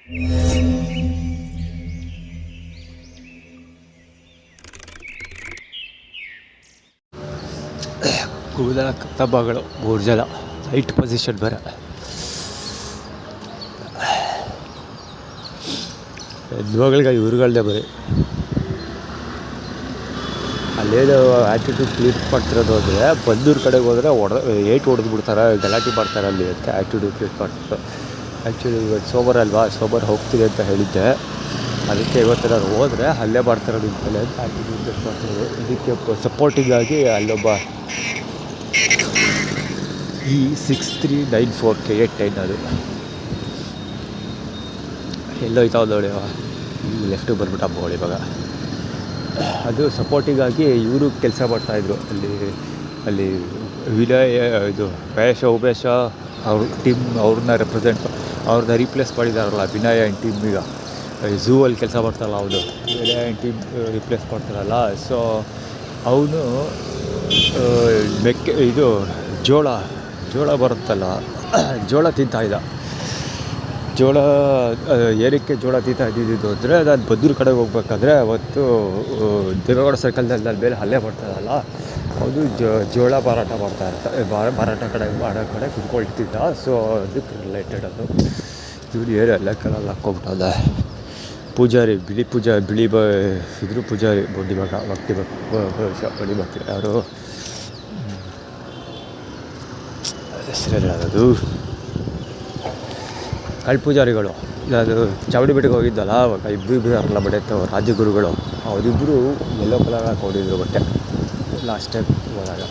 ಕೂದಲ ಕತ್ತಬ್ಬಗಳು 3 ಜನ right position ಬೇರೆ. ಹೆಣ್ಮಗಳಿಗೆ ಇವ್ರುಗಳನ್ನೇ ಬರೀ ಅಲ್ಲೇನು ಆ್ಯಟಿಟ್ಯೂಡ್ ಕ್ಲೀನ್ ಮಾಡ್ತಿರೋದು ಅಂದರೆ ಬಂದೂರು ಕಡೆಗೆ ಹೋದರೆ ಹೊಡೆದು ಬಿಡ್ತಾರೆ, ಗಲಾಟೆ ಮಾಡ್ತಾರೆ ಅಲ್ಲಿ ಅಂತ ಆ್ಯಟಿಟ್ಯೂಡ್ ಕ್ಲೀನ್ ಮಾಡ್ತಾರೆ. ಆ್ಯಕ್ಚುಲಿ ಇವತ್ತು ಸೋಮವಾರ ಅಲ್ವಾ, ಸೋಮವಾರ ಹೋಗ್ತೀನಿ ಅಂತ ಹೇಳಿದ್ದೆ, ಅದಕ್ಕೆ ಇವತ್ತು ನಾನು ಹೋದರೆ ಅಲ್ಲೇ ಮಾಡ್ತಾರೆ ನಿಂತಲೆ ಅಂತ ಆ್ಯಟಿಟ್ಯೂಡ್ ಕ್ಲೀನ್ ಮಾಡ್ತಾರೆ. ಇದಕ್ಕೆ ಸಪೋರ್ಟಿಂಗಾಗಿ ಅಲ್ಲೊಬ್ಬ E6394K89 ಅದು ಎಲ್ಲೋಯ್ತಾವ ನೋಡಿ, ಈಗ ಲೆಫ್ಟಿಗೆ ಬಂದ್ಬಿಟ್ಟು ಹಬ್ಬಗಳು ಇವಾಗ. ಅದು ಸಪೋರ್ಟಿಗಾಗಿ ಇವರು ಕೆಲಸ ಮಾಡ್ತಾಯಿದ್ರು ಅಲ್ಲಿ ವಿನಯ್ ಇದು ಉಮೇಶ ಅವ್ರ ಟೀಮ್ ಅವ್ರನ್ನ ರೀಪ್ಲೇಸ್ ಮಾಡಿದಾರಲ್ಲ ವಿನಯ್ ಆ್ಯಂಡ್ ಟೀಮ್. ಈಗ ಝೂ ಅಲ್ಲಿ ಕೆಲಸ ಮಾಡ್ತಾರಲ್ಲ ಅವನು ವಿನಯ್ ಆ್ಯಂಡ್ ಟೀಮ್ ರಿಪ್ಲೇಸ್ ಮಾಡ್ತಾರಲ್ಲ. ಸೊ ಅವನು ಇದು ಜೋಳ ಬರುತ್ತಲ್ಲ, ಜೋಳ ತಿಂತಾಯಿದ್ದ. ಜೋಳ ಏನಕ್ಕೆ ಜೋಳ ತಿಂತಾ ಇದ್ದಿದ್ದು ಅಂದರೆ, ನಾನು ಬಂದೂರು ಕಡೆಗೆ ಹೋಗ್ಬೇಕಾದ್ರೆ ಅವತ್ತು ದೇವೇಗೌಡ ಸರ್ಕಲ್ದಲ್ಲಿ ನನ್ನ ಮೇಲೆ ಹಲ್ಲೆ ಮಾಡ್ತಾರಲ್ಲ, ಅವನು ಜೋಳ ಮಾರಾಟ ಮಾರಾಟ ಮಾಡೋ ಕಡೆ ಕುತ್ಕೊಳ್ತಿದ್ದ. ಸೊ ಅದಕ್ಕೆ ರಿಲೇಟೆಡ್ ಅದು. ಇವನು ಏನು ಎಲ್ಲ ಕಲಲ್ಲಿ ಹಾಕ್ಕೊಂಬಿಟ್ಟದ ಪೂಜಾರಿ, ಬಿಳಿ ಇದ್ರು ಪೂಜಾರಿ ಬಡ್ಡಿ ಬರ್ತೀರ ಯಾರು ಹೆಸರು ಅದು ಕಳ್ಳ ಪೂಜಾರಿಗಳು. ಅದು ಚಾವಡಿ ಬೆಟ್ಟಕ್ಕೆ ಹೋಗಿದ್ದಲ್ಲ ಅವಾಗ ಇಬ್ಬರು ಇದ್ದಾರಲ್ಲ ಬಟ್ಟೆ ರಾಜಗುರುಗಳು, ಅವರಿಬ್ಬರು ಯೆಲ್ಲೋ ಕಲರ್ ಹಾಕೊಂಡಿದ್ರು ಬಟ್ಟೆ ಲಾಸ್ಟ್ ಟೈಮ್ ಹೋದಾಗ.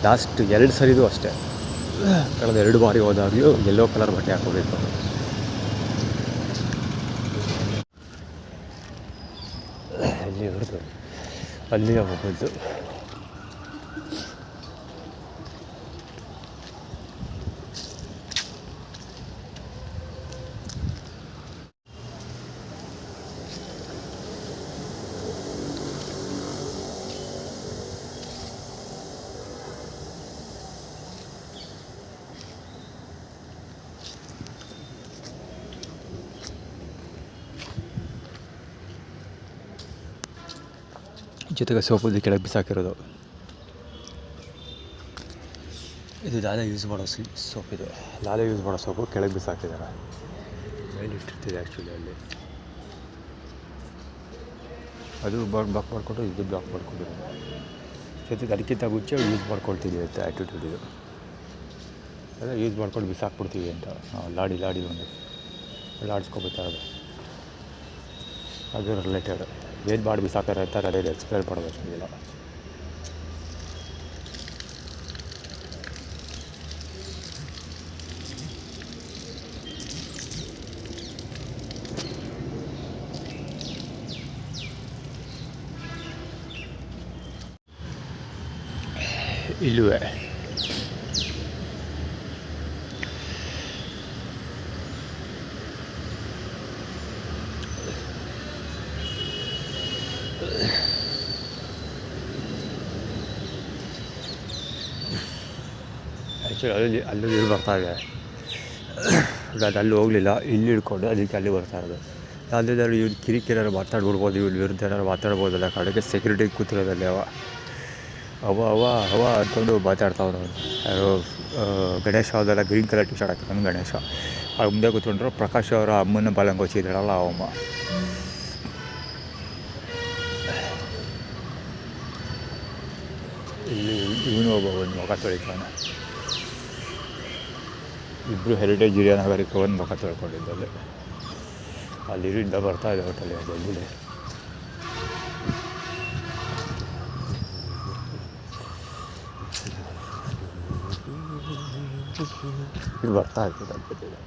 ಲಾಸ್ಟ್ 2 ಸರಿದು ಅಷ್ಟೇ, ಕಳೆದ 2 ಬಾರಿ ಹೋದಾಗಲೂ ಯೆಲ್ಲೋ ಕಲರ್ ಬಟ್ಟೆ ಹಾಕೊಂಡಿದ್ರು. ಅಲ್ಲಿ ಹೊರತು ಅಲ್ಲಿಗೆ ಹೋಗೋದು. ಜೊತೆಗೆ ಸೋಪು ಕೆಳಗೆ ಬಿಸಾಕಿರೋದು. ಇದು ಲಾಲೆ ಯೂಸ್ ಮಾಡೋ ಸೋಪ್, ಲಾಲೆ ಯೂಸ್ ಮಾಡೋ ಸೋಪು ಕೆಳಗೆ ಬಿಸಾಕಿದ್ದಾರೆ. ಮೇಲೆ ಇಟ್ಟಿರ್ತಿದೆ ಆ್ಯಕ್ಚುಲಿ ಅಲ್ಲಿ. ಅದು ಬ್ಲಾಕ್ ಮಾಡಿಕೊಂಡು ಇದು ಬ್ಲಾಕ್ ಮಾಡ್ಕೊಂಡಿರೋದು. ಜೊತೆಗೆ ಅದಕ್ಕಿಂತ ಮುಂಚೆ ಯೂಸ್ ಮಾಡ್ಕೊಳ್ತೀವಿ ಅಂತ ಆ್ಯಟಿಟ್ಯೂಡ್ ಇದು. ಅದೇ ಯೂಸ್ ಮಾಡ್ಕೊಂಡು ಬಿಸಾಕ್ಬಿಡ್ತೀವಿ ಅಂತ ಲಾಡಿ ಒಂದು ಆಡಿಸ್ಕೊಬೇಕಾದ್ರೆ ಅದು ರಿಲೇಟೆಡ್. ಏನು ಮಾಡಿ ಬಿಸಾಕ್ತಾರೆ ಅಂತ ಅದೇ ಎಕ್ಸ್ಪ್ಲೇನ್ ಮಾಡಬೇಕಿಲ್ಲ. ಇಲ್ಲವೇ ಆ್ಯಕ್ಚುಲಿ ಅಲ್ಲೂ ಇಲ್ಲಿ ಬರ್ತಾಯಿದೆ. ಅದು ಅಲ್ಲಿ ಹೋಗಲಿಲ್ಲ, ಇಲ್ಲಿ ಹಿಡ್ಕೊಂಡು ಅದಕ್ಕೆ ಅಲ್ಲಿ ಬರ್ತಾ ಇರೋದು. ಅಲ್ಲಿದ್ದರೂ ಇವ್ರು ಕಿರಿಕಿರಾರು ಮಾತಾಡ್ಬಿಡ್ಬೋದು, ಇವ್ರ ವಿರುದ್ಧ ಏನಾರು ಮಾತಾಡ್ಬೋದಲ್ಲ. ಕಡೆಗೆ ಸೆಕ್ಯೂರಿಟಿ ಕೂತಿರೋದಲ್ಲಿ ಅವ ಅಂದ್ಕೊಂಡು ಮಾತಾಡ್ತಾವ್ರು. ಯಾರು ಗಣೇಶ ಅವರೆಲ್ಲ ಗ್ರೀನ್ ಕಲರ್ ಟಿ ಶರ್ಟ್ ಹಾಕ್ತಾನೆ ಗಣೇಶ. ಅವ್ರ ಮುಂದೆ ಕೂತ್ಕೊಂಡ್ರು ಪ್ರಕಾಶ್ ಅವರ ಅಮ್ಮನ ಬಾಲಂಗೋಚಿ ಇದ್ದಾಳಲ್ಲ ಅವಮ್ಮ. ಇಲ್ಲಿ ಇವನು ಒಂದು ಮುಖ ತೊಳಿತಾನೆ. ಇಬ್ಬರು ಹೆರಿಟೇಜ್ ಹಿರಿಯ ನಾಗರಿಕ ಒಂದು ಮುಖ ತೊಳ್ಕೊಂಡಿದ್ದಲ್ಲಿ ಅಲ್ಲಿ ಇರಿಂದ ಬರ್ತಾಯಿದೆ ಹೋಟೆಲ್ ಜಲ್ದಿ. ಇದು ಬರ್ತಾ ಇರ್ತದೆ ಅನ್ಕೋತಿದ್ದೆ.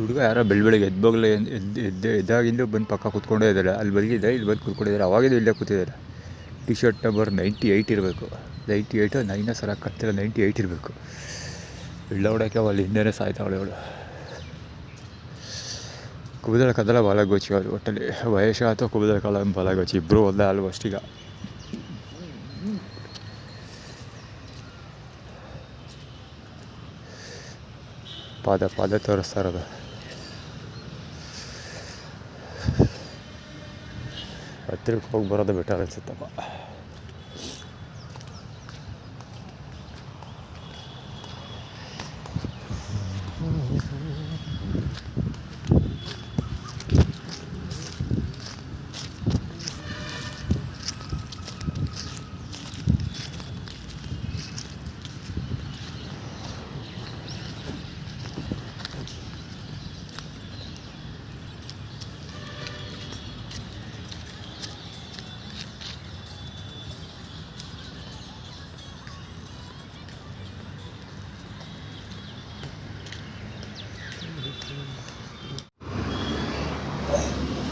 ಹುಡುಗ ಯಾರೋ ಬೆಳಗ್ಗೆ ಎದ್ದಾಗಲೇ ಎದ್ದಾಗಿಂದ ಬಂದು ಪಕ್ಕ ಕೂತ್ಕೊಂಡೇ ಇದ್ದಾರೆ. ಅಲ್ಲಿ ಬಲ್ಗಿದೆ, ಇಲ್ಲಿ ಬಂದು ಕೂತ್ಕೊಂಡಿದ್ದಾರೆ. ಅವಾಗಿಂದ ಇಲ್ಲೇ ಕೂತಿದ್ದಾರೆ. ಟಿ ಶರ್ಟ್ ನಂಬರ್ 98 ಇರಬೇಕು. 98 9 ಸರ ಕಟ್ತಿಲ್ಲ, 98 ಇರಬೇಕು. ಇಲ್ಲ ಹೊಡೋಕ್ಕೆ ಅವಳು ಹಿಂದೆನೇ ಸಾಯ್ತಾವಳೆ ಅವಳು. ಕೂದಲ ಕದಲ ಬಾಲಗೋಚಿ ಅವರು ಒಟ್ಟಲ್ಲಿ ವಯಸ್ಸು ಅಥವಾ ಕೂದಲ ಕಾಲ ಬಾಲಗೋಚಿ ಇಬ್ಬರು ಒಂದೇ ಆಲ್ಮೋಸ್ಟ್. ಈಗ ಪಾದ ತೋರಿಸ್ತಾ ಇರೋದು. ಹತ್ತಿರಕ್ಕೆ ಹೋಗಿ ಬರೋದು ಬೆಟರ್ ಅನ್ಸುತ್ತಪ್ಪ.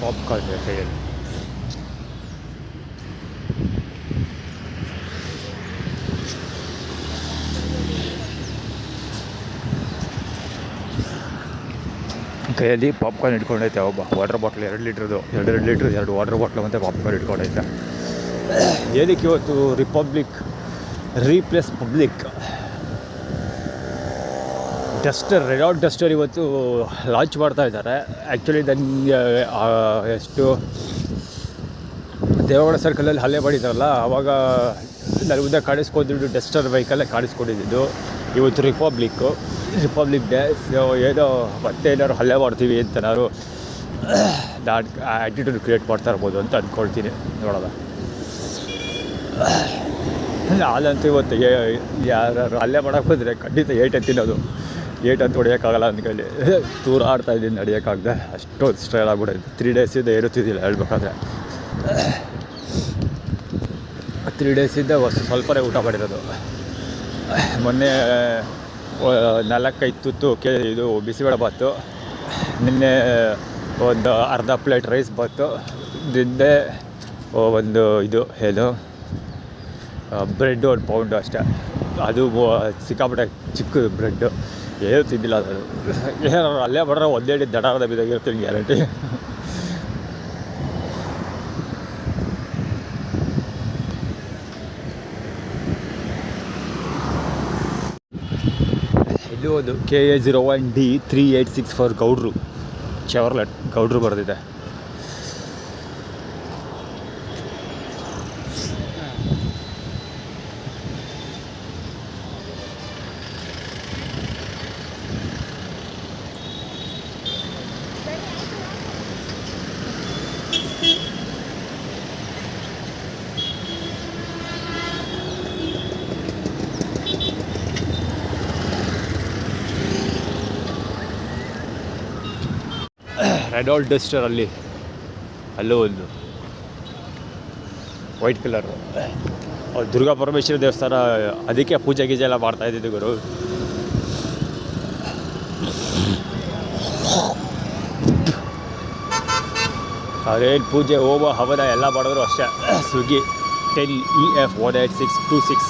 ಪಾಪ್ಕಾರ್ನ್ ಕೈಯಲ್ಲಿ ಪಾಪ್ಕಾರ್ನ್ ಇಟ್ಕೊಂಡೈತೆ ಒಬ್ಬ. Water bottle 2 ಲೀಟ್ರದ್ದು, 2 litre 2 water bottle ಮತ್ತು ಪಾಪ್ಕಾರ್ನ್ ಇಟ್ಕೊಂಡೈತೆ. ಏನಕ್ಕೆ ಇವತ್ತು replace public Duster, Renault Duster ಇವತ್ತು ಲಾಂಚ್ ಮಾಡ್ತಾ ಇದ್ದಾರೆ. ಆ್ಯಕ್ಚುಲಿ ನನಗೆ ಎಷ್ಟು ದೇವಗಡ ಸರ್ಕಲಲ್ಲಿ ಹಲ್ಲೆ ಮಾಡಿದ್ದಾರಲ್ಲ, ಆವಾಗ ನನ್ನ ಮುಂದೆ ಕಾಣಿಸ್ಕೊಂಡಿದ್ದು ಡಸ್ಟರ್ ಬೈಕಲ್ಲೇ ಕಾಣಿಸ್ಕೊಂಡಿದ್ದು. ಇವತ್ತು ರಿಪಬ್ಲಿಕ್ ಡೇ. ಏನೋ ಮತ್ತೆ ಏನಾದ್ರು ಹಲ್ಲೆ ಮಾಡ್ತೀವಿ ಅಂತ ನಾನು ಆ್ಯಟಿಟ್ಯೂಡ್ ಕ್ರಿಯೇಟ್ ಮಾಡ್ತಾ ಇರ್ಬೋದು ಅಂತ ಅಂದ್ಕೊಳ್ತೀನಿ. ನೋಡೋಣ. ನಾನಂತೂ ಇವತ್ತು ಯಾರು ಹಲ್ಲೆ ಮಾಡೋಕ್ಕೆ ಬಂದರೆ ಖಂಡಿತ ಏಟು ತಿನ್ನೋದು. ಏಟಂತ ಹೊಡೆಯೋಕ್ಕಾಗಲ್ಲ ಅಂದ್ಕೊಳ್ಳಿ. ದೂರ ಆಡ್ತಾಯಿದ್ದೀನಿ, ನಡೆಯೋಕ್ಕಾಗದೆ ಅಷ್ಟೊಂದು ಸ್ಟ್ರೈಲ್ ಆಗ್ಬಿಟ್ಟಿದೆ. 3 ಡೇಸಿಂದ ಏರುತ್ತಿದ್ದಿಲ್ಲ ಹೇಳ್ಬೇಕಾದ್ರೆ. 3 ಡೇಸಿಂದ ಸ್ವಲ್ಪನೇ ಊಟ ಮಾಡಿರೋದು. ಮೊನ್ನೆ 4-5 ತುತ್ತು ಇದು ಬಿಸಿಬೇಳೆ ಬಾತು, ನಿನ್ನೆ ಒಂದು ಅರ್ಧ ಪ್ಲೇಟ್ ರೈಸ್ ಬಾತು, ನಿನ್ನೆ ಒಂದು ಇದು ಏನು ಬ್ರೆಡ್ 1 ಪೌಂಡು ಅಷ್ಟೇ. ಅದು ಸಿಕ್ಕಾಪಟ್ಟೆ ಚಿಕ್ಕದು ಬ್ರೆಡ್ಡು. ಏನೂ ತಿಂದಿಲ್ಲ. ಅದು ಏನಾರು ಅಲ್ಲೇ ಮಾಡ್ರೆ ಒಂದೇಡಿ ದಡಾರದ ಬಿದ್ದಾಗಿರ್ತೀನಿ ಗ್ಯಾರಂಟಿ. ಇದು ಒಂದು KA01D 3864 ಗೌಡ್ರು ಚೆವರ್ಲೆಟ್ ಗೌಡ್ರು ಬರೆದಿದೆ. ರೆನಾಲ್ಟ್ ಡಸ್ಟರ್ ಅಲ್ಲೂ ಒಂದು ವೈಟ್ ಕಲರು. ದುರ್ಗಾ ಪರಮೇಶ್ವರಿ ದೇವಸ್ಥಾನ, ಅದಕ್ಕೆ ಪೂಜೆ ಗೀಜೆ ಎಲ್ಲ ಮಾಡ್ತಾಯಿದ್ದಿದ್ದು ಗುರು. ಅದೇನು ಪೂಜೆ ಹೋಮ ಹವನ ಎಲ್ಲ ಮಾಡಿದ್ರು ಅಷ್ಟೇ. ಸ್ವಿಗ್ಗಿ 10EF18626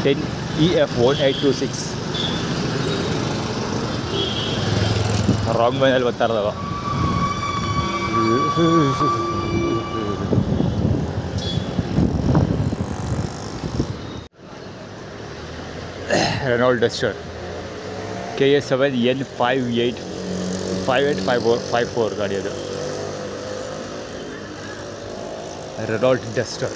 10EF1826 ರಾಂಗ್ ಮೈನಲ್ಲಿ ಬರ್ತಾ ಇರೋದವ. ರೆನಾಲ್ಟ್ ಡಸ್ಟರ್ KA7N5854 ಗಾಡಿ ಅದು. ರೆನಾಲ್ಟ್ ಡಸ್ಟರ್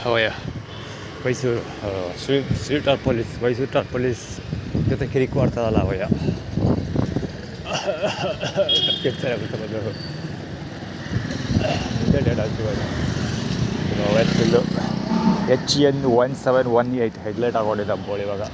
ಅವಯ್ಯ ಮೈಸೂರು ಶ್ರೀ ಪೊಲೀಸ್ ಮೈಸೂರು ಪೊಲೀಸ್ ಜೊತೆ ಕಿರಿಕ್ ಮಾಡ್ತಾರಲ್ಲ ಅವಯ್ಯ ಕೆಲ್ಸ ಬಂದು ಫುಲ್ಲು HN1718 ಹೆಡ್ಲೈಟ್ ಆಗೊಂಡಿದ್ದ ಬೋಳಿ ಇವಾಗ.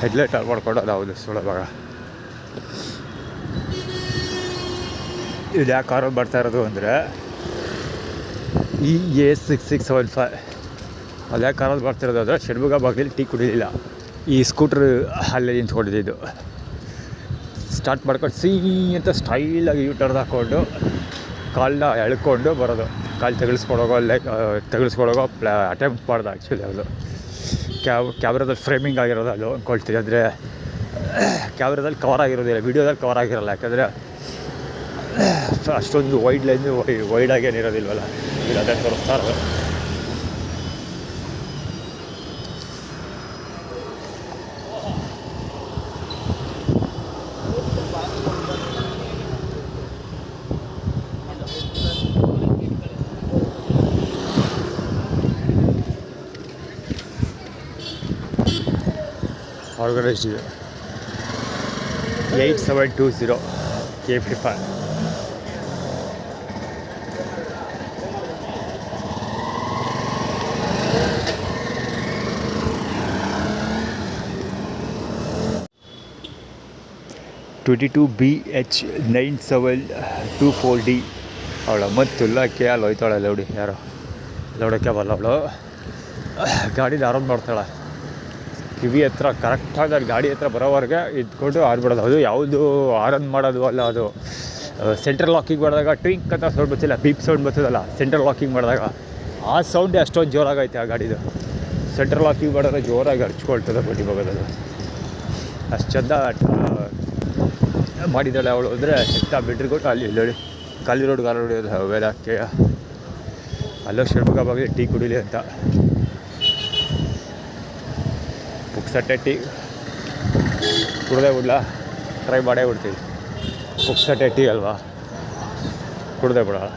ಹೆಡ್ಲೈಟ್ ಆನ್ ಮಾಡ್ಕೊಂಡು ಹೌದು ಸುಳಭಾಗ. ಇದು ಯಾಕೆ ಕಾರು ಬರ್ತಾ ಇರೋದು ಅಂದರೆ EA6675 ಅದು ಯಾಕೆ ಕಾರಲ್ಲಿ ಬರ್ತಿರೋದು ಅಂದರೆ ಷಣ್ಮುಗ ಬಾಗಿಲಲ್ಲಿ ಟೀ ಕುಡಿಲಿಲ್ಲ, ಈ ಸ್ಕೂಟ್ರ್ ಅಲ್ಲೇ ನಿಂತ್ಕೊಂಡಿದ್ದು. ಸ್ಟಾರ್ಟ್ ಮಾಡ್ಕೊಂಡು ಅಂತ ಸ್ಟೈಲಾಗಿ ಯೂಟರ್ನ್ ಹಾಕ್ಕೊಂಡು ಕಾಲನ್ನ ಎಳ್ಕೊಂಡು ಬರೋದು, ಕಾಲು ತೆಗೆಸ್ಕೊಡೋಗೋ ಅಟೆಂಪ್ಟ್ ಮಾಡ್ದೆ ಆ್ಯಕ್ಚುಲಿ. ಅದು ಕ್ಯಾಮ್ರಾದಲ್ಲಿ ಫ್ರೇಮಿಂಗ್ ಆಗಿರೋದು ಅದು ಅಂದ್ಕೊಳ್ತೀವಿ, ಅಂದರೆ ಕ್ಯಾಮ್ರಾದಲ್ಲಿ ಕವರ್ ಆಗಿರೋದಿಲ್ಲ, ವೀಡಿಯೋದಲ್ಲಿ ಕವರ್ ಆಗಿರೋಲ್ಲ. ಯಾಕಂದರೆ ಅಷ್ಟೊಂದು ವೈಡಾಗಿ ಏನಿರೋದಿಲ್ವಲ್ಲ, ಇದು ಅದೇ ತೋರಿಸ್ತಾ ಇರೋದು. Organised 8720 K55. BH9724D ಅವಳ ಮತ್ತು ಲಕ್ಕೆ ಅಲ್ಲಿ ಹೋಯ್ತಾಳೆ ಲೌಡಿ, ಯಾರೋ ಲೌಡಕ್ಕೆ ಬರಲ್ಲ ಅವಳು. ಗಾಡಿನ ಆರಾಮ್ ಮಾಡ್ತಾಳೆ, ಕಿವಿ ಹತ್ರ ಕರೆಕ್ಟಾಗಿ ಅದು ಗಾಡಿ ಹತ್ರ ಬರೋವರೆಗೆ ಇದ್ಕೊಂಡು ಆಡ್ಬಿಡೋದು. ಅದು ಯಾವುದು ಆರನ್ ಮಾಡೋದು ಅಲ್ಲ, ಅದು ಸೆಂಟ್ರಲ್ ಲಾಕಿಂಗ್ ಮಾಡಿದಾಗ ಟ್ವಿಂಕ್ ಅಂತ ಸೌಂಡ್ ಬರ್ತಿಲ್ಲ, ಬೀಪ್ ಸೌಂಡ್ ಬರ್ತದಲ್ಲ ಸೆಂಟ್ರಲ್ ಲಾಕಿಂಗ್ ಮಾಡಿದಾಗ, ಆ ಸೌಂಡೇ ಅಷ್ಟೊಂದು ಜೋರಾಗೈತೆ ಆ ಗಾಡಿದು. ಸೆಂಟ್ರಲ್ ಲಾಕಿಂಗ್ ಮಾಡಿದ್ರೆ ಜೋರಾಗಿ ಹರ್ಚ್ಕೊಳ್ತದೆ ಬಡ್ಡಿ ಬಗೋದದು, ಅಷ್ಟು ಚಂದ ಮಾಡಿದ್ದಾಳೆ ಅವಳು. ಅಂದರೆ ಎತ್ತ ಬಿಟ್ರಿಗೊಟ್ಟು ಅಲ್ಲಿ ನೋಡಿ ಖಾಲಿ ರೋಡ್ ಹೊಡಿಯೋದು ವೇಳಕ್ಕೆ ಅಲ್ಲೋ ಷಣ್ಮುಗ ಬಾಗಿಲು ಟೀ ಕುಡಿಲಿ ಅಂತ. ಪುಕ್ಸಟ್ಟೆ ಟೀ ಕುಡ್ದೇ ಬಿಡ್ಲಾ, ಟ್ರೈ ಮಾಡೇ ಬಿಡ್ತೀವಿ. ಪುಕ್ಸಟ್ಟೆ ಟೀ ಅಲ್ವಾ, ಕುಡ್ದೇ ಬಿಡೋಣ.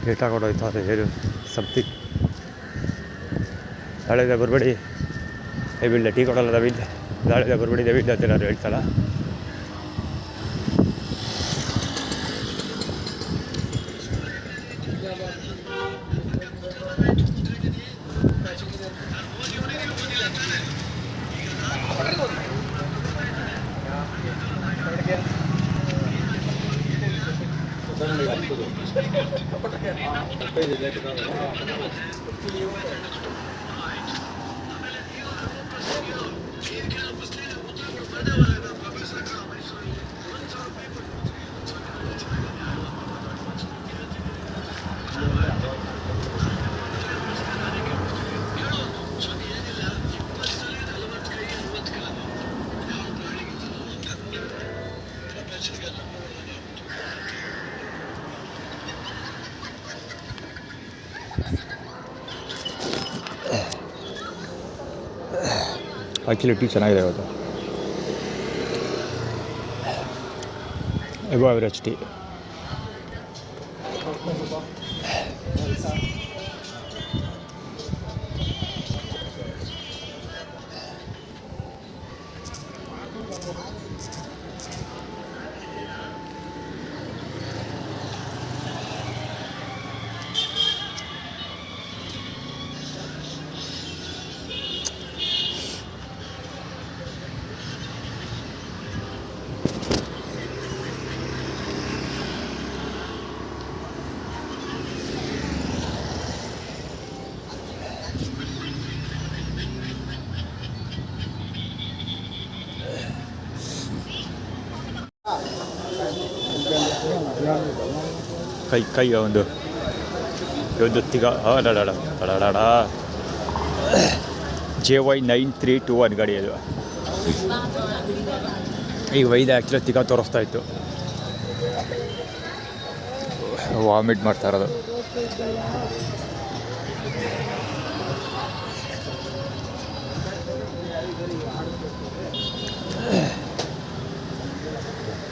ಗೇಟ್ ಹಾಕೊಂಡೋಯ್ತು ಅದು ಏನು ಸಮಥಿಂಗ್. ನಾಳೆದ ಬರಬೇಡಿ ದಯವಿಲ್ಲ, ಟೀ ಕೊಡೋಲ್ಲ ದಯವಿಲ್ಲ, ನಾಳೆದ ಬರಬೇಡಿ ದಯವಿಲ್ಲ ಅಂತ ನಾನು ಹೇಳ್ತಾಳ. ಆ್ಯಕ್ಚುಲಿ ಟೀ ಚೆನ್ನಾಗಿದೆ ಇವತ್ತು, ಎಬೋ ಅವರೇಜ್ ಟೀ. ಕೈ ಒಂದು ತಿಗ ಅಡಡ JY9321 ಗಾಡಿ ಅದು. ಈಗ ವೈದ ಆ್ಯಕ್ಚುಲಿ ತಿಗ ತೋರಿಸ್ತಾ ಇತ್ತು, ವಾಮಿಟ್ ಮಾಡ್ತಾ ಇರೋದು.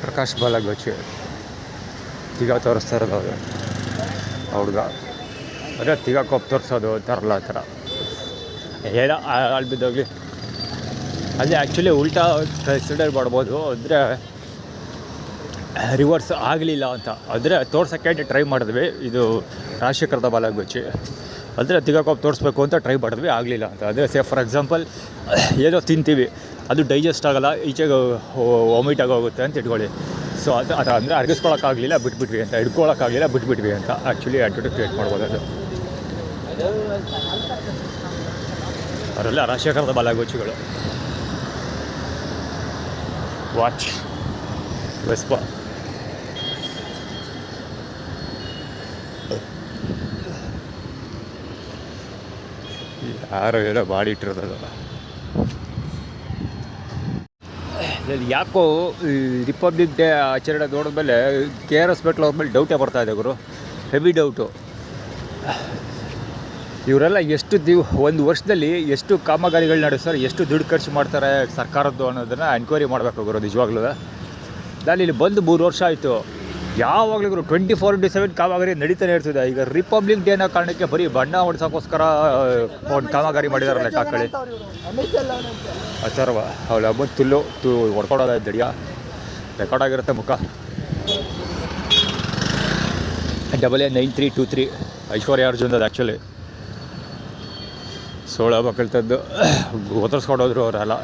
ಪ್ರಕಾಶ್ ಬಾಲಗೋಚಿ ತಿಗ ತೋರಿಸ್ತಾ ಇರೋದು ಅವರು ಹುಡುಗ. ಅದೇ ತಿಗ ಕೊಪ್ಪು ತೋರಿಸೋದು ಅಂತಾರಲ್ಲ ಆ ಥರ ಏನೋ ಅಲ್ಲಿ ಬಿದ್ದೋಗ್ಲಿ. ಅದೇ ಆ್ಯಕ್ಚುಲಿ ಉಲ್ಟಾ ಕನ್ಸಿಡರ್ ಮಾಡ್ಬೋದು, ಅಂದರೆ ರಿವರ್ಸ್ ಆಗಲಿಲ್ಲ ಅಂತ. ಅಂದರೆ ತೋರ್ಸೋಕ್ಕೆ ಟ್ರೈ ಮಾಡಿದ್ವಿ, ಇದು ರಾಜಶೇಖರದ ಬಾಲಗೋಚಿ. ಅಂದರೆ ತಿಗ ಕೊಪ್ಪು ತೋರಿಸ್ಬೇಕು ಅಂತ ಟ್ರೈ ಮಾಡಿದ್ವಿ, ಆಗಲಿಲ್ಲ ಅಂತ. ಅಂದರೆ ಫಾರ್ ಎಕ್ಸಾಂಪಲ್ ಏನೋ ತಿಂತೀವಿ, ಅದು ಡೈಜೆಸ್ಟ್ ಆಗೋಲ್ಲ, ಈಚೆಗೆ ವಾಮಿಟ್ ಆಗೋಗುತ್ತೆ ಅಂತ ಇಟ್ಕೊಳ್ಳಿ. ಸೊ ಅದು ಅಂದರೆ ಅರ್ಗಿಸ್ಕೊಳಕ್ಕಾಗಲಿಲ್ಲ ಬಿಟ್ಬಿಟ್ವಿ ಅಂತ, ಹಿಡ್ಕೊಳಕ್ಕಾಗಲಿಲ್ಲ ಬಿಟ್ಬಿಟ್ವಿ ಅಂತ ಆ್ಯಕ್ಚುಲಿ ಆ್ಯಟಿಟ್ಯೂಡ್ ಕ್ರಿಯೇಟ್ ಮಾಡ್ಬೋದು ಅದು. ಅವರೆಲ್ಲ ರಾಜಶೇಖರದ ಬಾಲಗೋಚಿಗಳು. ವಾಚ್ ವೆಸ್ಪಾ ಯಾರೋ ಏನೋ ಬಾಡಿ ಇಟ್ಟಿರೋದು. ಯಾಕೋ ರಿಪಬ್ಲಿಕ್ ಡೇ ಆಚರಣೆ ನೋಡಿದ್ಮೇಲೆ KRS ಬೆಟ್ಲ ಹೋದ್ಮೇಲೆ ಡೌಟೇ ಬರ್ತಾಯಿದೆ ಗುರು, ಹೆವಿ ಡೌಟು. ಇವರೆಲ್ಲ ಎಷ್ಟು ಒಂದು ವರ್ಷದಲ್ಲಿ ಎಷ್ಟು ಕಾಮಗಾರಿಗಳು ನಡೆಸ್ತಾರೆ, ಎಷ್ಟು ದುಡ್ಡು ಖರ್ಚು ಮಾಡ್ತಾರೆ ಸರ್ಕಾರದ್ದು ಅನ್ನೋದನ್ನು ಎನ್ಕ್ವೈರಿ ಮಾಡಬೇಕು ಗುರು ನಿಜವಾಗ್ಲೂ. ನಾನು ಇಲ್ಲಿ ಬಂದು 3 ವರ್ಷ ಆಯಿತು, ಯಾವಾಗಲೂ ಗುರು 24/7 ಕಾಮಗಾರಿ ನಡೀತಾನೆ ಇರ್ತದೆ. ಈಗ ರಿಪಬ್ಲಿಕ್ ಡೇನ ಕಾರಣಕ್ಕೆ ಬರೀ ಬಣ್ಣ ಹೊಡ್ಸೋಕ್ಕೋಸ್ಕರ ಒಂದು ಕಾಮಗಾರಿ ಮಾಡಿದಾರೆ ಲೆಕ್ಕ ಹಾಕೊಳ್ಳಿ. ಅಚಾರವ ಅವಳು ಹಬ್ಬ ತುಲ್ಲು ಹೊಡ್ಕೊಡೋದ ದಡಿಯ ರೆಕಾರ್ಡ್ ಆಗಿರುತ್ತೆ ಮುಖ. 9323 ಐಶ್ವರ್ಯ ಅರ್ಜುನ್ ಅದು ಆ್ಯಕ್ಚುಲಿ 16 ಮಕ್ಕಳ್ತದ್ದು ಒತ್ತರಿಸ್ಕೊಂಡೋದ್ರು ಅವರೆಲ್ಲ.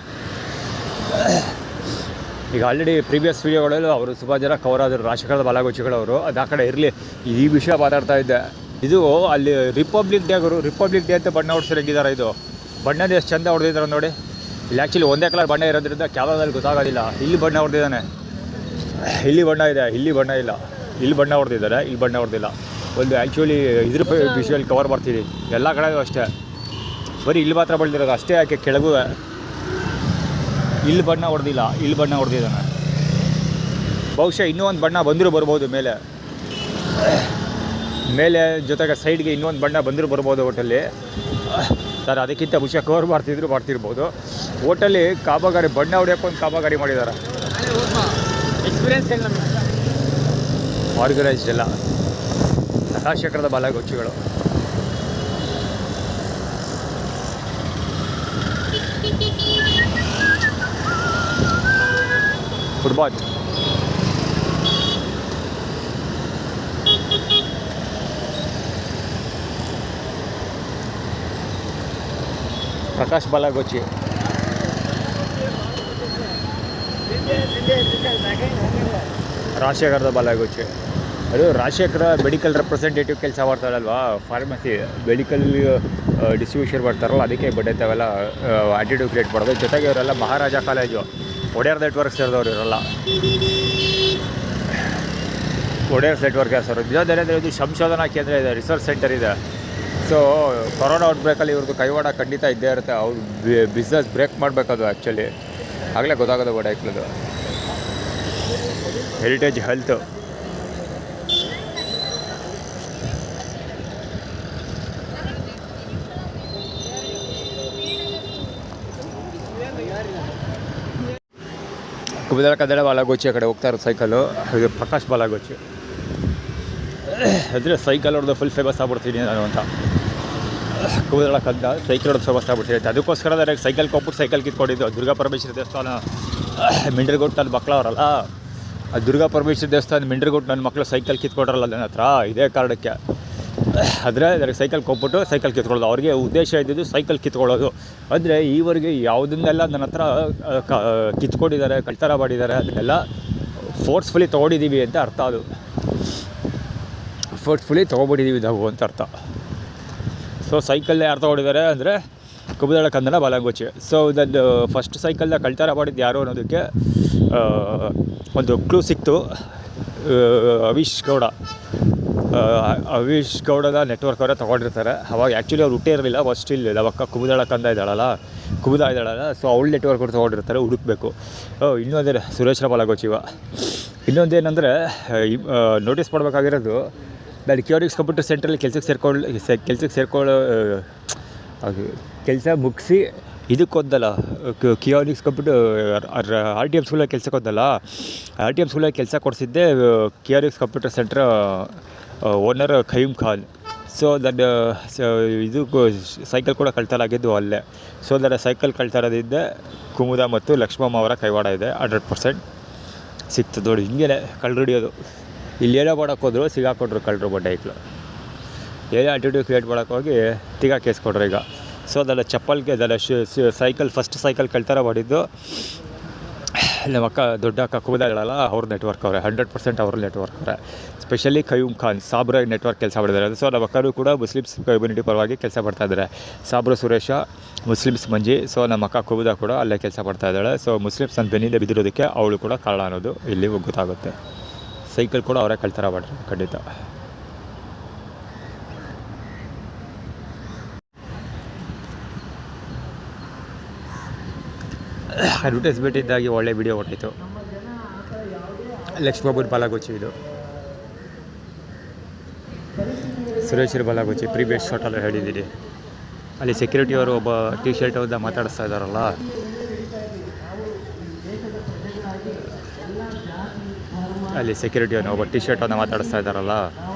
ಈಗ ಆಲ್ರೆಡಿ ಪ್ರೀವಿಯಸ್ ವೀಡಿಯೋಗಳಲ್ಲೂ ಅವರು ಸುಮಾರು ಜನ ಕವರ್ ಆದರು, ರಾಜಶೇಖರದ ಬಾಲಗೋಚಿಗಳವರು. ಅದು ಆ ಕಡೆ ಇರಲಿ, ಈ ವಿಷಯ ಮಾತಾಡ್ತಾ ಇದ್ದೆ. ಇದು ಅಲ್ಲಿ ರಿಪಬ್ಲಿಕ್ ಡೇ ಗುರು, ರಿಪಬ್ಲಿಕ್ ಡೇ ಅಂತ ಬಣ್ಣ ಹೊಡ್ಸಿರಂಗಿದ್ದಾರೆ. ಇದು ಬಣ್ಣದ ಎಷ್ಟು ಚೆಂದ ಹೊಡೆದಿದ್ದಾರೆ ನೋಡಿ. ಇಲ್ಲಿ ಆ್ಯಕ್ಚುಲಿ ಒಂದೇ ಕಲರ್ ಬಣ್ಣ ಇರೋದ್ರಿಂದ ಕ್ಯಾಮರಾದಲ್ಲಿ ಗೊತ್ತಾಗೋದಿಲ್ಲ. ಇಲ್ಲಿ ಬಣ್ಣ ಹೊಡೆದಿದ್ದಾನೆ, ಇಲ್ಲಿ ಬಣ್ಣ ಇದೆ, ಇಲ್ಲಿ ಬಣ್ಣ ಇಲ್ಲ. ಇಲ್ಲಿ ಬಣ್ಣ ಹೊಡೆದಿದ್ದಾರೆ, ಇಲ್ಲಿ ಬಣ್ಣ ಹೊಡೆದಿಲ್ಲ. ಒಂದು ಆ್ಯಕ್ಚುಲಿ ಇದ್ರ ವಿಷಯಲ್ಲಿ ಕವರ್ ಮಾಡ್ತೀವಿ, ಎಲ್ಲ ಕಡೆಗೂ ಅಷ್ಟೇ. ಬರೀ ಇಲ್ಲಿ ಮಾತ್ರ ಬೆಳೆದಿರೋದು ಅಷ್ಟೇ, ಯಾಕೆ ಕೆಳಗೂ ಇಲ್ಲಿ ಬಣ್ಣ ಹೊಡೆದಿಲ್ಲ, ಇಲ್ಲಿ ಬಣ್ಣ ಹೊಡೆದಿದ್ದಾನೆ. ಬಹುಶಃ ಇನ್ನೂ ಒಂದು ಬಣ್ಣ ಬಂದರೂ ಬರ್ಬೋದು ಮೇಲೆ ಜೊತೆಗೆ ಸೈಡ್ಗೆ ಇನ್ನೊಂದು ಬಣ್ಣ ಬಂದರೂ ಬರ್ಬೋದು ಹೋಟೆಲ್ಲಿ. ಸರ್ ಅದಕ್ಕಿಂತ ವಿಷಯ ಕವರ್ ಮಾಡ್ತಿರ್ಬೋದು. ಹೋಟೆಲ್ಲಿ ಕಾಮಗಾರಿ ಬಣ್ಣ ಹೊಡೆಯೋಕೆ ಒಂದು ಕಾಮಗಾರಿ ಮಾಡಿದ್ದಾರೆ. ಎಕ್ಸ್ಪೀರಿಯನ್ಸ್ ಇಲ್ಲ, ಆರ್ಗನೈಸ್ಡ್ ಎಲ್ಲ ರಾಜಶೇಖರದ ಬಾಲಗೋಚಿಗಳು. ಫುಟ್ಬಾಲ್ ಪ್ರಕಾಶ್ ಬಾಲಗೋಚಿ. ರಾಜಶೇಖರದ ಬಾಲಗೋಚಿ ಅದು ರಾಜಶೇಖರ ಮೆಡಿಕಲ್ ರೆಪ್ರೆಸೆಂಟೇಟಿವ್ ಕೆಲಸ ಮಾಡ್ತಾರಲ್ವಾ, ಫಾರ್ಮಸಿ ಮೆಡಿಕಲ್ ಡಿಸ್ಟ್ರಿಬ್ಯೂಷನ್ ಮಾಡ್ತಾರಲ್ಲ, ಅದಕ್ಕೆ ಬಡ್ಡೆತಾವೆಲ್ಲ ಆ್ಯಟಿಟ್ಯೂಡ್ ಕ್ರಿಯೇಟ್ ಮಾಡೋದು. ಜೊತೆಗೆ ಇವರೆಲ್ಲ ಮಹಾರಾಜ ಕಾಲೇಜು ಒಡೆಯರ್ ನೆಟ್ವರ್ಕ್ ಸೇರಿದವ್ರು ಇರೋಲ್ಲ. ಒಡೆಯರ್ಸ್ ನೆಟ್ವರ್ಕ್ ಸರ್ ಇರೋದೇನೆಂದರೆ ಇದು ಸಂಶೋಧನಾ ಕೇಂದ್ರ ಇದೆ, ರಿಸರ್ಚ್ ಸೆಂಟರ್ ಇದೆ. ಸೊ ಕೊರೋನಾ ಔಟ್ಬ್ರೇಕಲ್ಲಿ ಇವ್ರದ್ದು ಕೈವಾಡ ಖಂಡಿತ ಇದ್ದೇ ಇರುತ್ತೆ. ಅವ್ರು ಬಿಸ್ನೆಸ್ ಬ್ರೇಕ್ ಮಾಡಬೇಕದು ಆ್ಯಕ್ಚುಲಿ, ಆಗಲೇ ಗೊತ್ತಾಗೋದು ಬಡಾಯ್ಕಲದು. ಹೆರಿಟೇಜ್ ಹೆಲ್ತ್ ಕುಬುದಳ ಕನ್ನಡ ಬಾಲಗೋಚಿ ಆ ಕಡೆ ಹೋಗ್ತಾ ಇರೋ ಸೈಕಲು, ಇದು ಪ್ರಕಾಶ್ ಬಾಲಗೋಚಿ. ಅಂದರೆ ಸೈಕಲ್ ಹೊಡೆದು ಫುಲ್ ಫೇಮಸ್ ಆಗ್ಬಿಡ್ತೀನಿ ನಾನು ಅಂತ. ಕುಬುದಳ ಕನ್ನಡ ಸೈಕಲ್ ಹೊಡೆದು ಫೇಮಸ್ ಆಗ್ಬಿಡ್ತೀನಿ ಅಂತ. ಅದಕ್ಕೋಸ್ಕರ ನನಗೆ ಸೈಕಲ್ ಕೊಟ್ಬಿಟ್ಟು ಸೈಕಲ್ ಕಿತ್ಕೊಂಡಿದ್ದು. ದುರ್ಗಾ ಪರಮೇಶ್ವರಿ ದೇವಸ್ಥಾನ ಮಿಂಡ್ರಗುಟ್ಟು ನನ್ನ ಮಕ್ಕಳು ಅವರಲ್ಲ, ಆ ದುರ್ಗಾ ಪರಮೇಶ್ವರಿ ದೇವಸ್ಥಾನ ಮಿಂಡ್ರಗುಟ್ಟು ನನ್ನ ಮಕ್ಕಳು ಸೈಕಲ್ ಕಿತ್ಕೊಟ್ರಲ್ಲ ನನ್ನ ಹತ್ರ, ಇದೇ ಕಾರಣಕ್ಕೆ. ಆದರೆ ನನಗೆ ಸೈಕಲ್ ಕೊಟ್ಬಿಟ್ಟು ಸೈಕಲ್ ಕಿತ್ಕೊಳ್ಳೋದು. ಅವ್ರಿಗೆ ಉದ್ದೇಶ ಇದ್ದಿದ್ದು ಸೈಕಲ್ ಕಿತ್ಕೊಳ್ಳೋದು. ಅಂದರೆ ಈವರೆಗೆ ಯಾವುದನ್ನೆಲ್ಲ ನನ್ನ ಹತ್ರ ಕಿತ್ಕೊಂಡಿದ್ದಾರೆ, ಕಳ್ತನ ಮಾಡಿದ್ದಾರೆ, ಅದನ್ನೆಲ್ಲ ಫೋರ್ಸ್ಫುಲಿ ತೊಗೊಂಡಿದ್ದೀವಿ ಅಂತ ಅರ್ಥ. ಅದು ಫೋರ್ಸ್ಫುಲಿ ತೊಗೊಬಿಟ್ಟಿದ್ದೀವಿ ನಾವು ಅಂತ ಅರ್ಥ. ಸೊ ಸೈಕಲ್ನೇ ಯಾರು ತೊಗೊಂಡಿದ್ದಾರೆ ಅಂದರೆ ಕುಬುದಳ ಕನ್ನಡ ಬಾಲಗೋಚಿ. ಸೊ ನನ್ನ ಫಸ್ಟ್ ಸೈಕಲ್ನ ಕಳ್ತನ ಮಾಡಿದ್ದು ಯಾರು ಅನ್ನೋದಕ್ಕೆ ಒಂದು ಕ್ಲೂ ಸಿಕ್ತು. ಅವಿಶ್ ಗೌಡ ಅವಿಶ್ ಗೌಡದ ನೆಟ್ವರ್ಕ್ ಅವರೇ ತೊಗೊಂಡಿರ್ತಾರೆ. ಅವಾಗ ಆ್ಯಕ್ಚುಲಿ ಅವ್ರು ಹುಟ್ಟೇ ಇರಲಿಲ್ಲ, ಬಟ್ ಸ್ಟಿಲ್ ಅವಕ್ಕ ಕುಮುದಳ ಕಂದ ಇದ್ದಾಳಲ್ಲ, ಸೊ ಅವಳು ನೆಟ್ವರ್ಕ್ ಅವ್ರು ತೊಗೊಂಡಿರ್ತಾರೆ, ಹುಡುಕ್ಬೇಕು. ಇನ್ನೊಂದೇ ಸುರೇಶ್ರ ಬಾಲಗೋಚಿವ. ಇನ್ನೊಂದೇನೆಂದರೆ ನೋಟಿಸ್ ಮಾಡಬೇಕಾಗಿರೋದು, ನಾನು ಕ್ಯೂರಿಕ್ಸ್ ಕಂಪ್ಯೂಟರ್ ಸೆಂಟ್ರಲ್ಲಿ ಕೆಲಸ ಮುಗಿಸಿ ಇದಕ್ಕೊಂದಲ್ಲ, ಕ್ಯೂರಿಕ್ಸ್ ಕಂಪ್ಯೂಟರ್ RTM ಸ್ಕೂಲಲ್ಲಿ ಕೆಲಸಕ್ಕೊಂದಲ್ಲ, RTM ಸ್ಕೂಲಲ್ಲಿ ಕೆಲಸ ಕೊಡಿಸಿದ್ದೆ ಕ್ಯೂರಿಕ್ಸ್ computer centre owner Khayum Khan. So ನನ್ನ ಇದು ಸೈಕಲ್ ಕೂಡ ಕಳ್ತಲಾಗಿದ್ದು ಅಲ್ಲೇ. ಸೊ ನನ್ನ ಸೈಕಲ್ ಕಳ್ತರದಿದ್ದೆ ಕುಮುದ ಮತ್ತು ಲಕ್ಷ್ಮಮ್ಮ ಅವರ ಕೈವಾಡ ಇದೆ. 100% ಸಿಕ್ತು ನೋಡಿ. ಹಿಂಗೇ ಕಳ್ರು ಹಿಡಿಯೋದು. ಇಲ್ಲಿ ಏನೋ ಮಾಡೋಕ್ಕೋದ್ರು ಸಿಗಾಕೊಂಡ್ರು ಕಳ್ಳರು ಬಡ್ಡೈಕ್ಳು. ಏನೇ ಆಟಿಟ್ಯೂಡ್ ಕ್ರಿಯೇಟ್ ಮಾಡೋಕ್ಕೋಗಿ ತಿಗಾ ಕೇಸ್ ಕೊಡ್ರು ಈಗ. ಸೊ ಅದೆಲ್ಲ ಚಪ್ಪಲ್ಗೆ ಅದೆಲ್ಲ ಫಸ್ಟ್ ಸೈಕಲ್ ಕಳ್ತರ ಮಾಡಿದ್ದು ನಮ್ಮ ಅಕ್ಕ, ದೊಡ್ಡ ಅಕ್ಕ ಕುಮುದಾಗಳಲ್ಲ, ಅವ್ರ ನೆಟ್ವರ್ಕ್ ಅವರೇ, 100% ಅವ್ರ ನೆಟ್ವರ್ಕ್ ಅವರೇ. ಸ್ಪೆಷಲಿ ಖಯೂಮ್ ಖಾನ್ ಸಾಬ್ರ ನೆಟ್ವರ್ಕ್ ಕೆಲಸ ಮಾಡಿದ್ದಾರೆ. ಸೊ ನಮ್ಮ ಅಕ್ಕರು ಕೂಡ ಮುಸ್ಲಿಮ್ಸ್ ಕಮ್ಯುನಿಟಿ ಪರವಾಗಿ ಕೆಲಸ ಮಾಡ್ತಾಯಿದ್ದಾರೆ. ಸಾಬ್ರ ಸುರೇಶ ಮುಸ್ಲಿಮ್ಸ್ ಮಂಜಿ. ಸೊ ನಮ್ಮ ಅಕ್ಕ ಕುಮುದ ಕೂಡ ಅಲ್ಲೇ ಕೆಲಸ ಮಾಡ್ತಾಯಿದ್ದಾಳೆ. ಸೊ ಮುಸ್ಲಿಮ್ಸ್ ಅಂತ ಬೆನ್ನಿಂದ ಬಿದ್ದಿರೋದಕ್ಕೆ ಅವಳು ಕೂಡ ಕಾರಣ ಅನ್ನೋದು ಇಲ್ಲಿ ಗೊತ್ತಾಗುತ್ತೆ. ಸೈಕಲ್ ಕೂಡ ಅವರೇ ಕಳ್ತರ ಮಾಡ್ರಿ ಖಂಡಿತ. ಅಡ್ವರ್ಟೈಸ್ಮೆಂಟ್ ಇದ್ದಾಗಿ ಒಳ್ಳೆ ವಿಡಿಯೋ ಹೊರಟಾಯಿತು. ಲಕ್ಷ್ಮಬ್ಬನ ಬಾಲಗೋಚಿ ಇದು, ಸುರೇಶ್ವರ ಬಾಲಗೋಚಿ ಪ್ರೀವಿಯಸ್ ಶಾರ್ಟಲ್ಲಿ ಹೇಳಿದ್ದೀನಿ. ಅಲ್ಲಿ ಸೆಕ್ಯೂರಿಟಿಯವರು ಒಬ್ಬ ಟಿ ಶರ್ಟ್ ಅವ್ದ ಮಾತಾಡಿಸ್ತಾ ಇದ್ದಾರಲ್ಲ, ಅಲ್ಲಿ ಸೆಕ್ಯೂರಿಟಿಯನ್ನು ಒಬ್ಬ ಟಿ ಶರ್ಟನ್ನು ಮಾತಾಡಿಸ್ತಾ ಇದ್ದಾರಲ್ಲ,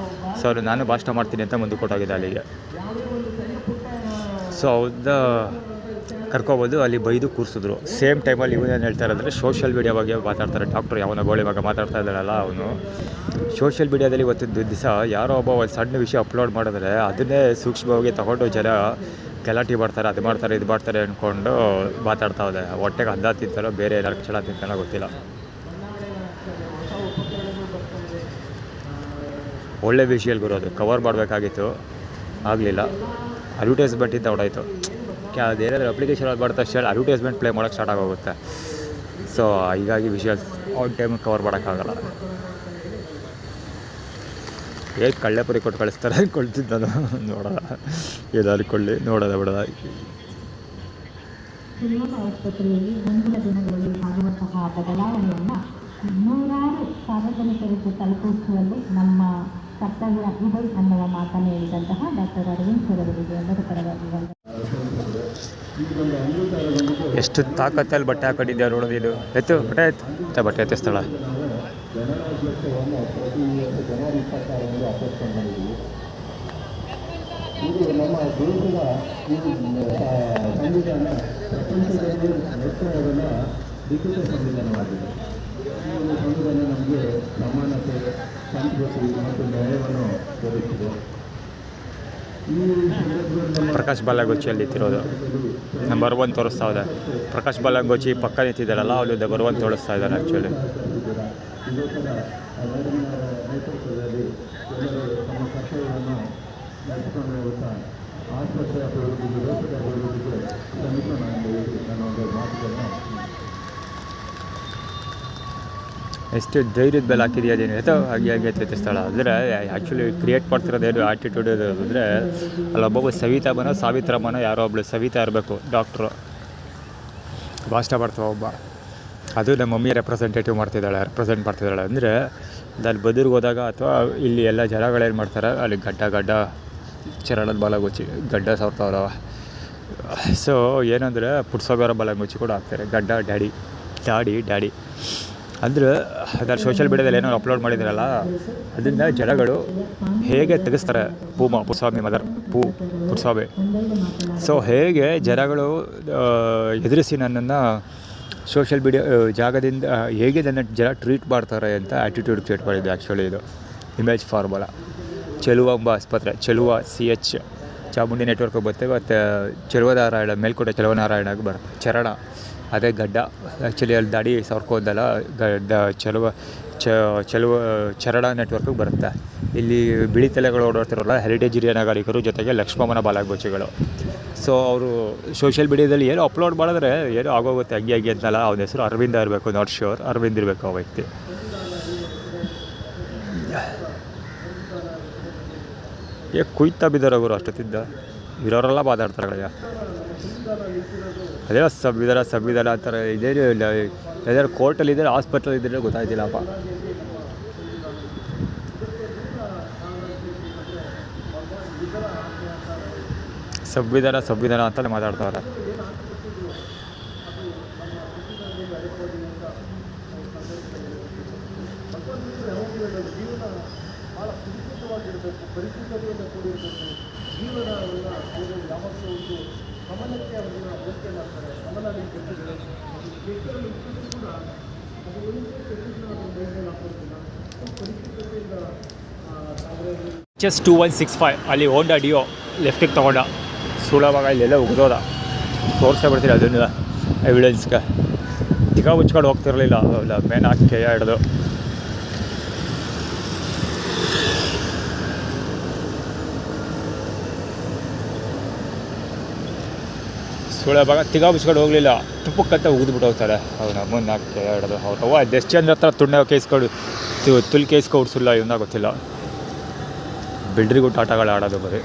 ಸೊ ಅವರು ನಾನು ಭಾಷಣ ಮಾಡ್ತೀನಿ ಅಂತ ಮುಂದೆ ಕೊಟ್ಟೋಗಿದೆ ಅಲ್ಲಿಗೆ. ಸೊ ಅವ್ದ ಕರ್ಕೊಬೋದು, ಅಲ್ಲಿ ಬೈದು ಕೂರಿಸಿದ್ರು. ಸೇಮ್ ಟೈಮಲ್ಲಿ ಇವನೇನು ಹೇಳ್ತಾ ಇರೋದ್ರೆ ಸೋಷಿಯಲ್ ಮೀಡಿಯಾ ಬಗ್ಗೆ ಮಾತಾಡ್ತಾರೆ. ಡಾಕ್ಟ್ರು ಯಾವನ ಗೋಳಿ ಬಗ್ಗೆ ಮಾತಾಡ್ತಾ ಇದ್ದಾರಲ್ಲ, ಅವನು ಸೋಷಿಯಲ್ ಮೀಡಿಯಾದಲ್ಲಿ ಇವತ್ತಿನ ದಿವಸ ಯಾರೋ ಒಬ್ಬ ಒಂದು ಸಣ್ಣ ವಿಷಯ ಅಪ್ಲೋಡ್ ಮಾಡಿದ್ರೆ ಅದನ್ನೇ ಸೂಕ್ಷ್ಮವಾಗಿ ತಗೊಂಡು ಜನ ಗಲಾಟೆ ಮಾಡ್ತಾರೆ, ಅದು ಮಾಡ್ತಾರೆ ಇದು ಮಾಡ್ತಾರೆ ಅಂದ್ಕೊಂಡು ಮಾತಾಡ್ತಾ ಇದೆ. ಹೊಟ್ಟೆಗೆ ಅನ್ನ ತಿಂತಾರೋ ಬೇರೆ ಏನಾರು ಕ್ಷಣ ತಿಂತಾನೋ ಗೊತ್ತಿಲ್ಲ. ಒಳ್ಳೆ ವಿಷಯಲ್ ಬರೋದು ಕವರ್ ಮಾಡಬೇಕಾಗಿತ್ತು, ಆಗಲಿಲ್ಲ. ಅಡ್ವರ್ಟೈಸ್ಮೆಂಟಿಂದ ಹೊಡಾಯಿತು. ಅದೇನಾದರೂ ಅಪ್ಲಿಕೇಶನ್ ಅದು ಮಾಡಿದ ತಕ್ಷಣ ಅಡ್ವರ್ಟೈಸ್ಮೆಂಟ್ ಪ್ಲೇ ಮಾಡೋಕ್ಕೆ ಸ್ಟಾರ್ಟ್ ಆಗೋಗುತ್ತೆ. ಸೊ ಹೀಗಾಗಿ ವಿಷಯ ಆನ್ ಟೈಮಿಗೆ ಕವರ್ ಮಾಡೋಕ್ಕಾಗಲ್ಲ. ಹೇಗೆ ಕಳ್ಳೆಪುರಿ ಕೊಟ್ಟು ಕಳಿಸ್ತಾರೆ ಅಂದ್ಕೊಳ್ತಿದ್ದು ನಾನು. ನೋಡೋದ ಏನಾದ್ರು ಕೊಳ್ಳಿ, ನೋಡೋದ ಬಿಡೋದ. ಆಸ್ಪತ್ರೆಯಲ್ಲಿ ಮುಂದಿನ ದಿನಗಳಲ್ಲಿ ಆಗುವಂತಹ ಬದಲಾವಣೆಯನ್ನು ನೂರಾರು ಸಾರ್ವಜನಿಕರಿಗೆ ತಲುಪಿಸುವಲ್ಲಿ ನಮ್ಮ ಕರ್ತವ್ಯ ಇದೆ ಅನ್ನುವ ಮಾತನ್ನು ಹೇಳಿದಂತಹ ಡಾಕ್ಟರ್ ಅರವಿಂದ್ ಸರ್ ಅವರಿಗೆ ಎಲ್ಲರ ಪರವಾಗಿ ಎಷ್ಟು ತಾಕತ್ತಲ್ಲಿ ಬಟ್ಟೆ ಹಾಕೊಂಡಿದ್ದೆ ನೋಡೋದು. ಇದು ಎತ್ತು ಬಟ್ಟೆ ಎತ್ತು ಬಟ್ಟೆ ಎತ್ತ ಸ್ಥಳ. ಇದು ನಮ್ಮ ದೇಶದ ಸಂವಿಧಾನ ಪ್ರಪಂಚದಲ್ಲಿ ನೆಚ್ಚಿನ ಲಿಖಿತ ಸಂವಿಧಾನವಾಗಿದೆ. ಈ ಒಂದು ಸಂವಿಧಾನ ನಮಗೆ ಸಮಾನತೆ, ಸಂಸ್ಕೃತಿ ಮತ್ತು ನ್ಯಾಯವನ್ನು ತೋರಿಸಿದೆ. ಈ ಸಂದರ್ಭದಲ್ಲಿ ಪ್ರಕಾಶ್ ಬಾಲಗೋಚಿಯಲ್ಲಿ ನಿಂತಿರೋದು ನಂಬರ್ 1 ತೋರಿಸ್ತಾ ಇದೆ. ಪ್ರಕಾಶ್ ಬಾಲಗೋಚಿ ಪಕ್ಕ ನಿಂತಿದ್ದಾರಲ್ಲ, ಅವರು ನಂಬರ್ 1 ತೋರಿಸ್ತಾ ಇದ್ದಾರೆ ಆ್ಯಕ್ಚುಲಿ. ಯುವಕರ ನೇತೃತ್ವದಲ್ಲಿ ಎಲ್ಲರೂ ತಮ್ಮ ಕರ್ತವ್ಯವನ್ನು ನಡೆಸಿಕೊಂಡು ಹೋಗುತ್ತಾ ಆಸ್ಪತ್ರೆ ಅಭಿವೃದ್ಧಿಗೆ, ದೇಶದ ಅಭಿವೃದ್ಧಿಗೆ ಶ್ರಮಿಸೋಣ ಎಂದು ಹೇಳಿ ನನ್ನ ಒಂದು ಮಾತುಗಳನ್ನು ಎಷ್ಟು ಧೈರ್ಯದ ಬೆಲೆ ಹಾಕಿದೆಯಾ ಅದೇನು ಆಯಿತು ಹಾಗೆ ಹಾಗೆ ಸ್ಥಳ. ಅಂದರೆ ಆ್ಯಕ್ಚುಲಿ ಕ್ರಿಯೇಟ್ ಮಾಡ್ತಿರೋದೇನು ಆ್ಯಟಿಟ್ಯೂಡ್ ಅಂದರೆ ಅಲ್ಲೊಬ್ಬೊಬ್ಬ ಸವಿತಾಮನೋ ಸಾವಿತ್ರಮ್ಮನೋ ಯಾರೋ ಒಬ್ಬಳು ಸವಿತಾ ಇರಬೇಕು, ಡಾಕ್ಟ್ರು ಭಾಷಣ ಮಾಡ್ತಾವೆ ಒಬ್ಬ. ಅದು ನಮ್ಮ ಮಮ್ಮಿ ರೆಪ್ರೆಸೆಂಟ್ ಮಾಡ್ತಿದ್ದಾಳೆ. ಅಂದರೆ ಅಲ್ಲಿ ಬದುರ್ಗೆ ಹೋದಾಗ ಅಥವಾ ಇಲ್ಲಿ ಎಲ್ಲ ಜನಗಳೇನು ಮಾಡ್ತಾರೆ, ಅಲ್ಲಿ ಗಡ್ಡ ಚರಣದ ಬಾಲಗೋಚಿ ಗಡ್ಡ ಸಾವ್ತಾವ್ರವ. ಸೊ ಏನಂದರೆ ಪುಟ್ಸೋಬೇರೋ ಬಾಲಗೋಚಿ ಕೂಡ ಹಾಕ್ತಾರೆ. ಗಡ್ಡ ಡ್ಯಾಡಿ ಅಂದರೆ ಅದರಲ್ಲಿ ಸೋಷಿಯಲ್ ಮೀಡಿಯಾದಲ್ಲಿ ಏನೋ ಅಪ್ಲೋಡ್ ಮಾಡಿದಾರಲ್ಲ, ಅದರಿಂದ ಜನಗಳು ಹೇಗೆ ತೆಗೆಸ್ತಾರೆ ಪುಟ್ಸ್ವಾಮಿ ಮದರ್ ಪುಟ್ಸ್ವಾಮಿ. ಸೊ ಹೇಗೆ ಜನಗಳು ಎದುರಿಸಿ ನನ್ನನ್ನು ಸೋಷಿಯಲ್ ಮೀಡಿಯಾ ಜಾಗದಿಂದ ಹೇಗೆ ನನ್ನ ಜನ ಟ್ರೀಟ್ ಮಾಡ್ತಾರೆ ಅಂತ ಆ್ಯಟಿಟ್ಯೂಡ್ ಕ್ರಿಯೇಟ್ ಮಾಡಿದ್ದೆ ಆ್ಯಕ್ಚುಲಿ. ಇದು ಇಮೇಜ್ ಫಾರ್ಮುಲಾ. ಚೆಲುವಾಂಬ ಆಸ್ಪತ್ರೆ, ಚೆಲುವ CH ಚಾಮುಂಡಿ ನೆಟ್ವರ್ಕ್ ಬರುತ್ತೆ. ಮತ್ತು ಚೆಲುವನಾರಾಯಣ ಮೇಲ್ಕೋಟೆ ಚೆಲುವನಾರಾಯಣಗೆ ಬರುತ್ತೆ. ಚರಣ ಅದೇ ಗಡ್ಡ. ಆ್ಯಕ್ಚುಲಿ ಅಲ್ಲಿ ದಾಡಿ ಸರ್ಕೋದಲ್ಲ, ಗಡ್ಡ ಚೆಲುವ ಚರಣ ನೆಟ್ವರ್ಕಿಗೆ ಬರುತ್ತೆ. ಇಲ್ಲಿ ಬಿಳಿ ತಲೆಗಳು ಓಡಾಡ್ತಿರೋಲ್ಲ ಹೆರಿಟೇಜ್ ಹಿರಿಯ ನಾಗರಿಕರು, ಜೊತೆಗೆ ಲಕ್ಷ್ಮಮ್ಮನ ಬಾಲಗೋಚಿಗಳು. ಸೊ ಅವರು ಸೋಷಿಯಲ್ ಮೀಡಿಯಾದಲ್ಲಿ ಏನೋ ಅಪ್ಲೋಡ್ ಮಾಡಿದ್ರೆ ಏನೋ ಆಗೋಗುತ್ತೆ ಹಂಗೆ ಅಂತಲ್ಲ. ಅವನ ಹೆಸರು ಅರವಿಂದ ಇರಬೇಕು, ನಾಟ್ ಶ್ಯೂರ್, ಅರವಿಂದ್ ಇರಬೇಕು ಆ ವ್ಯಕ್ತಿ. ಕುಯ್ತಾ ಬಿದ್ದಾರ ಗುರು ಅಷ್ಟೊತ್ತಿದ್ದ ಇರೋರೆಲ್ಲ ಮಾತಾಡ್ತಾರೆ ಕಡೆಯ ಅದೇ ಸಂವಿಧಾನ ಆ ಥರ ಇದೇನು ಯಾವ್ದಾದ್ರು ಕೋರ್ಟಲ್ಲಿ ಇದ್ದಾರೆ ಹಾಸ್ಪಿಟ್ಲಲ್ಲಿ ಇದ್ದರೆ ಗೊತ್ತಾಯ್ತಿಲ್ಲಪ್ಪ. ಸಂವಿಧಾನ ಅಂತಲೇ ಮಾತಾಡ್ತಾವ್ರೆ. HS 2165 ಅಲ್ಲಿ ಹೋಂಡಾ ಡಿಯೋ ಲೆಫ್ಟಿಗೆ ತೊಗೊಂಡ ಸುಳವಾಗ ಇಲ್ಲೆಲ್ಲ ಉಗ್ದೋದ ತೋರಿಸೇ ಬಿಡ್ತೀರಿ ಅದನ್ನು ಎವಿಡೆನ್ಸ್ಗೆ ಈಗ ಮುಚ್ಕೊಂಡು ಹೋಗ್ತಿರಲಿಲ್ಲ ಅಲ್ಲ ಮೇನ್ ಹಾಕಿ ಹಿಡ್ದು ಸುಳವಾಗ ತಿಗ ಮುಚ್ಕೊಂಡು ಹೋಗಲಿಲ್ಲ ತುಪ್ಪಕ್ಕಂತ ಉಗಿದ್ಬಿಟ್ಟು ಹೋಗ್ತಾರೆ ಅವನ ಮುಂದೆ ಹಾಕಿ ಹಿಡ್ದು ಅವ್ರು ಅದೆಷ್ಟು ಜನ ಹತ್ರ ತುಂಡೆ ಕೇಸ್ಕೊಂಡು ತುಲ್ ಕೇಸ್ಕೊಂಡು ಸುಳ್ಳ ಇವನ್ನ ಗೊತ್ತಿಲ್ಲ. ಬಿಲ್ಡ್ರಿಗೂ ಟಾಟಾಗಳು ಆಡೋದು ಬರೀ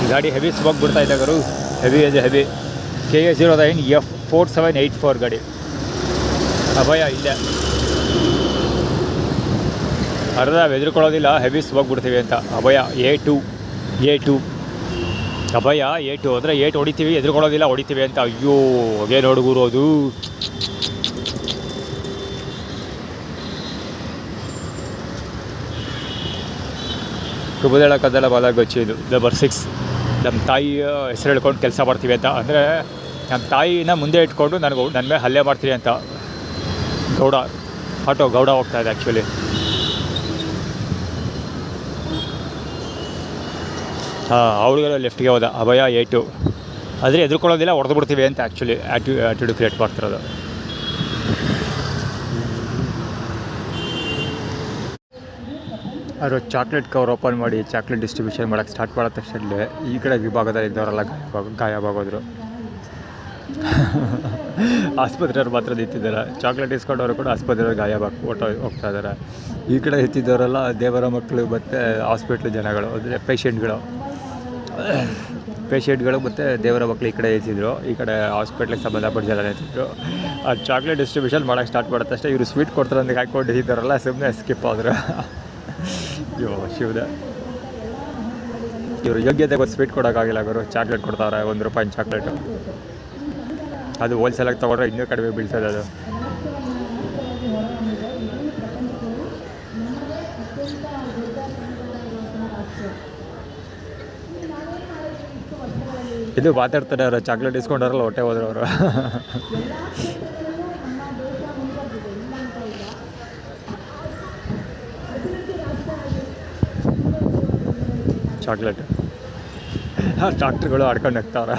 ಗಾಡಿ ಹೆವಿ ಸ್ಮೋಕ್ ಬಿಡ್ತಾ ಇದ್ದಾಗರು ಹೆವಿ KA 09 F4784 ಗಾಡಿ ಅಭಯ ಇಲ್ಲೇ ಅರ್ಧ ಹೆದರ್ಕೊಳ್ಳೋದಿಲ್ಲ ಹೆವಿ ಸ್ಮೋಕ್ ಬಿಡ್ತೀವಿ ಅಂತ. ಅಭಯ A2 ಅಭಯ A2 ಅಂದರೆ ಏಟ್ ಹೊಡಿತೀವಿ ಹೆದರ್ಕೊಳ್ಳೋದಿಲ್ಲ ಹೊಡಿತೀವಿ ಅಂತ. ಅಯ್ಯೋ ಏನು ಹುಡುಗರು ಅದು ಶುಭದೇಳ ಕದ್ದಲ ಬಾಲ ಗೊಚ್ಚಿದ್ದು ನಂಬರ್ 6 ನಮ್ಮ ತಾಯಿಯ ಹೆಸರು ಹೇಳ್ಕೊಂಡು ಕೆಲಸ ಮಾಡ್ತೀವಿ ಅಂತ. ಅಂದರೆ ನಮ್ಮ ತಾಯಿನ ಮುಂದೆ ಇಟ್ಕೊಂಡು ನನ್ನ ಮೇಲೆ ಹಲ್ಲೆ ಮಾಡ್ತೀವಿ ಅಂತ ಗೌಡ ಹೋಗ್ತಾ ಇದೆ ಆ್ಯಕ್ಚುಲಿ. ಅವ್ರಿಗೆಲ್ಲ ಲೆಫ್ಟ್ಗೆ ಹೋದ ಅಭಯ A2 ಆದರೆ ಎದುರ್ಕೊಳ್ಳೋದಿಲ್ಲ ಹೊಡೆದು ಬಿಡ್ತೀವಿ ಅಂತ ಆ್ಯಕ್ಚುಲಿ ಆ್ಯಟಿಟ್ಯೂಡ್ ಕ್ರಿಯೇಟ್ ಮಾಡ್ತಿರೋದು. ಅವರು ಚಾಕ್ಲೇಟ್ ಕವರ್ ಓಪನ್ ಮಾಡಿ ಚಾಕ್ಲೇಟ್ ಡಿಸ್ಟ್ರಿಬ್ಯೂಷನ್ ಮಾಡೋಕ್ಕೆ ಸ್ಟಾರ್ಟ್ ಮಾಡೋ ತಕ್ಷಣ ಈ ಕಡೆ ವಿಭಾಗದಲ್ಲಿ ಇದ್ದವರೆಲ್ಲ ಗಾಯವಾಗೋದ್ರು. ಆಸ್ಪತ್ರೆಯವ್ರು ಮಾತ್ರ ನಿಂತಿದ್ದಾರೆ. ಚಾಕ್ಲೇಟ್ ಇಸ್ಕೊಂಡವರು ಕೂಡ ಆಸ್ಪತ್ರೆಯವ್ರು ಹೋಗ್ತಾ ಇದ್ದಾರೆ. ಈ ಕಡೆ ಎತ್ತಿದ್ದವರೆಲ್ಲ ದೇವರ ಮಕ್ಕಳು ಮತ್ತು ಹಾಸ್ಪಿಟ್ಲ್ ಜನಗಳು ಅಂದರೆ ಪೇಷೆಂಟ್ಗಳು ಮತ್ತು ದೇವರ ಮಕ್ಕಳು ಈ ಕಡೆ ಎತ್ತಿದ್ರು. ಈ ಕಡೆ ಹಾಸ್ಪಿಟ್ಲಿಗೆ ಸಂಬಂಧಪಟ್ಟ ಜನ ಎತ್ತಿದ್ರು. ಆ ಚಾಕ್ಲೇಟ್ ಡಿಸ್ಟ್ರಿಬ್ಯೂಷನ್ ಮಾಡೋಕ್ಕೆ ಸ್ಟಾರ್ಟ್ ಮಾಡೋ ತಕ್ಷಣ ಇವರು ಸ್ವೀಟ್ ಕೊಡ್ತಾರೆ ಅಂತ ಹಾಕ್ಕೊಂಡು ಇದ್ದಾರಲ್ಲ ಸುಮ್ಮನೆ ಸ್ಕಿಪ್ ಆದರು. ಶಿವದ ಇವರು ಯೋಗ್ಯತೆ ಗೊತ್ತು ಸ್ವೀಟ್ ಕೊಡೋಕ್ಕಾಗಿಲ್ಲ ಅವರು ಚಾಕ್ಲೇಟ್ ಕೊಡ್ತಾವ್ರೆ ₹1 ಚಾಕ್ಲೇಟು. ಅದು ಹೋಲ್ಸೇಲಾಗಿ ತೊಗೊಂಡ್ರೆ ಇನ್ನೂ ಕಡಿಮೆ ಬೀಳ್ತದೆ ಅದು. ಇದು ಮಾತಾಡ್ತಾರೆ ಅವರು ಚಾಕ್ಲೇಟ್ ಇಸ್ಕೊಂಡವ್ರಲ್ಲ ಹೊಟ್ಟೆ ಹೋದ್ರು ಅವರು. ಚಾಕ್ಲೇಟ್ ಡಾಕ್ಟ್ರುಗಳು ಆಡ್ಕೊಂಡು ಹೋಗ್ತಾವ್ರೆ.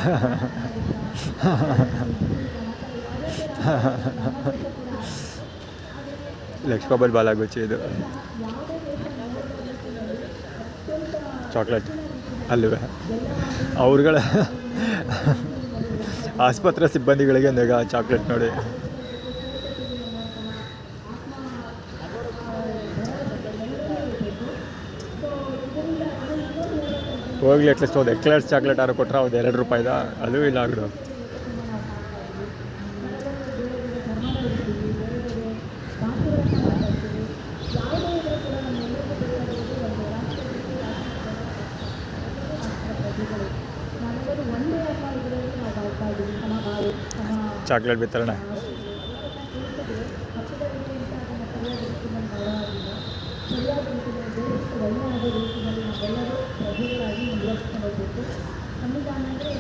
ಲಕ್ಷ್ಮಬ್ಬಲ್ ಬಾಲಾಗುಚ್ಚಿ ಇದು ಚಾಕ್ಲೇಟ್ ಅಲ್ಲವೇ ಅವ್ರುಗಳ ಆಸ್ಪತ್ರೆ ಸಿಬ್ಬಂದಿಗಳಿಗೆ ನೆಗ ಚಾಕ್ಲೇಟ್ ನೋಡಿ. ಹೋಗ್ಲಿ ಅಟ್ಲೀಸ್ಟ್ ಒಂದು ಎಕ್ಲೇರ್ಸ್ ಚಾಕ್ಲೇಟ್ ಆರು ಕೊಟ್ಟರೆ ಒಂದು ₹2 ಅದು ಇಲ್ಲ ಆಗ್ಬಿಡು. ಚಾಕ್ಲೇಟ್ ವಿತರಣೆ ಸಂವಿಧಾನ ಅಂದರೆ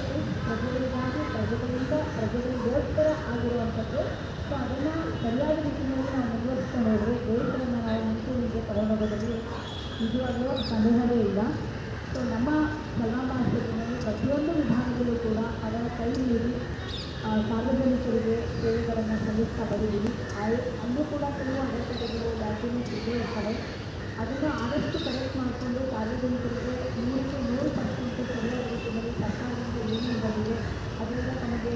ಪ್ರಜೆಗಳಿಗಾಗಿ ಪ್ರಜೆಗಳಿಗೋಸ್ಕರ ಆಗಿರುವಂಥದ್ದು. ಸೊ ಅದನ್ನು ಸರಿಯಾದ ರೀತಿಯಲ್ಲಿ ನಾವು ನಿರ್ವಹಿಸ್ಕೊಂಡು ಹೋದರೆ ದೇಶವನ್ನು ನಾವು ಮುಂಚೂಣಿಗೆ ತಗೊಂಡೋಗೋದ್ರಲ್ಲಿ ನಿಜವಾಗ್ಲೂ ಸಂದೇಹವೇ ಇಲ್ಲ. ಸೊ ನಮ್ಮ ಕಲಾಮ ಆಸ್ಪತ್ರೆಯಲ್ಲಿ ಪ್ರತಿಯೊಂದು ವಿಭಾಗದಲ್ಲೂ ಕೂಡ ಅದರ ಕೈ ಮೀರಿ ಸಾರ್ವಜನಿಕರಿಗೆ ಸೇವೆಗಳನ್ನು ಸಲ್ಲಿಸ್ತಾ ಬಂದಿದ್ದೀವಿ. ಅಲ್ಲೂ ಕೂಡ ಕೆಲವು ಅಗತ್ಯತೆಗಳು ಡಾಕ್ಯುಮೆಂಟ್ಸ್ ಇದ್ದೇ ಇರ್ತವೆ. ಅದನ್ನು ಆದಷ್ಟು ಕಲೆಕ್ಟ್ ಮಾಡಿಕೊಂಡು ಸಾರ್ವಜನಿಕರಿಗೆ 100% ಸರಿಯಾದ ರೀತಿಯಲ್ಲಿ ಸರ್ಕಾರದಿಂದ ಏನು ಬಂದಿದೆ ಅದರಿಂದ ನಮಗೆ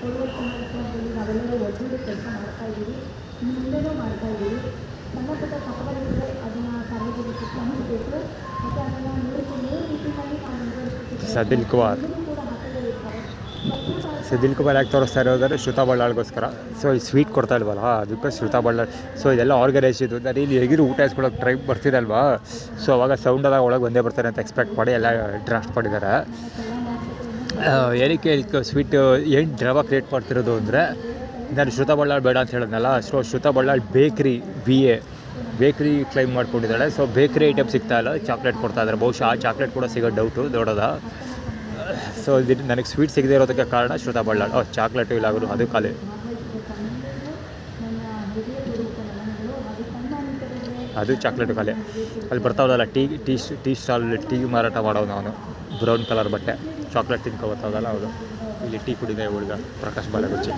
ಕೊಡುವ ಸಂದರ್ಭದಲ್ಲಿ ನಾವೆಲ್ಲರೂ ಒಗ್ಗೂಡಿ ಕೆಲಸ ಮಾಡ್ತಾಯಿದ್ದೀವಿ. ಮುಂದೆನೂ ಮಾಡ್ತಾಯಿದ್ದೀವಿ. ಸಣ್ಣ ಪುಟ್ಟ ತಪ್ಪುಗಳಿದ್ರೆ ಅದನ್ನು ಸಾರ್ವಜನಿಕರಿಗೆ ಹಂಚಬೇಕು ಮತ್ತು ಅದನ್ನು ನೋಡಿಕೊಂಡು ಈ ರೀತಿಯಾಗಿ ನಾವು ನಿರ್ವಹಿಸ್ತೀವಿ. ಸದಿಲ್ ಕುಮಾರ್ ಕೂಡ ಹಾಕದೇ ಇರ್ತಾರೆ. ಸದಿಲ್ ಕುಮಾರ್ ಯಾಕೆ ತೋರಿಸ್ತಾ ಇರೋದಾದ್ರೆ ಶ್ರುತಾ ಬಳ್ಳಾಳ್ಗೋಸ್ಕರ. ಸೊ ಈ ಸ್ವೀಟ್ ಕೊಡ್ತಾ ಇಲ್ವಲ್ಲ ಅದಕ್ಕೆ ಶ್ರುತಾ ಬಳ್ಳಾಳ್. ಸೊ ಇದೆಲ್ಲ ಆರ್ಗನೈಸ್ ಇದು. ನಾನು ಇಲ್ಲಿ ಹೇಗಿರು ಊಟ ಇಸ್ಕೊಳ್ಳೋಕೆ ಟ್ರೈ ಬರ್ತಿರಲ್ವಾ, ಸೊ ಅವಾಗ ಸೌಂಡೆಲ್ಲ ಒಳಗೆ ಬಂದೇ ಬರ್ತಾರೆ ಅಂತ ಎಕ್ಸ್ಪೆಕ್ಟ್ ಮಾಡಿ ಎಲ್ಲ ಡ್ರಾಫ್ಟ್ ಮಾಡಿದ್ದಾರೆ. ಏನಕ್ಕೆ ಇಲ್ಲಿ ಸ್ವೀಟ್ ಏನು ಡ್ರವ ಕ್ರಿಯೇಟ್ ಮಾಡ್ತಿರೋದು ಅಂದರೆ, ನಾನು ಶ್ರುತಾ ಬಳ್ಳಾಳ್ ಬೇಡ ಅಂತ ಹೇಳಿದ್ನಲ್ಲ, ಸೊ ಶ್ರುತಾ ಬಳ್ಳಾಳ್ ಬೇಕ್ರಿ ಕ್ಲೈಮ್ ಮಾಡ್ಕೊಂಡಿದ್ದಾಳೆ. ಸೊ ಬೇಕ್ರಿ ಐಟಮ್ ಸಿಗ್ತಾ ಇಲ್ಲ, ಚಾಕ್ಲೇಟ್ ಕೊಡ್ತಾ ಇದ್ದಾರೆ. ಬಹುಶಃ ಆ ಚಾಕ್ಲೇಟ್ ಕೂಡ ಸಿಗೋ ಡೌಟು ದೊಡ್ಡದ. ಸೊ ಇದು ನನಗೆ ಸ್ವೀಟ್ ಸಿಗದೇ ಇರೋದಕ್ಕೆ ಕಾರಣ ಶ್ರುತಾ ಬಳ್ಳಾಳ್. ಚಾಕ್ಲೇಟು ಇಲ್ಲ ಅವರು ಅದು ಖಾಲಿ. ಅದು ಚಾಕ್ಲೇಟು ಖಾಲಿ. ಅಲ್ಲಿ ಬರ್ತಾವಲ್ಲ ಟೀ ಸ್ಟಾಲಲ್ಲಿ ಟೀ ಮಾರಾಟ ಮಾಡೋದು ಅವನು, ಬ್ರೌನ್ ಕಲರ್ ಬಟ್ಟೆ, ಚಾಕ್ಲೇಟ್ ತಿನ್ಕೊ ಬರ್ತಾವಲ್ಲ ಅವರು. ಇಲ್ಲಿ ಟೀ ಕುಡಿದೆ ಹುಡುಗ ಪ್ರಕಾಶ್ ಬಾಲಗುಚ್ಚಿ.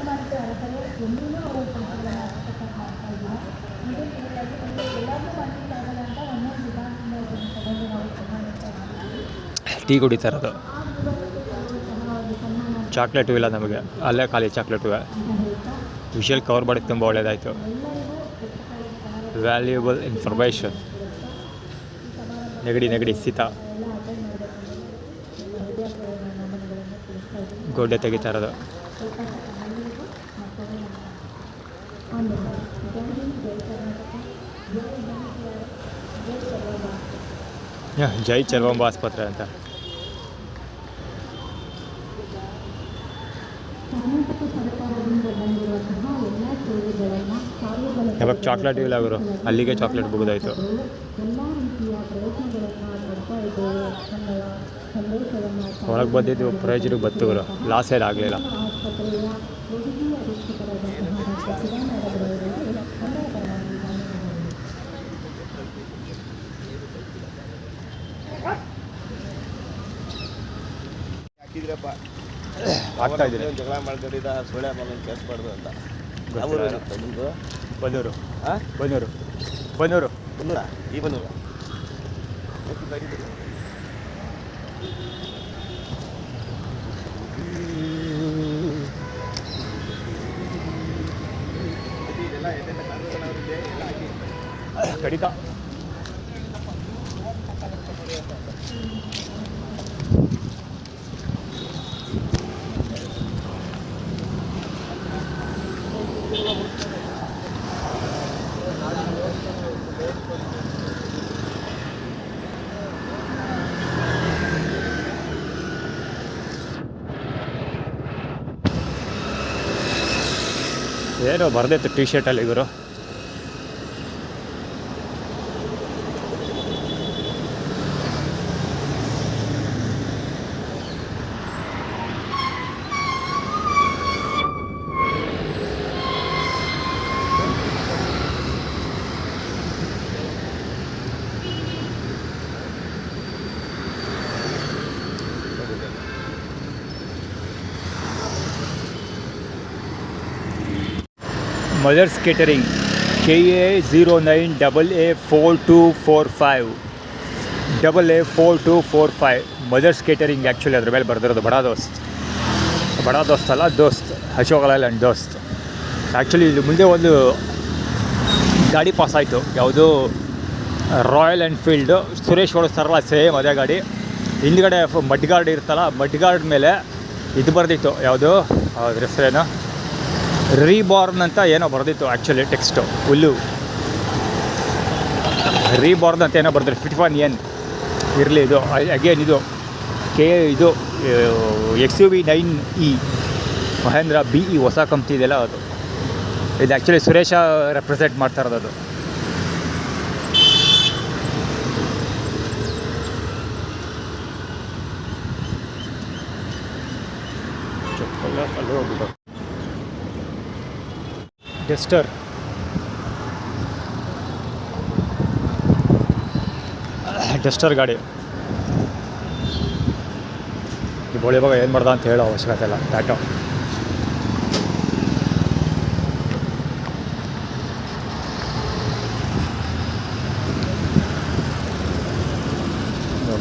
ಟೀ ಕುಡಿತಾ ಇರೋದು. ಚಾಕ್ಲೇಟು ಇಲ್ಲ ನಮಗೆ, ಅಲ್ಲೇ ಖಾಲಿ ಚಾಕ್ಲೇಟು. ವಿಷಲ್ ಕವರ್ ಮಾಡಿದ್ದು ತುಂಬ ಒಳ್ಳೆಯದಾಯಿತು. Valuable information. ನೆಗಡಿ ಸೀತಾ ಗೋಡೆ ತೆಗಿತಾ ಇರೋದು. ಜೈ ಚೆಲುವಾಂಬ ಆಸ್ಪತ್ರೆ ಅಂತ. ಯಾವಾಗ ಚಾಕ್ಲೇಟ್ ಇಲ್ಲ ಅವರು, ಅಲ್ಲಿಗೆ ಚಾಕ್ಲೇಟ್ ಮುಗಿದಾಯಿತು. ಒಳಗೆ ಬಂದಿದ್ದು ಪ್ರಯೋಜನಕ್ಕೆ ಬತ್ತವರು, ಲಾಸ್ ಏನು ಆಗಲಿಲ್ಲ. ಆಗ್ತಾ ಇದ್ದೀರಿ ಜಗಳ ಮಾಡ್ಕೊಂಡಿದ್ದ ಸೊಳ್ಳೆ ಮಗನ ಕೇಳಿಸ್ಬಾರ್ದು ಅಂತ. ನಿಮ್ಮದು ಬನ್ನೂರು. ಹಾಂ ಬನ್ನೂರು ಬನ್ನೂರಾ? ಈ ಬನ್ನೂರ ಕಡಿತ. ಏನೋ ಬರ್ದಿತ್ತು ಟಿ ಶರ್ಟಲ್ಲಿ ಇವರು. Mother's Catering KA09AA4245 AA4245 Mother's Catering. Actually ಅದ್ರ ಮೇಲೆ ಬರೆದಿರೋದು ಬಡಾ ದೋಸ್ತ್ ಅಲ್ಲ, ದೋಸ್ತ್, ಅಶೋಕ್ ಲೇಲ್ಯಾಂಡ್ ದೋಸ್ತ್. ಆ್ಯಕ್ಚುಲಿ ಇಲ್ಲಿ ಮುಂದೆ ಒಂದು ಗಾಡಿ ಪಾಸ್ ಆಯಿತು, ಯಾವುದು ರಾಯಲ್ ಎನ್ಫೀಲ್ಡು. ಸುರೇಶ್ ಓಡಿಸ್ತಾರಲ್ಲ ಸೇಮ್ ಅದೇ ಗಾಡಿ. ಹಿಂದ್ಗಡೆ ಮಡ್ ಗಾರ್ಡ್ ಇರ್ತಲ್ಲ, ಮಡ್ ಗಾರ್ಡ್ ಮೇಲೆ ಇದು ಬರೆದಿತ್ತು, ಯಾವುದು ಅದ್ರ ಹೆಸರೇನು, ರೀಬಾರ್ನ್ ಅಂತ ಏನೋ ಬರೆದಿತ್ತು. ಆ್ಯಕ್ಚುಲಿ ಟೆಕ್ಸ್ಟು ಹುಲ್ಲು ರೀಬಾರ್ನ್ ಅಂತ ಏನೋ ಬರೆದಿತ್ತು. 51N ಇರಲಿ. ಇದು ಅಗೇನ್ ಇದು ಇದು XUV 9E ಮಹೇಂದ್ರ BE ಹೊಸ ಕಂಪ್ನಿ ಇದೆಲ್ಲ ಅದು. ಇದು ಆ್ಯಕ್ಚುಲಿ ಸುರೇಶ ರೆಪ್ರೆಸೆಂಟ್ ಮಾಡ್ತಾ ಇರೋದು ಅದು. ಡಸ್ಟರ್ ಗಾಡಿ. ಈ ಬೋಳಿ ಇವಾಗ ಏನು ಮಾಡ್ದ ಅಂತ ಹೇಳೋ ಅವಶ್ಯಕತೆ ಇಲ್ಲ. ಟಾಟಾ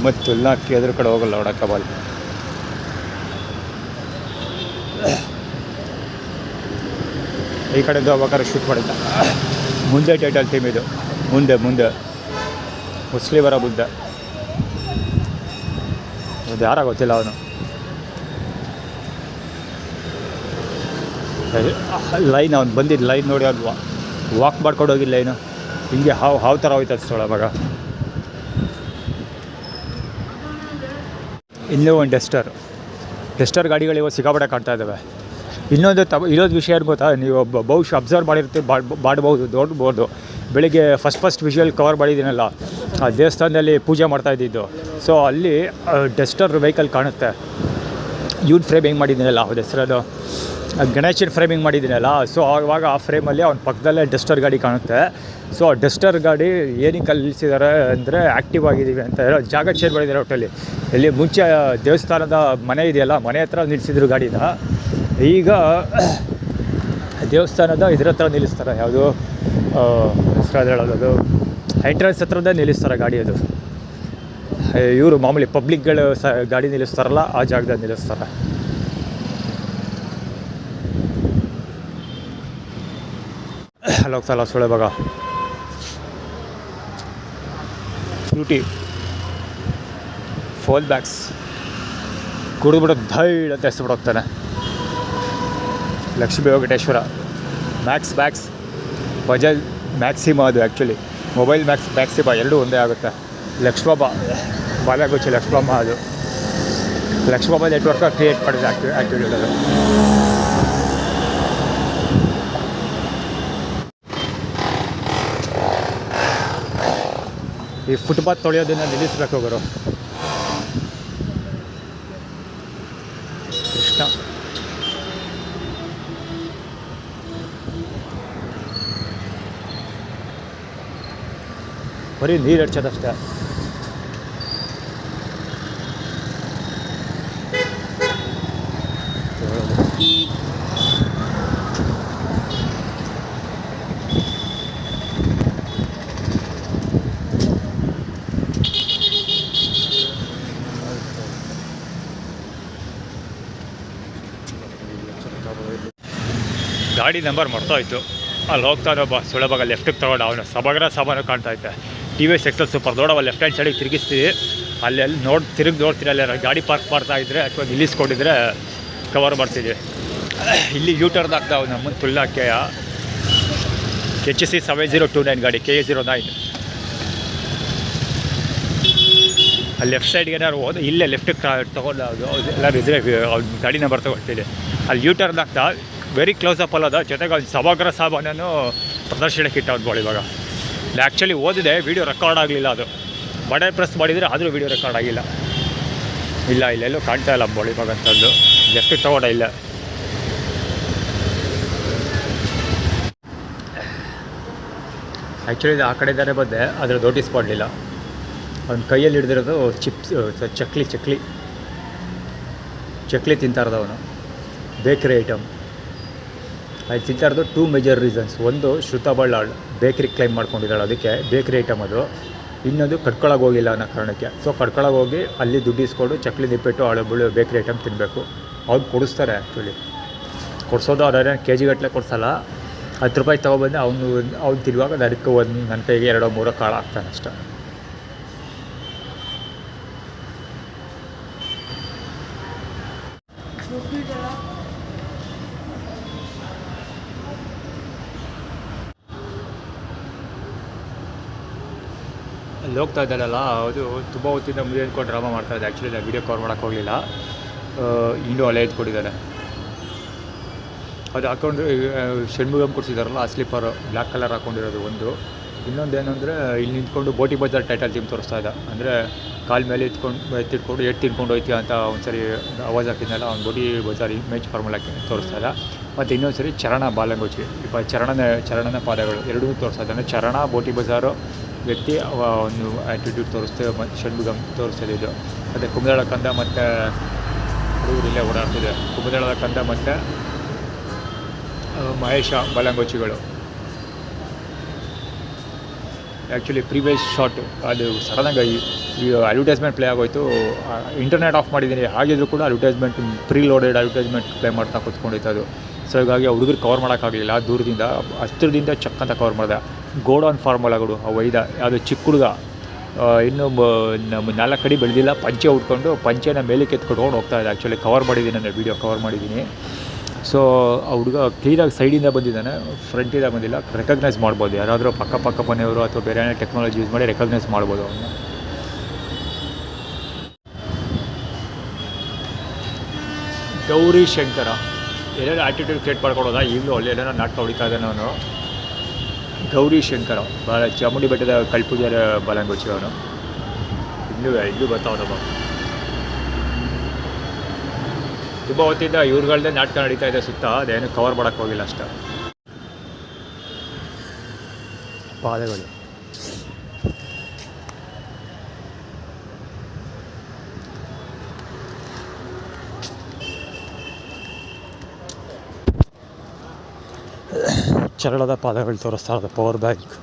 ಮತ್ತು ತುಲ್ನಾಕಿ ಎದುರು ಕಡೆ ಹೋಗಲ್ಲ ಹೊಡಕ್ಕ ಬಾಲ್. ಈ ಕಡೆಯಿಂದ ಹೋಗ್ಬೇಕಾದ್ರೆ ಶೂಟ್ ಮಾಡಿದ್ದ. ಮುಂದೆ ಟೈಟಲ್ ಥೀಮ್ ಇದು, ಮುಂದೆ ಮುಸ್ಲಿಮರ ಮುಂದೆ. ಅದು ಯಾರೋ ಗೊತ್ತಿಲ್ಲ ಅವನು. ಲೈನ್ ಅವ್ನು ಬಂದಿದ್ದು ಲೈನ್ ನೋಡಿ, ಅದು ವಾಕ್ ಮಾಡ್ಕೊಂಡು ಹೋಗಿಲ್ಲ ಲೈನು, ಹಿಂಗೆ ಹಾವು ಥರ ಹೋಯ್ತು ಅಷ್ಟೊಳ ಅವಾಗ. ಇನ್ನೂ ಒಂದು ಡೆಸ್ಟರ್ ಗಾಡಿಗಳು ಇವಾಗ ಸಿಕ್ಕಾಪಟ್ಟೆ ಕಾಣ್ತಾ ಇದ್ದಾವೆ. ಇನ್ನೊಂದು ವಿಷಯ ಏನು ಗೊತ್ತಾ, ನೀವು ಬಹುಶಃ ಅಬ್ಸರ್ವ್ ಮಾಡಿರ್ತೀವಿ, ಮಾಡಬಹುದು, ನೋಡ್ಬೋದು. ಬೆಳಿಗ್ಗೆ ಫಸ್ಟ್ ವಿಷುವಲ್ ಕವರ್ ಮಾಡಿದ್ದೀನಲ್ಲ, ಆ ದೇವಸ್ಥಾನದಲ್ಲಿ ಪೂಜೆ ಮಾಡ್ತಾಯಿದ್ದಿದ್ದು. ಸೊ ಅಲ್ಲಿ ಡೆಸ್ಟರ್ ವೆಹಿಕಲ್ ಕಾಣುತ್ತೆ. ಯೂನ್ ಫ್ರೇಮಿಂಗ್ ಮಾಡಿದ್ದೀನಲ್ಲ, ಅವ್ರ ಹೆಸರದು ಗಣೇಶನ ಫ್ರೇಮಿಂಗ್ ಮಾಡಿದ್ದೀನಲ್ಲ. ಸೊ ಆವಾಗ ಆ ಫ್ರೇಮಲ್ಲಿ ಅವ್ನ ಪಕ್ಕದಲ್ಲೇ ಡೆಸ್ಟರ್ ಗಾಡಿ ಕಾಣುತ್ತೆ. ಸೊ ಆ ಡೆಸ್ಟರ್ ಗಾಡಿ ಏನಕ್ಕೆ ಅಲ್ಲಿ ನಿಲ್ಲಿಸಿದ್ದಾರೆ ಅಂದರೆ ಆ್ಯಕ್ಟಿವ್ ಆಗಿದ್ದೀವಿ ಅಂತ ಹೇಳೋ ಜಾಗ ಚೇಂಜ್ ಮಾಡಿದ್ದಾರೆ. ಒಟ್ಟಲ್ಲಿ ಇಲ್ಲಿ ಮುಂಚೆ ದೇವಸ್ಥಾನದ ಮನೆ ಇದೆಯಲ್ಲ, ಮನೆ ಹತ್ರ ನಿಲ್ಲಿಸಿದ್ರು ಗಾಡಿನ. ಈಗ ದೇವಸ್ಥಾನದ ಇದ್ರ ಹತ್ರ ನಿಲ್ಲಿಸ್ತಾರೆ, ಯಾವುದು ಹೆಸರು ಹೇಳೋದು, ಎಂಟ್ರೆನ್ಸ್ ಹತ್ರದೇ ನಿಲ್ಲಿಸ್ತಾರೆ ಗಾಡಿ. ಅದು ಇವರು ಮಾಮೂಲಿ ಪಬ್ಲಿಕ್ಗಳು ಗಾಡಿ ನಿಲ್ಲಿಸ್ತಾರಲ್ಲ, ಆ ಜಾಗದಲ್ಲಿ ನಿಲ್ಲಿಸ್ತಾರೆ. ಅಲ್ಲಿ ಹೋಗ್ತಲ್ಲ ಸೊಳೆಬಾಗ ಫ್ರೂಟಿ ಫೋಲ್ ಬ್ಯಾಗ್ಸ್ ಕುಡಿದ್ಬಿಟ್ಟು ಧೈಡ್ ಅಂತ ಹೆಸ್ಬಿಟ್ಟು ಹೋಗ್ತಾನೆ. ಲಕ್ಷ್ಮೀ ವೆಂಕಟೇಶ್ವರ ಬ್ಯಾಗ್ಸ್ ಬಜಾಜ್ ಮ್ಯಾಕ್ಸಿಮಾ, ಅದು ಆ್ಯಕ್ಚುಲಿ ಮೊಬೈಲ್ ಮ್ಯಾಕ್ಸಿಮಾ ಎರಡೂ ಒಂದೇ ಆಗುತ್ತೆ. ಲಕ್ಷ್ಮಮ್ಮ ಬಾಲಗುಚ್ಚಿ ಲಕ್ಷ್ಮಮ್ಮ, ಅದು ಲಕ್ಷ್ಮಮ್ಮ ನೆಟ್ವರ್ಕ್ ಕ್ರಿಯೇಟ್ ಮಾಡಿದೆ ಆ್ಯಕ್ಚುಲಿ ಅದು. ಈ ಫುಟ್ಪಾತ್ ತೊಳೆಯೋದನ್ನು ನಿಲ್ಲಿಸ್ಬೇಕು ಹೋಗೋರು. ಕೃಷ್ಣ ಬರೀ ನೀರು ಹಡ್ಸೋದಷ್ಟೇ. ಗಾಡಿ ನಂಬರ್ ಮರ್ತೋಯ್ತು. ಅಲ್ಲಿ ಹೋಗ್ತಾನೊಬ್ಬ ಸುಳಭಾಗ ಲೆಫ್ಟಿಗೆ ತೊಗೊಂಡು ಅವನು ಸಬಗ್ರ ಸಾಮಾನು ಕಾಣ್ತೈತೆ. TVS ಎಕ್ಸೆಲ್ ಸೂಪರ್ ದೊಡ್ಡವ ಲೆಫ್ಟ್ ಹ್ಯಾಂಡ್ ಸೈಡಿಗೆ ತಿರುಗಿಸ್ತೀವಿ. ಅಲ್ಲಿ ನೋಡ್ತೀರಿ ಅಲ್ಲಿ ಗಾಡಿ ಪಾರ್ಕ್ ಮಾಡ್ತಾಯಿದ್ರೆ ಅಥವಾ ನಿಲ್ಲಿಸ್ಕೊಂಡಿದ್ರೆ ಕವರ್ ಮಾಡ್ತಿದ್ವಿ. ಇಲ್ಲಿ ಯೂಟರ್ನ್ ಆಗ್ತಾ ಅವ್ನು ನಮ್ಮನ್ನು ಫುಲ್ ಹಾಕಿ HC 7029 ಗಾಡಿ KA09. ಅಲ್ಲಿ ಲೆಫ್ಟ್ ಸೈಡ್ಗೆ ಏನಾದ್ರು ಹೋದ ಇಲ್ಲೇ ಲೆಫ್ಟಿಗೆ ತೊಗೊಂಡು ಎಲ್ಲರೂ ಇದ್ರೆ ಅವ್ನ ಗಾಡಿ ನಂಬರ್ ತೊಗೊಳ್ತಿದ್ದೆ. ಅಲ್ಲಿ ಯೂಟರ್ನ್ ಆಗ್ತಾ ವೆರಿ ಕ್ಲೋಸ್ ಅಪ್ ಅಲ್ಲದ ಜೊತೆಗೆ ಅವ್ನು ಸಮಗ್ರ ಸಾಮಾನನ್ನು ಪ್ರದರ್ಶನಕ್ಕೆ ಇಟ್ಟ ಅವ್ನು ಇವಾಗ. ಆ್ಯಕ್ಚುಲಿ ಓದಿದೆ, ವೀಡಿಯೋ ರೆಕಾರ್ಡ್ ಆಗಲಿಲ್ಲ. ಅದು ಬಟನ್ ಪ್ರೆಸ್ ಮಾಡಿದರೆ ಆದರೂ ವೀಡಿಯೋ ರೆಕಾರ್ಡ್ ಆಗಿಲ್ಲ. ಇಲ್ಲೆಲ್ಲೂ ಕಾಣ್ತಾ ಇಲ್ಲ ಬೋಳಿಬಾಗ ಅಂತಂದು. ಲೆಫ್ಟಿಗೆ ತೊಗೊಂಡ ಇಲ್ಲ. ಆ್ಯಕ್ಚುಲಿ ಇದು ಆ ಕಡೆಯಿಂದಲೇ ಬಂದೆ, ಅದರ ನೋಟಿಸ್ ಮಾಡಲಿಲ್ಲ. ಅವ್ನ ಕೈಯಲ್ಲಿ ಹಿಡಿದಿರೋದು ಚಿಪ್ಸ್, ಚಕ್ಲಿ ತಿಂತಾ ಇರೋದು ಅವನು. ಬೇಕ್ರಿ ಐಟಮ್ ಅದು ತಿಂತಾ ಇರೋದು 2 ಮೇಜರ್ ರೀಸನ್ಸ್. ಒಂದು, ಶ್ರುತಾ ಬಳ್ಳಾಳ್ ಬೇಕ್ರಿ ಕ್ಲೈಮ್ ಮಾಡ್ಕೊಂಡಿದ್ದಾಳೆ, ಅದಕ್ಕೆ ಬೇಕ್ರಿ ಐಟಮ್ ಅದು. ಇನ್ನೊಂದು ಕಟ್ಕೊಳಗೆ ಹೋಗಿಲ್ಲ ಅನ್ನೋ ಕಾರಣಕ್ಕೆ. ಸೊ ಕಟ್ಕೊಳಗೆ ಹೋಗಿ ಅಲ್ಲಿ ದುಡ್ಡು ಇಸ್ಕೊಂಡು ಚಕ್ಲಿ ನಿಪ್ಪಿಟ್ಟು ಅವಳು ಬೇಕ್ರಿ ಐಟಮ್ ತಿನ್ನಬೇಕು. ಅವ್ರು ಕೊಡಿಸ್ತಾರೆ. ಆ್ಯಕ್ಚುಲಿ ಕೊಡಿಸೋದು ಅವ್ರು KG ಗಟ್ಟಲೆ ಕೊಡಿಸಲ್ಲ. 10 ರೂಪಾಯಿ ತೊಗೊಬಂದು ಅವ್ನು ತಿನ್ನುವಾಗ ಅದಕ್ಕೆ ಒಂದು ನನ್ನ ಕೈಗೆ 2-3 ಕಾಳು ಹಾಕ್ತಾನೆ ಅಷ್ಟೆ. ಅಲ್ಲಿ ಹೋಗ್ತಾ ಇದ್ದಾರಲ್ಲ, ಅದು ತುಂಬ ಹೊತ್ತಿಂದ ಮುಂದೆ ಅಂದ್ಕೊಂಡು ಡ್ರಾಮಾ ಮಾಡ್ತಾಯಿದ್ದೆ. ಆ್ಯಕ್ಚುಲಿ ನಾನು ವೀಡಿಯೋ ಕವರ್ ಮಾಡೋಕ್ಕೆ ಹೋಗಲಿಲ್ಲ. ಇನ್ನೂ ಅಲ್ಲೇ ಎತ್ಕೊಟ್ಟಿದ್ದಾರೆ. ಅದು ಹಾಕ್ಕೊಂಡು ಷಣ್ಮುಗಮ್ ಕೊಡ್ಸಿದಾರಲ್ಲ, ಆ ಸ್ಲಿಪ್ಪರು ಬ್ಲ್ಯಾಕ್ ಕಲರ್ ಹಾಕ್ಕೊಂಡಿರೋದು ಒಂದು. ಇನ್ನೊಂದು ಏನಂದರೆ, ಇಲ್ಲಿ ನಿಂತ್ಕೊಂಡು ಬೋಟಿ ಬಜಾರ್ ಟೈಟಲ್ ಥೀಮ್ ತೋರಿಸ್ತಾ ಇದ್ದ. ಅಂದರೆ ಕಾಲ ಮೇಲೆ ಎತ್ತಿಟ್ಕೊಂಡು ತಿನ್ಕೊಂಡು ಹೋಯ್ತೀಯ ಅಂತ ಒಂದು ಅವಾಜ್ ಹಾಕಿದ್ನಲ್ಲ, ಅವ್ನು ಬೋಟಿ ಬಜಾರ್ ಇಮೇಜ್ ಫಾರ್ಮುಲಾ ತೋರಿಸ್ತಾ ಇದ್ದ. ಮತ್ತು ಇನ್ನೊಂದು ಸರಿ ಚರಣ ಬಾಲಂಗೋಚಿ, ಚರಣನ ಪಾದಗಳು ಎರಡೂ ತೋರಿಸ್ತಾ ಇದ್ದಾನೆ. ಚರಣ ಬೋಟಿ ಬಜಾರು ವ್ಯಕ್ತಿ ಒಂದು ಆ್ಯಟಿಟ್ಯೂಡ್ ತೋರಿಸ್ತೇವೆ, ಮತ್ತು ಷಣ್ಮುಗಮ್ ತೋರಿಸ್ತಿದ್ದು. ಮತ್ತು ಕುಮದಾಳ ಕಂದ ಮತ್ತು ಹುಡುಗರು ಇಲ್ಲೇ ಓಡಾಡ್ತಿದೆ. ಕುಮದಾಳದ ಕಂದ ಮತ್ತು ಮಹೇಶ ಬಾಲಂಗೋಚಿಗಳು. ಆ್ಯಕ್ಚುಲಿ ಪ್ರೀವಿಯಸ್ ಶಾಟ್ ಅದು ಸಡನ್ನಾಗಿ ಈ ಅಡ್ವರ್ಟೈಸ್ಮೆಂಟ್ ಪ್ಲೇ ಆಗೋಯ್ತು. ಇಂಟರ್ನೆಟ್ ಆಫ್ ಮಾಡಿದ್ದೀನಿ, ಹಾಗಿದ್ರು ಕೂಡ ಅಡ್ವರ್ಟೈಸ್ಮೆಂಟ್ ಪ್ರೀಲೋಡೆಡ್ ಅಡ್ವರ್ಟೈಸ್ಮೆಂಟ್ ಪ್ಲೇ ಮಾಡ್ತಾ ಕೂತ್ಕೊಂಡಿತ್ತು ಅದು. ಸೊ ಹೀಗಾಗಿ ಹುಡುಗರು ಕವರ್ ಮಾಡೋಕ್ಕಾಗಲಿಲ್ಲ. ದೂರದಿಂದ ಹತ್ತಿರದಿಂದ ಚಕ್ ಅಂತ ಕವರ್ ಮಾಡಿದೆ. ಗೋಡೌನ್ ಫಾರ್ಮುಲಾಗಳು ಅವು ಅದು ಚಿಕ್ಕ ಹುಡುಗ ಇನ್ನೂ ನಮ್ಮ 4 ಅಡಿ ಬೆಳೆದಿಲ್ಲ, ಪಂಚೆ ಉಟ್ಕೊಂಡು ಪಂಚೆನ ಮೇಲಕ್ಕೆ ಎತ್ಕೊಂಡು ಹೋಗ್ತಾಯಿದ್ದೆ. ಆ್ಯಕ್ಚುಲಿ ಕವರ್ ಮಾಡಿದ್ದೀನಿ, ನಾನು ವೀಡಿಯೋ ಕವರ್ ಮಾಡಿದ್ದೀನಿ. ಸೊ ಆ ಹುಡುಗ ಕ್ಲೀನಾಗಿ ಸೈಡಿಂದ ಬಂದಿದ್ದಾನೆ, ಫ್ರಂಟಿಂದ ಬಂದಿಲ್ಲ. ರೆಕಗ್ನೈಸ್ ಮಾಡ್ಬೋದು, ಯಾರಾದರೂ ಪಕ್ಕ ಮನೆಯವರು ಅಥವಾ ಬೇರೆ ಏನೇ ಟೆಕ್ನಾಲಜಿ ಯೂಸ್ ಮಾಡಿ ರೆಕಗ್ನೈಸ್ ಮಾಡ್ಬೋದು ಅವನ್ನ. ಗೌರಿ ಶಂಕರ ಎಲ್ಲರೂ ಆ್ಯಟಿಟ್ಯೂಡ್ ಕ್ರಿಯೇಟ್ ಮಾಡ್ಕೊಡೋದ, ಈಗಲೂ ಅಲ್ಲಿ ಎಲ್ಲೋ ನಾಟಕ ಹೊಡಿತಾ ಇದ್ದಾನೆ ಅವನು. ಗೌರಿ ಶಂಕರ ಭಾಳ ಚಾಮುಂಡಿ ಬೆಟ್ಟದ ಕಲ್ಪೂಜಾರ ಬಲಂಗೊಚ್ಚಿ ಅವನು. ಇಲ್ಲೂ ಬರ್ತಾವನಪ್ಪ. ತುಂಬ ಹೊತ್ತಿಂದ ಇವ್ರುಗಳ್ದೇ ನಾಟಕ ನಡೀತಾ ಇದೆ ಸುತ್ತ, ಅದೇನು ಕವರ್ ಮಾಡೋಕ್ಕೆ ಹೋಗಿಲ್ಲ ಅಷ್ಟೇ. ಪಾದಗಳು ಚರಳದ ಪಾದಗಳು ತೋರಿಸ್ತಾ ಇರೋದು. ಪವರ್ ಬ್ಯಾಂಕ್,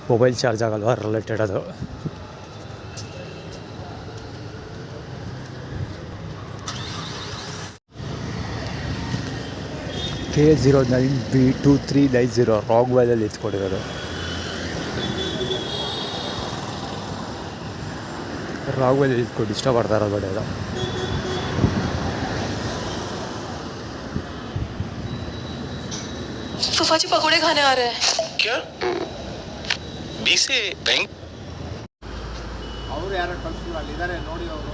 ಮೊಬೈಲ್ ಚಾರ್ಜ್ ಆಗಲ್ವಾ, ರಿಲೇಟೆಡ್ ಅದು. K09B2390 ರಾಗ್ ವೈಲಲ್ಲಿ ಎತ್ಕೊಂಡಿರೋದು. ರಾಗ್ ವೈಲಲ್ಲಿ ಎತ್ಕೊಂಡು ಇಷ್ಟ ಪಡ್ತಾರೆ ಬಡ ಎಲ್ಲ. फूफा जी पकोड़े खाने आ रहे हैं क्या? बी से बैंक ಅವರು ಯಾರು ಕಳಿಸ್ತೀವಿ ಅಲ್ಲಿದ್ದಾರೆ ನೋಡಿ, ಅವರು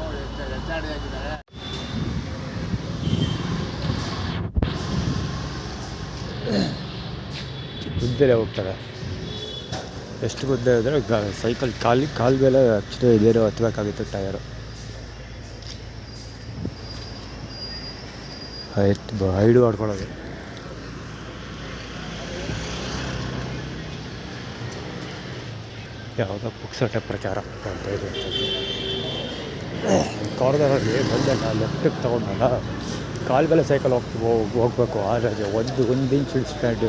ಹೆಚ್ಚಾಡಿ ಆಗಿದ್ದಾರೆ. ಉದ್ದೆಲೆ ಹೋಗ್ತಾರೆ. ಎಷ್ಟು ಉದ್ದೆ ಅಂದರೆ ಸೈಕಲ್ ಕಾಲು ಮೇಲೆ ಆ್ಯಕ್ಚುಲಿ ಇದೇನೋ ಹತ್ತಬೇಕಾಗಿತ್ತು ಟಯರು. ಹೈಡು ಆಡ್ಕೊಳ್ಳೋದು. ಯಾವುದೋ ಪುಕ್ಸಟೆ ಪ್ರಚಾರ ಅಂತ ಇದೆ. ಕಾರ್ನರಲ್ಲಿ ಬಂದೆ ನಾನು ಲೆಫ್ಟಿಗೆ ತೊಗೊಂಡಲ್ಲ, ಕಾಲು ಮೇಲೆ ಸೈಕಲ್ ಹೋಗಬೇಕು. ಆದರೆ ಒಂದು ಇಂಚ್ ಸ್ಪ್ರೆಡ್,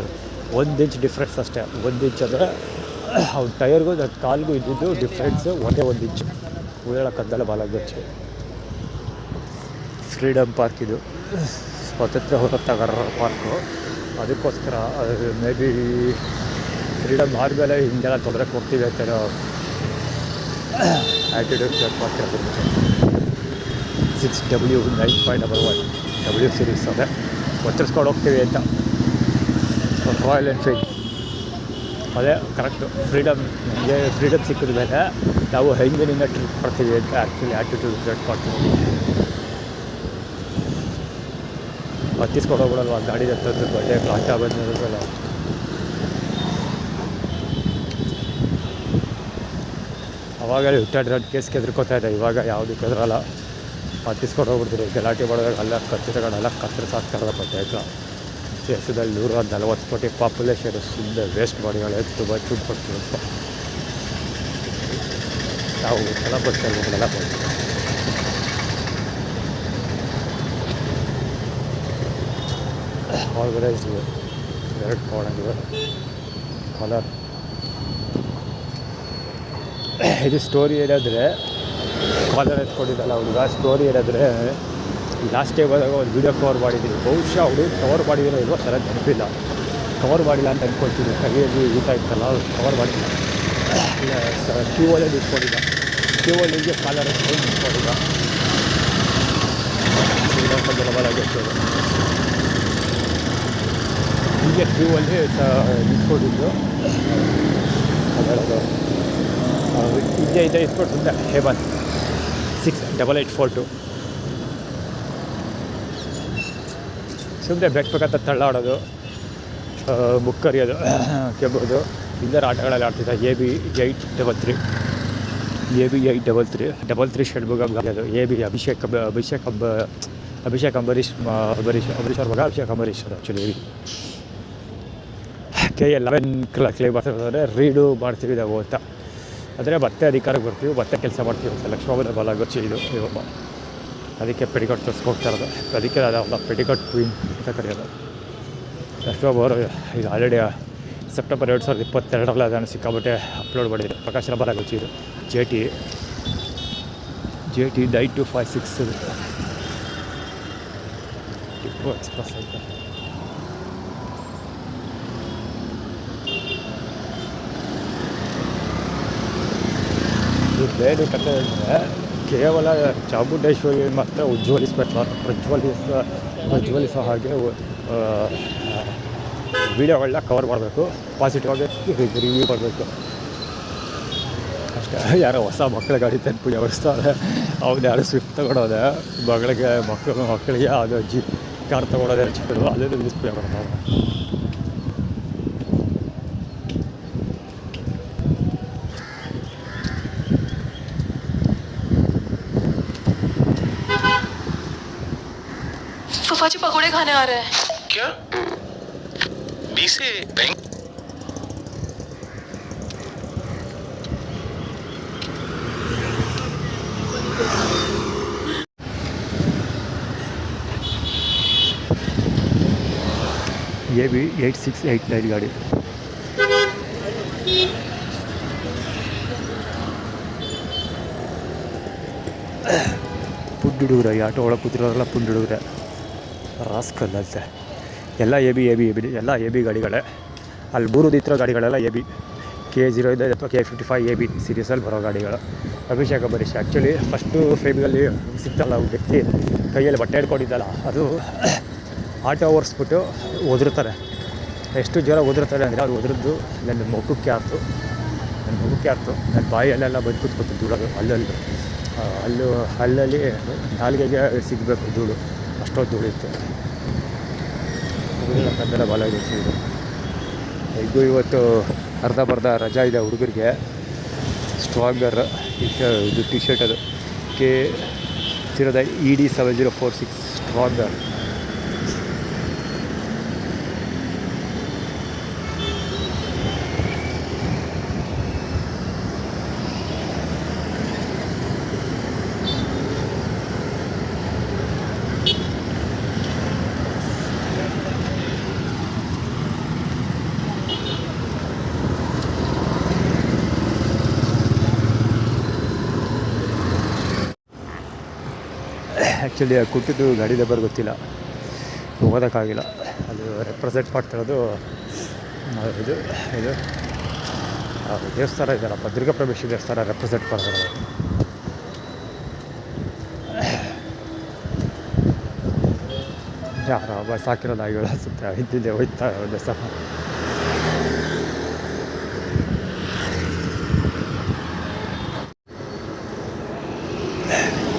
1 ಇಂಚ್ ಡಿಫ್ರೆನ್ಸ್ ಅಷ್ಟೇ. 1 ಇಂಚ್ ಅಂದರೆ ಅವ್ನ ಟೈರ್ಗೂ ಕಾಲಿಗೂ ಇದ್ದಿದ್ದು ಡಿಫ್ರೆನ್ಸು 1 ಇಂಚ್. ಉಳ್ಳಾಳಕ್ಕದ್ದಲ್ಲ ಬಾಲಾಗಚ್ಚು. ಫ್ರೀಡಮ್ ಪಾರ್ಕ್ ಇದು, ಸ್ವಾತಂತ್ರ್ಯ ಹೋರಾಟಗಾರರ ಪಾರ್ಕು. ಅದಕ್ಕೋಸ್ಕರ ಮೇ ಬಿ ಫ್ರೀಡಮ್ ಆದಮೇಲೆ ಹಿಂಗೆಲ್ಲ ತೊಂದರೆಗೆ ಹೋಗ್ತೀವಿ ಅಂತೇನೋ ಆ್ಯಟಿಟ್ಯೂಡ್ ಚೆಕ್ ಮಾಡ್ತಿರೋದು. 6W9511 W ಸೀರೀಸ್ ಅದೇ ಒತ್ತರಿಸ್ಕೊಂಡು ಹೋಗ್ತೀವಿ ಅಂತ. ರಾಯಲ್ ಎನ್ಫೀಲ್ಡ್ ಅದೇ ಕರೆಕ್ಟು. ಫ್ರೀಡಮ್ ಸಿಕ್ಕಿದ ಮೇಲೆ ನಾವು ಹೆಂಗೆ ಟ್ರಿಪ್ ಮಾಡ್ತೀವಿ ಅಂತ ಆ್ಯಕ್ಚುಲಿ ಆ್ಯಟಿಟ್ಯೂಡ್ ಚೆಕ್ ಮಾಡ್ತೀವಿ. ಹತ್ತಿಸ್ಕೊಂಡು ಹೋಗ್ಬಿಡಲ್ವ ಗಾಡಿ ಹತ್ತದ್ದು ಬಡ್ಡೆ ಕ್ಲಾಟ ಬಂದಿರೋದಲ್ಲ. ಅವಾಗ ರಿಟೈರ್ಡ್ ಕೇಸ್ಗೆ ಎದುರ್ಕೋತಾ ಇದೆ, ಇವಾಗ ಯಾವುದಕ್ಕೆ ಎದುರಲ್ಲ. ಹತ್ತಿಸ್ಕೊಂಡು ಹೋಗ್ಬಿಡ್ತೀರಿ, ಗಲಾಟೆ ಮಾಡೋದಾಗ ಅಲ್ಲ ಕತ್ತಿರಗಳೆಲ್ಲ ಕತ್ತರಿಸಾಕ್ತಾರದ ಪಂಚಾಯತ. ದೇಶದಲ್ಲಿ 140 ಕೋಟಿ ಪಾಪ್ಯುಲೇಷನ್ ಸುಮ್ಮನೆ ವೇಸ್ಟ್ ಮಾಡಿಗಳೇ ತುಂಬ ದುಡ್ಡು ಕೊಡ್ತೀವಪ್ಪ. ನಾವು ಎಲ್ಲ ಬರ್ತೀವಿ, ಎಲ್ಲ ಬರ್ತೀವಿ. ಆರ್ಗನೈಸ್ 2 ತೊಗೊಂಡಿವೆ ಕಲರ್. ಇದು ಸ್ಟೋರಿ ಏನಾದರೆ ಕಾಲರ್ ಎತ್ಕೊಂಡಿದ್ದಲ್ಲ ಹುಡುಗ. ಸ್ಟೋರಿ ಏನಾದರೆ ಲಾಸ್ಟ್ ಟೈಮ್ ಹೋದಾಗ ಒಂದು ವೀಡಿಯೋ ಕವರ್ ಮಾಡಿದ್ದೀನಿ. ಬಹುಶಃ ಅವಳು ಕವರ್ ಮಾಡಿದಿರೋ ಇಲ್ವೋ ಸರಿಯಾಗಿ ನೆನಪಿಲ್ಲ. ಕವರ್ ಮಾಡಿಲ್ಲ ಅಂತ ಅಂದ್ಕೊಳ್ತೀನಿ. ಕೈಯಲ್ಲಿ ಊಟ ಇತ್ತಲ್ಲ, ಕವರ್ ಮಾಡಿಲ್ಲ. ಕ್ಯೂವಲ್ಲಿ ನಿಂತ್ಕೊಂಡಿದ್ದ, ಕ್ಯೂವಲ್ಲಿಗೆ ಕಾಲರ್ ಎತ್ಕೊಂಡು ನಿಂತ್ಕೊಂಡಿದ್ದ. ಬಲಾಗಿರ್ತದೆ ಹೀಗೆ ಕ್ಯೂವಲ್ಲಿ ನಿಂತ್ಕೊಂಡಿದ್ದು. ಹೇಳೋದು ಇದೆ ಇಟ್ಕೊಂಡು ಸುಮ್ಮನೆ ಹೇಬನ್ 68842 ಸುಮ್ಮನೆ ಬೇಕಂತ ತಳ್ಳಾಡೋದು, ಮುಕ್ಕರಿಯೋದು, ಕೆಂಬೋದು. ಇಂದರ ಆಟಗಳಲ್ಲಿ ಆಡ್ತಿದ್ದ. AB833 ಷಡ್ಮುಗ ಅದು. ಅಭಿಷೇಕ್ ಅಂಬರೀಷ್ ಅವ್ರ ಮಗ ಅಭಿಷೇಕ್ ಅಂಬರೀಷ್ ಆ್ಯಕ್ಚುಲಿ. K11 ಕ್ಲೇ ಬರ್ತಿದ್ರೆ ರೀಡು ಮಾಡ್ತೀವಿ ನಾವು ಅಂತ. ಅಂದರೆ ಮತ್ತೆ ಅಧಿಕಾರಕ್ಕೆ ಬರ್ತೀವಿ, ಮತ್ತೆ ಕೆಲಸ ಮಾಡ್ತೀವಿ ಅಂತ. ಲಕ್ಷ್ಮಣ ಬಾಲಾಗಚ್ಚಿ ಇದು ಇವೊಬ್ಬ. ಅದಕ್ಕೆ ಪೆಟಿಕೋಟ್ ತೋರಿಸ್ಕೋಗ್ತಾ ಇರೋದು. ಅದಕ್ಕೆ ಅದಲ್ಲ ಪೆಟಿಕೋಟ್ ಕ್ವೀನ್ ಅಂತ ಕರೆಯೋದು. ಲಕ್ಷ್ಮಣ ಅವರು ಈಗ ಆಲ್ರೆಡಿ ಸೆಪ್ಟೆಂಬರ್ 2022 ಅದನ್ನು ಸಿಕ್ಕಾಬಿಟ್ಟೆ ಅಪ್ಲೋಡ್ ಮಾಡಿದ್ರು. ಪ್ರಕಾಶನ ಬಾಲಾಗಚ್ಚಿ ಇದು. JT 9256 ಟಿಪ್ಪು ಎಕ್ಸ್ಪ್ರೆಸ್ ಅಂತ. ಬೇರೆ ಕಥೆ ಅಂದರೆ ಕೇವಲ ಚಾಮುಂಡೇಶ್ವರಿ ಮಾತ್ರ ಪ್ರಜ್ವಲಿಸೋ ಹಾಗೆ ವೀಡಿಯೋಗಳನ್ನ ಕವರ್ ಮಾಡಬೇಕು, ಪಾಸಿಟಿವ್ ಆಗಿ ರಿವ್ಯೂ ಮಾಡಬೇಕು ಅಷ್ಟೇ. ಯಾರೋ ಹೊಸ ಮಕ್ಕಳ ಗಾಡಿ ತಂದುಬಿಡಿ ಓಡಿಸ್ತಾರೆ, ಅವ್ನು ಯಾರು ಸ್ವಿಫ್ಟ್ ತಗೊಳೋದೆ ಮಕ್ಕಳಿಗೆ ಅದು ಕಾರ್ ತೊಗೊಳೋದೇ ಚಿಕ್ಕದು, ಅದೇ ನಿಲ್ಲಿಸ್ಬಿಡಿ ಬರ್ತಾರೆ. फूफाजी पकोड़े खाने आ रहे हैं। क्या बी से बैंक ये भी 8689 ಗಾಡಿ. ಪುಂಡ್ ಹುಡುಗ್ರೆ, ಈ ಆಟೋ ಒಳಗೆ ಕೂತಿರೋರೆಲ್ಲ ಪುಂಡ್ ಹುಡುಗ್ರೆ, ರಾಸ್ಕಲ್ ಅಂತೆ. ಎಲ್ಲ ಎ ಬಿ ಎಲ್ಲ ಎ ಬಿ ಗಾಡಿಗಳೇ. ಅಲ್ಲಿ ಬೂರುದಿತ್ತಿರೋ ಗಾಡಿಗಳೆಲ್ಲ ಎ ಬಿ, K05 ಅಥವಾ K55 ಎ ಬಿ ಸೀರೀಸಲ್ಲಿ ಬರೋ ಗಾಡಿಗಳು. ಅಭಿಷೇಕ ಬರೀಶ್ ಆ್ಯಕ್ಚುಲಿ ಫಸ್ಟು ಫೇಬ್ರಲ್ಲಿ ಸಿಗ್ತಲ್ಲ ವ್ಯಕ್ತಿ ಕೈಯಲ್ಲಿ ಬಟ್ಟೆ ಹಿಡ್ಕೊಂಡಿದ್ದಲ್ಲ, ಅದು ಆಟೋ ಓಡಿಸ್ಬಿಟ್ಟು ಒದರ್ತಾರೆ. ಎಷ್ಟು ಜೋರ ಒದರ್ತಾರೆ ಅಂದರೆ ಅವ್ರು ಒದ್ರದ್ದು ನನ್ನ ಮುಖಕ್ಕೆ ಆಯ್ತು, ನನ್ನ ಬಾಯಲ್ಲೆಲ್ಲ ಬಂದು ಕೂತ್ಕೊತು ಧೂಳೋದು. ಅಲ್ಲಲ್ಲಿ ನಾಲ್ಗೆಗೆ ಸಿಗಬೇಕು ಧೂಳು, ಅಷ್ಟೊಂದು ಧೂಳಿತ್ತು. ಕನ್ನಡ ಬಾಲ ಇದು. ಇದು ಇವತ್ತು ಅರ್ಧ ರಜಾ ಇದೆ ಹುಡುಗರಿಗೆ. ಸ್ಟ್ರಾಂಗರ್ ಇದು ಟಿ ಶರ್ಟ್, ಅದು ED 7046 ಸ್ಟ್ರಾಂಗರ್. ಆ್ಯಕ್ಚುಲಿ ಕೊಟ್ಟಿದ್ದು ಗಾಡಿ ನಂಬರ್ ಗೊತ್ತಿಲ್ಲ, ಓದೋಕ್ಕಾಗಿಲ್ಲ. ಅದು ರೆಪ್ರೆಸೆಂಟ್ ಮಾಡ್ತಿರೋದು ಇದು ದೇವಸ್ಥಾನ ಇದೆಯಲ್ಲಪ್ಪ, ದುರ್ಗಾಪ್ರಮೇಶ್ವರಿ ದೇವಸ್ಥಾನ ರೆಪ್ರೆಸೆಂಟ್ ಮಾಡ್ತಾರೆ. ಯಾರೋ ಬಸ್ ಹಾಕಿರೋ ನಾಯಿಗಳು ಅನಿಸುತ್ತೆ, ಹಿಂದೆ ಹೋಯ್ತಾ ಒಂದು ಸಹ.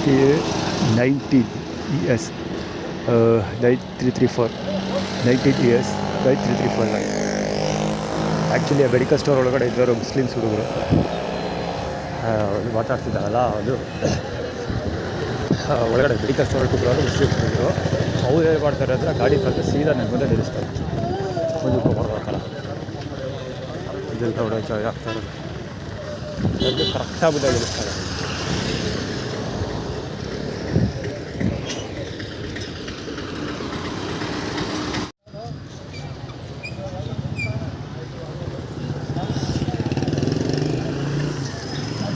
K19 ES 9334 19 ES 9334. Actually medical store ಒಳಗಡೆ ಇದ್ದವರು ಮುಸ್ಲಿಮ್ಸ್ ಹುಡುಗರು ಮಾತಾಡ್ತಿದ್ದಾರಲ್ಲ, ಅದು ಒಳಗಡೆ ಮೆಡಿಕಲ್ ಸ್ಟೋರ್ ಕೂತ್ಕೊಂಡು ಮುಸ್ಲಿಮ್ಸ್ ಹುಡುಗರು. ಅವ್ರು ಏನು ಮಾಡ್ತಾರೆ ಅಂದರೆ ಗಾಡಿ ತಂದು ಸೀದಾ ನನ್ನ ಮುಂದೆ ನಿಲ್ಲಿಸ್ತಾರೆ, ಮುಂದಕ್ಕೆ ಬರ್ಬೇಕಲ್ಲ, ಇದೆಲ್ಲ ಹೊಡೆ ಆಗ್ತಾರೆ, ಅದು ಕರೆಕ್ಟಾಗಿ ಮುಂದೆ ನಿಲ್ಲಿಸ್ತಾರೆ.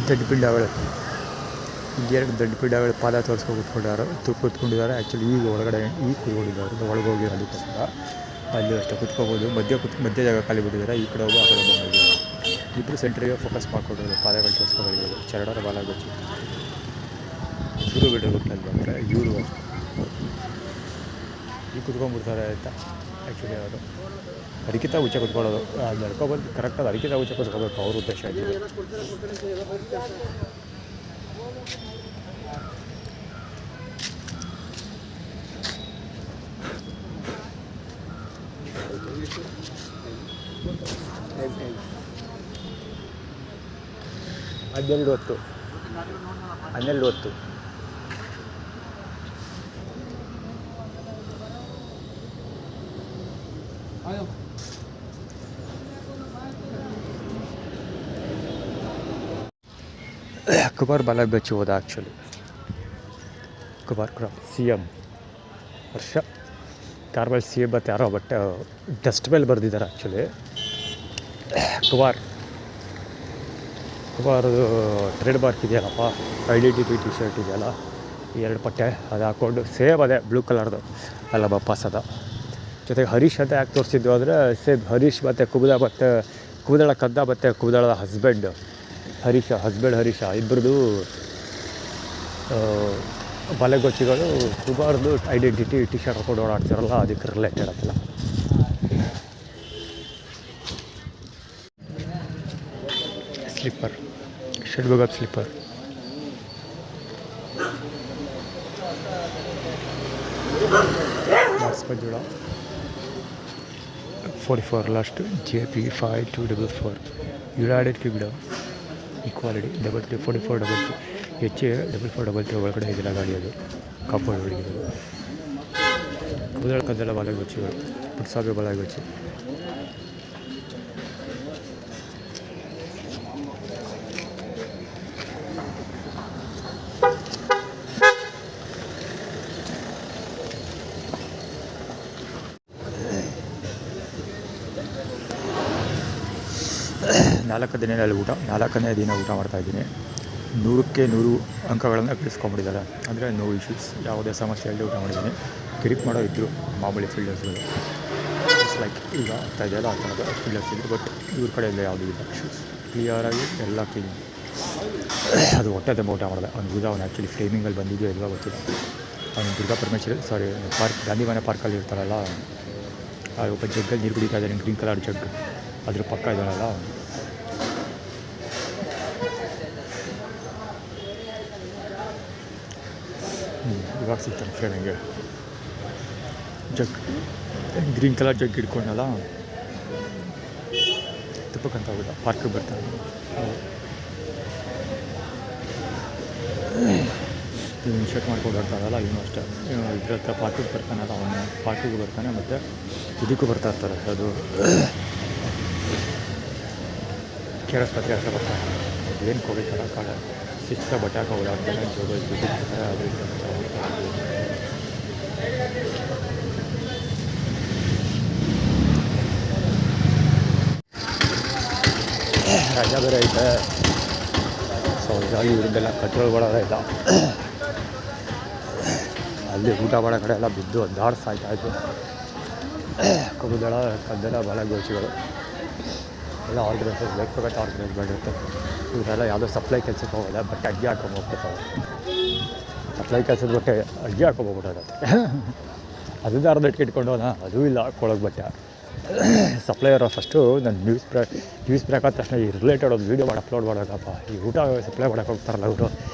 ದೊಡ್ಡಪಿಂಡಗಳು, ಎರಡು ದೊಡ್ಡಪಿಂಡಗಳು ಪಾದ ಕೂತ್ಕೊಂಡಿದ್ದಾರೆ. ಆ್ಯಕ್ಚುಲಿ ಈಗ ಒಳಗಡೆ ಕೂತ್ಕೊಂಡಿದ್ದಾರೆ, ಒಳಗೋಗಿ ಅದಕ್ಕೋಸ್ಕರ ಅಲ್ಲಿ ಅಷ್ಟೇ ಕೂತ್ಕೋಬೋದು. ಮಧ್ಯ ಜಾಗ ಖಾಲಿ ಬಿಟ್ಟಿದ್ದಾರೆ, ಈ ಕಡೆ ಹೋಗಿ ಆ ಕಡೆ ಹೋಗಿದ್ದಾರೆ. ಇಬ್ಬರು ಸೆಂಟ್ರಿಗೆ ಫೋಕಸ್ ಮಾಡಿಕೊಂಡು ಪಾದಗಳು ತೋರಿಸ್ಕೊಳ್ಬೋದು. ಚರಡರ ಬಾಲ ಗೊಚ್ಚು ಇವರು ಬಿಟ್ಟಲ್ಲಿ ಅಂದರೆ ಇವರು ಈಗ ಕೂತ್ಕೊಂಡ್ಬಿಡ್ತಾರೆ ಅಂತ. ಆ್ಯಕ್ಚುಲಿ ಅವರು ಅದಕ್ಕಿಂತ ಉಚ್ಚ ಕೂತ್ಕೊಳ್ಳೋದು, ನಡ್ಕೊಬಂದು ಕರೆಕ್ಟಾಗಿ ಅದಕ್ಕಿಂತ ಉಚ್ಚ ಕೂತ್ಕೋಬೇಕು, ಅವ್ರ ಉದ್ದೇಶ ಇದೆ. ಹನ್ನೆರಡು ಹೊತ್ತು ಕುಮಾರ್ ಬಾಲ ಬೆಚ್ಚಿ ಹೋದ. ಆ್ಯಕ್ಚುಲಿ ಕುಮಾರ್ CM ವರ್ಷ ಕಾರ್ಬಲ್ CM ಮತ್ತು ಯಾರೋ ಬಟ್ ಡಸ್ಟ್ ಮೇಲೆ ಬರೆದಿದ್ದಾರೆ. ಆ್ಯಕ್ಚುಲಿ ಕುಮಾರದು ಟ್ರೇಡ್ ಮಾರ್ಕ್ ಇದೆಯಲ್ಲಪ್ಪ, ಐಡೆಂಟಿಟಿ ಟಿ ಶರ್ಟ್ ಇದೆಯಲ್ಲ, ಎರಡು ಪಟ್ಟೆ ಅದು ಹಾಕ್ಕೊಂಡು ಸೇಮ್ ಅದೇ ಬ್ಲೂ ಕಲರ್ದು ಅಲ್ಲ ಬಪ್ಪಾಸ್ ಅದ. ಜೊತೆಗೆ ಹರೀಶ್ ಅಂತ ಯಾಕೆ ತೋರಿಸಿದ್ದು ಅಂದರೆ ಸೇಮ್ ಹರೀಶ್ ಮತ್ತು ಕುಬುದಳ ಕಂದ ಮತ್ತು ಕುಬುದಳದ ಹಸ್ಬೆಂಡ್ ಹರೀಶ, ಹಸ್ಬೆಂಡ್ ಹರೀಶ ಇಬ್ಬರದು ಬಲೆಗೊಚ್ಚಿಗಳು ಸುಮಾರ್ದು ಐಡೆಂಟಿಟಿ ಟಿ ಶರ್ಟ್ ಹಾಕೊಂಡು ಓಡಾಡ್ತಾರಲ್ಲ, ಅದಕ್ಕೆ ರಿಲೇಟೆಡ್ ಅದೆಲ್ಲ. ಸ್ಲಿಪ್ಪರ್, ಶೆಡ್ಬಗಪ್ ಸ್ಲಿಪ್ಪರ್. ಜೋಳ 44 last JP 5244 United Kingdom equality 4442 4443 ಒಳಗಡೆ ಇದೆಲ್ಲ ಗಾಡಿ. ಅದು ಕಾಂಪೌಂಡ್ ಹೊಡಿರೋದು ಕದ್ದೆಲ್ಲ ಬಲೆಗೊಚ್ಚಿಗಳು, ಪುಟ್ಸಾಬೆ ಬಲೆಗೊಚ್ಚಿ. ನಾಲ್ಕನೇ ದಿನ ಊಟ ಮಾಡ್ತಾಯಿದ್ದೀನಿ. 100ಕ್ಕೆ 100 ಅಂಕಗಳನ್ನು ಗಳಿಸ್ಕೊಂಡ್ಬಿಟ್ಟಿದ್ದಾರೆ. ಅಂದರೆ ನೋ ಇಶ್ಯೂಸ್, ಯಾವುದೇ ಸಮಸ್ಯೆ ಇಲ್ಲದೆ ಊಟ ಮಾಡಿದ್ದೀನಿ. ಕಿರಿಕ್ ಮಾಡೋ ಇದ್ದರು ಮಾಮೂಲಿ ಫೀಲ್ಡರ್ಸ್ಗಳು, ಇಟ್ಸ್ ಲೈಕ್ ಈಗ ಆಗ್ತಾ ಇದೆಯಲ್ಲ ಆ ಥರದ ಫೀಲ್ಡರ್ಸ್ ಇದ್ದರು. ಬಟ್ ಇವ್ರ ಕಡೆಯಿಂದ ಯಾವುದೂ ಇಲ್ಲ ಇಶ್ಯೂಸ್, ಕ್ಲಿಯರಾಗಿ ಎಲ್ಲ ಕ್ಲೀನ್. ಅದು ಹೊಟ್ಟೆ ತುಂಬ ಊಟ ಮಾಡಿದೆ. ಅವ್ನು ಆ್ಯಕ್ಚುಲಿ ಫ್ರೇಮಿಂಗಲ್ಲಿ ಬಂದಿದ್ದು ಇಲ್ವಾ ಗೊತ್ತಿಲ್ಲ. ಅವನು ದುರ್ಗಾ ಪರಮೇಶ್ವರಿ ಪಾರ್ಕ್, ಗಾಂಧಿವನ ಪಾರ್ಕಲ್ಲಿ ಇರ್ತಾರಲ್ಲ, ಒಬ್ಬ ಜಗ್ಗಲ್ಲಿ ನೀರು ಕುಡಿತಾ ಇದ್ದಾನೆ, ಗ್ರೀನ್ ಕಲರ್ ಜಗ್, ಅದ್ರ ಪಕ್ಕ ಇದ್ದಾನಲ್ಲ. ಇವಾಗ ಸಿಗ್ತಾನೆ ಫ್ರೇಮಿಂಗೆ ಜಗ್, ಗ್ರೀನ್ ಕಲರ್ ಜಗ್ ಹಿಡ್ಕೊಂಡಲ್ಲ, ತುಪ್ಪಕ್ಕಂತ ಹೋಗಿಲ್ಲ, ಪಾರ್ಕಿಗೆ ಬರ್ತಾನೆ. ಇವನು ಶರ್ಟ್ ಮಾಡ್ಕೊಂಡು ಬರ್ತಾರಲ್ಲ, ಇವನು ಅಷ್ಟೇ ಇದ್ರ ಹತ್ರ ಪಾರ್ಕಿಗೆ ಬರ್ತಾನಲ್ಲ, ಅವನು ಪಾರ್ಕಿಗೆ ಬರ್ತಾನೆ. ಮತ್ತು ಇದಕ್ಕೂ ಬರ್ತಾ ಇರ್ತಾರೆ, ಅದು ಕೇಳಿಸ್ಪತ್ರೆ ಹತ್ರ ಬರ್ತಾರೆ. ಏನು ಕೊಡಿತಾರೆ ಕಾಲ ಶಿಸ್ತ ಬಟ್ಟೆ ಹಾಕೋ ಓಡಾಡ್ತಾನೆ, ಜೋಗ ಬಿಟ್ಟಿರ್ತಾರೆ. ಅದು ರಜಾ ಬೇರೆ ಐತೆ. ಸೊ ಹೀಗಾಗಿ ಇವ್ರದ್ದೆಲ್ಲ ಕಚೋಳ ಒಳಗೆ ಇಲ್ಲ. ಅಲ್ಲಿ ಊಟ ಮಾಡೋ ಕಡೆ ಎಲ್ಲ ಬಿದ್ದು ಒದ್ದಾಡ್ಸಾಯ್ತಾಯಿತು. ಕಬ್ಬುದಳ ಕದ್ದೆಲ್ಲ ಬಲೆಗೋಚಿಗಳು ಎಲ್ಲ ಆರ್ಗನೈಸರ್ಸ್ ಬೇಕಾಗತ್ತೆ, ಆರ್ಗನೈಸ್ ಮಾಡಿರುತ್ತೆ. ಇವರೆಲ್ಲ ಯಾವುದೋ ಸಪ್ಲೈ ಕೆಲಸಕ್ಕೆ ಹೋಗೋಲ್ಲ, ಬಟ್ಟೆ ಅಡ್ಗೆ ಹಾಕೊಂಡು ಹೋಗ್ಬಿಡ್ತಾವೆ. ಸಪ್ಲೈ ಕೆಲಸದ ಬಟ್ಟೆ ಅಡ್ಗೆ ಹಾಕೊಂಬೋಗ್ಬಿಟ್ಟಿರುತ್ತೆ. ಅದರಿಂದ ಅರ್ಧ ಇಟ್ಕೊಂಡು ಹೋದ, ಅದೂ ಇಲ್ಲ ಕೊಳಗೆ ಬಟ್ಟೆ. ಸಪ್ಲೈಯರು ಫಸ್ಟು ನಾನು ನ್ಯೂಸ್ ಪ್ರಕಾರ ತಕ್ಷಣ ಈ ರಿಲೇಟೆಡ್ ಒಂದು ವೀಡಿಯೋ ಮಾಡಿ ಅಪ್ಲೋಡ್ ಮಾಡೋಕ್ಕಪ್ಪ. ಈ ಊಟ ಸಪ್ಲೈ ಮಾಡೋಕ್ಕೆ ಹೋಗ್ತಾರಲ್ಲ ಅವರು,